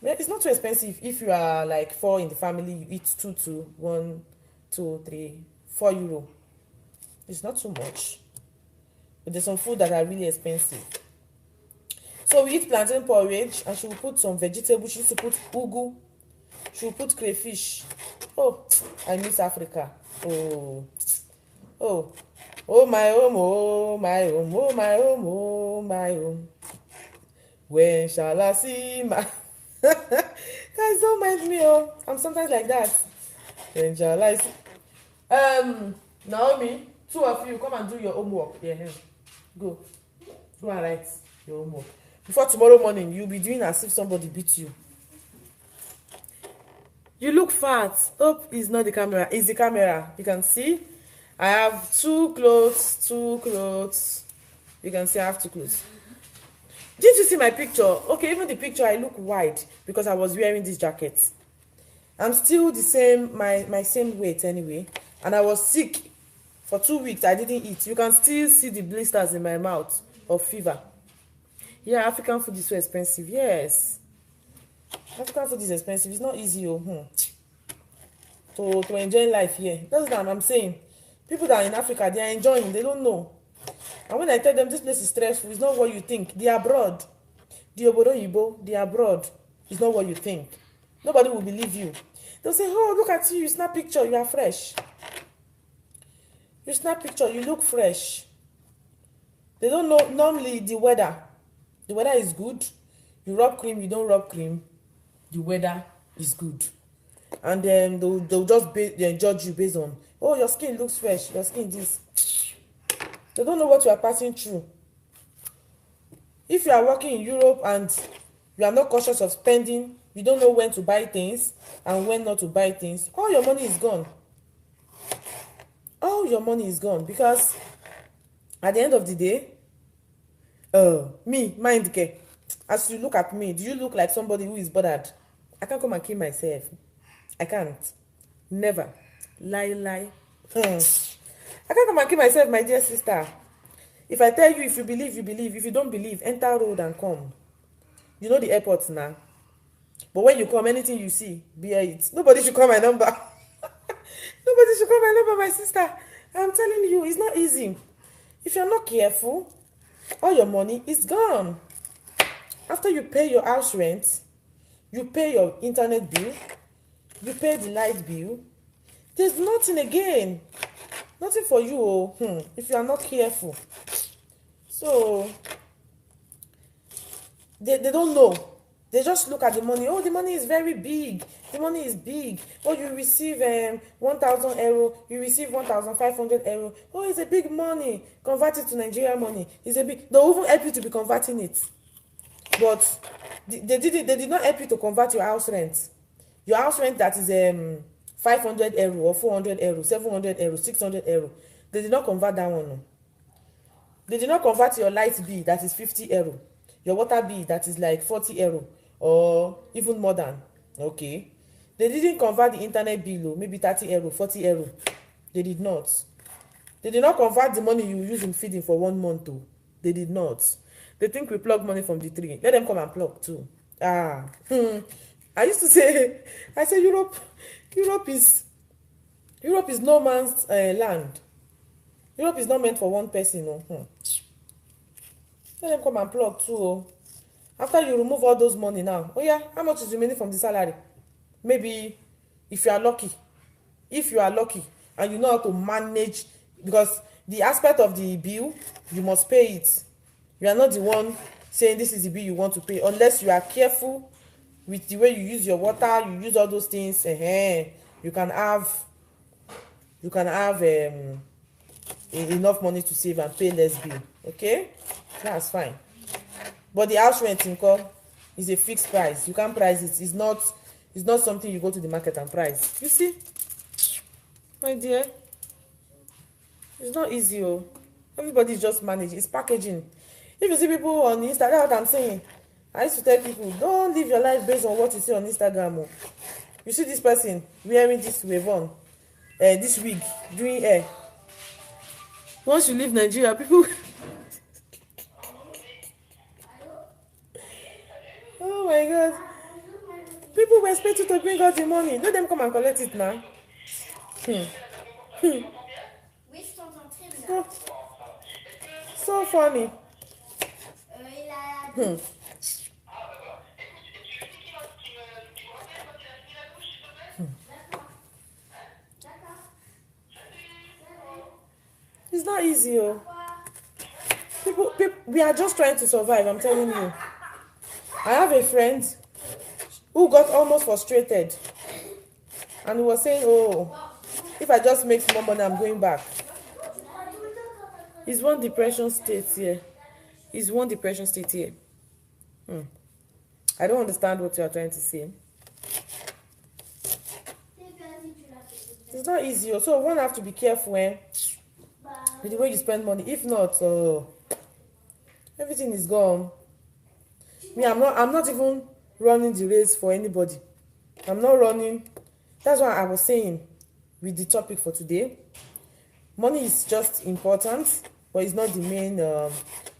It's not too expensive. If you are like 4 in the family, you eat 1, 2, 3, 4 euro. It's not too much. But there's some food that are really expensive. So we eat plantain porridge, and she will put some vegetables. She used to put ugu. She will put crayfish. Oh, I miss Africa. Oh my home, oh my home, oh my home, oh my home. When shall I see my guys, don't mind me, oh. I'm sometimes like that. When shall I see Naomi, 2 of you come and do your homework. Yeah, go and write your homework. Before tomorrow morning, you'll be doing as if somebody beat you. You look fat. Hope it's not the camera. It's the camera. You can see I have 2 clothes. You can see I have 2 clothes. Did you see my picture? Okay, even the picture, I look wide because I was wearing this jacket. I'm still the same, my same weight anyway. And I was sick for 2 weeks. I didn't eat. You can still see the blisters in my mouth of fever. Yeah, African food is so expensive. Yes. African food is expensive. It's not easy to enjoy life here. That's what I'm saying. People that are in Africa, they are enjoying. They don't know. And when I tell them this place is stressful, it's not what you think. They are abroad. The Obodo Yibo, they are abroad. It's not what you think. Nobody will believe you. They'll say, oh, look at you. You snap picture. You are fresh. You snap picture. You look fresh. They don't know normally the weather. The weather is good. You rub cream, you don't rub cream. The weather is good. And then they'll just judge you based on, oh, your skin looks fresh. Your skin this. They don't know what you are passing through. If you are working in Europe and you are not cautious of spending, you don't know when to buy things and when not to buy things, all your money is gone. All your money is gone because at the end of the day, me, mind care. As you look at me, do you look like somebody who is bothered? I can't come and kill myself. I can't. Never. Lie. I can't come and kill myself, my dear sister. If I tell you, if you believe, you believe. If you don't believe, enter road and come. You know the airport now. But when you come, anything you see, bear it. Nobody should call my number. Nobody should call my number, my sister. I'm telling you, it's not easy. If you're not careful, all your money is gone. After you pay your house rent, you pay your internet bill, you pay the light bill, there's nothing again. Nothing for you, if you are not careful. So, they don't know. They just look at the money. Oh, the money is very big. The money is big. Oh, you receive 1,000 euro. You receive 1,500 euro. Oh, it's a big money. Convert it to Nigerian money. It's a big. They'll even help you to be converting it. But they did not help you to convert your house rent. Your house rent that is 500 euro or 400 euro, 700 euro, 600 euro. They did not convert that one. No. They did not convert your light bill that is 50 euro. Your water bill that is like 40 euro or even more than. Okay. They didn't convert the internet bill, maybe 30 euro, 40 euro. They did not. They did not convert the money you use in feeding for 1 month too. They did not. They think we plug money from the tree. Let them come and plug too. I used to say, I say Europe is no man's land. Europe is not meant for one person. No. Let them come and plug too. Oh. After you remove all those money now, oh yeah, how much is remaining from the salary? Maybe if you are lucky, and you know how to manage, because the aspect of the bill, you must pay it. You are not the one saying this is the bill you want to pay, unless you are careful with the way you use your water, you use all those things. You can have enough money to save and pay less bill. Okay, that's fine. But the house rent income is a fixed price. You can't price it. It's not something you go to the market and price. You see, my dear, it's not easy. Oh, everybody just manage. It's packaging. If you see people on Instagram, that's what I'm saying. I used to tell people, don't live your life based on what you see on Instagram. Oh. You see this person wearing this wave on, this wig, doing hair. Once you leave Nigeria, people. Oh my God. People will expect you to bring out the money. Let them come and collect it now. Oh, so funny. It's not easy. Oh. People, we are just trying to survive, I'm telling you. I have a friend who got almost frustrated and he was saying, oh, if I just make more money, I'm going back. It's one depression state here. I don't understand what you are trying to say. It's not easy. So one have to be careful with the way you spend money. If not, everything is gone. Me, I'm not even running the race for anybody. I'm not running. That's what I was saying with the topic for today. Money is just important, but it's not the main.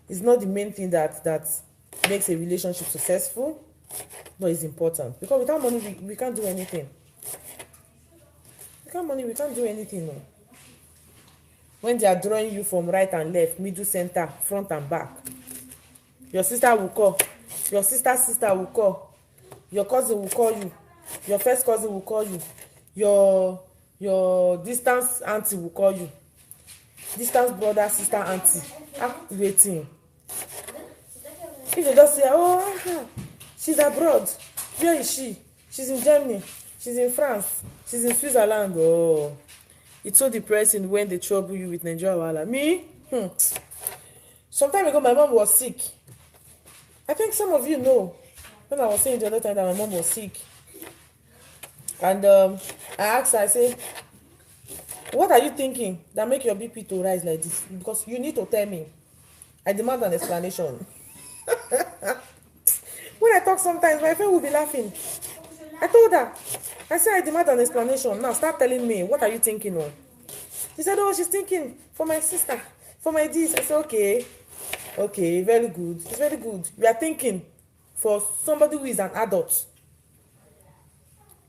It's not the main thing that makes a relationship successful. But it's important, because without money we can't do anything. Without money we can't do anything. No. When they are drawing you from right and left, middle, center, front and back, your sister will call. Your sister's sister will call. Your cousin will call you. Your first cousin will call you. Your distance auntie will call you. Distance brother, sister, auntie. Waiting. If they just say, oh, she's abroad. Where is she? She's in Germany. She's in France. She's in Switzerland. Oh, it's so depressing when they trouble you with Nigeria. Me? Some time ago, my mom was sick. I think some of you know, when I was saying the other time that my mom was sick. And I asked her, I say, what are you thinking that make your BP to rise like this? Because you need to tell me. I demand an explanation. When I talk sometimes, my friend will be laughing. I told her, I said, I demand an explanation. Now start telling me, what are you thinking of? She said, oh, she's thinking for my sister, for my this. I said, okay. Okay, very good. It's very good. You are thinking for somebody who is an adult.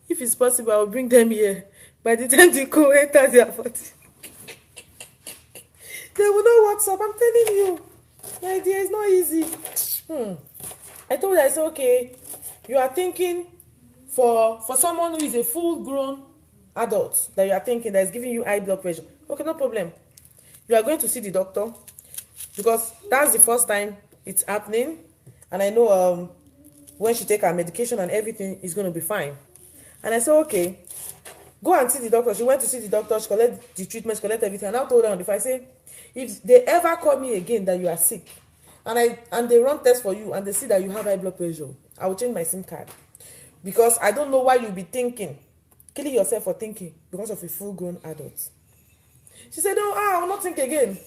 If it's possible, I will bring them here. By the time they go enter their body, they will know what's up. I'm telling you. My dear, it's not easy. I told her, I said, okay, you are thinking for someone who is a full-grown adult, that you are thinking that is giving you high blood pressure. Okay, no problem. You are going to see the doctor, because that's the first time it's happening, and I know when she take her medication and everything is going to be fine. And I said, okay, go and see the doctor. She went to see the doctor, she collect the treatment, she collect everything, and I told her on the phone, I say, if they ever call me again that you are sick, and they run tests for you and they see that you have high blood pressure, I will change my SIM card, because I don't know why you'll be killing yourself for thinking because of a full-grown adult. She said, no, I will not think again.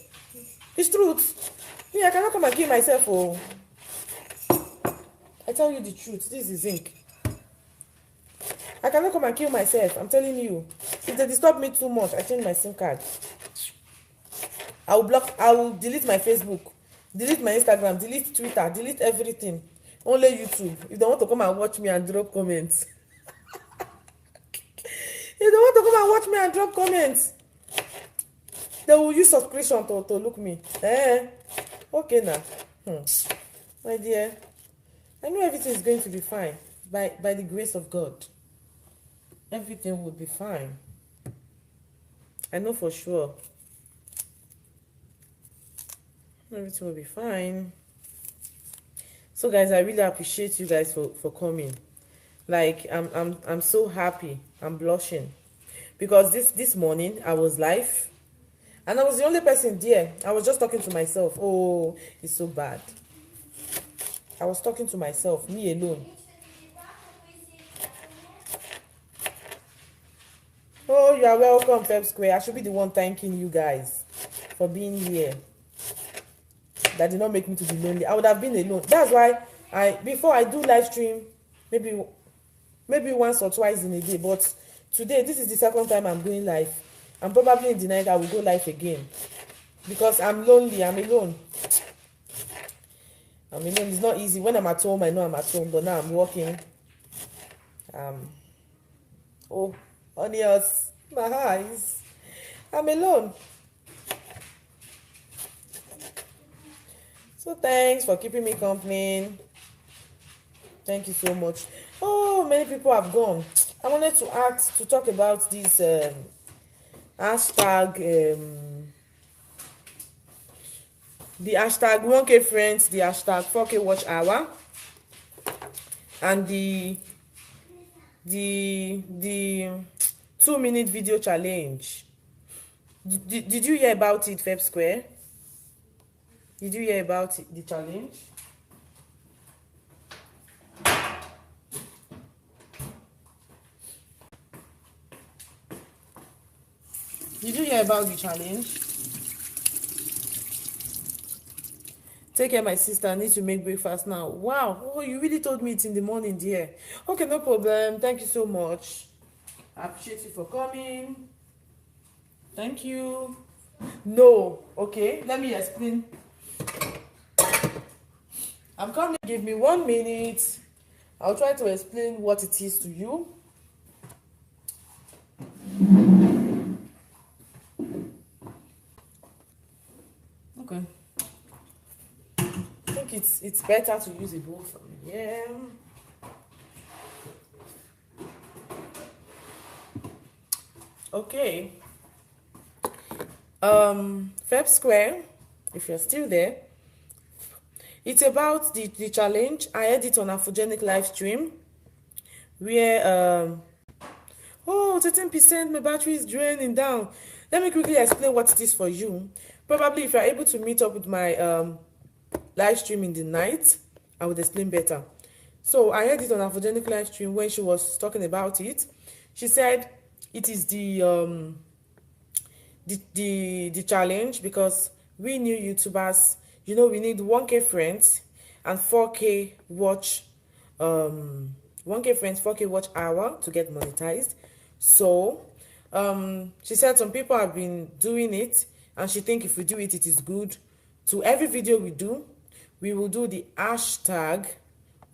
It's truth. Me, I cannot come and kill myself. Oh, I tell you the truth. This is zinc. I cannot come and kill myself. I'm telling you. If they disturb me too much, I change my SIM card. I will block, I will delete my Facebook, delete my Instagram, delete Twitter, delete everything. Only YouTube. If they want to come and watch me and drop comments. If they want to come and watch me and drop comments, they will use subscription to look me. Okay now. My dear, I know everything is going to be fine. By the grace of God. Everything will be fine. I know for sure. Everything will be fine. So guys, I really appreciate you guys for coming. Like I'm so happy. I'm blushing because this morning I was live and I was the only person there. I was just talking to myself. Oh, it's so bad. I was talking to myself, me alone. Oh, you are welcome, Feb Square. I should be the one thanking you guys for being here. That did not make me to be lonely. I would have been alone. That's why before I do live stream, maybe once or twice in a day. But today, this is the second time I'm going live. And probably in the night I will go live again. Because I'm lonely. I'm alone. It's not easy. When I'm at home, I know I'm at home. But now I'm working. Oh, onions, my eyes. I'm alone. So thanks for keeping me company. Thank you so much. Oh, many people have gone. I wanted to talk about this hashtag, the hashtag 1K friends, the hashtag 4K watch hour, and the 2-minute video challenge. Did you hear about it, Feb Square? Did you hear about it, the challenge? Did you hear about the challenge? Take care, my sister. I need to make breakfast now. Wow. Oh, you really told me it's in the morning, dear. Okay, no problem. Thank you so much. I appreciate you for coming. Thank you. No. Okay, let me explain. I'm coming. Give me 1 minute. I'll try to explain what it is to you. Okay. I think it's better to use a bowl from here. Okay. Feb Square, if you're still there, it's about the challenge. I had it on a Photogenic live stream where 13% my battery is draining down. Let me quickly explain what it is for you. Probably if you're able to meet up with my live stream in the night, I would explain better. So I heard it on a Photogenic live stream when she was talking about it. She said it is the challenge because we new YouTubers, you know, we need 1K friends and 4K watch 1K friends, 4K watch hour to get monetized. So she said some people have been doing it and she think if we do it, it is good. To every video we do, we will do the hashtag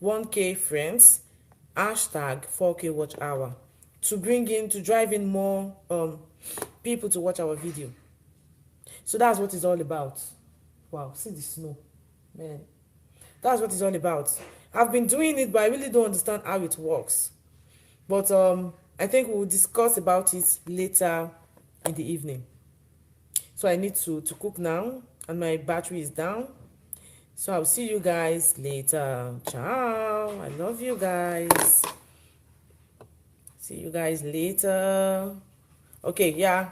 1K friends, hashtag 4K watch hour to drive in more people to watch our video. So that's what it's all about. Wow, see the snow, man. That's what it's all about. I've been doing it, but I really don't understand how it works. But I think we'll discuss about it later in the evening. So I need to cook now, and my battery is down. So I'll see you guys later. Ciao. I love you guys. See you guys later. Okay, yeah.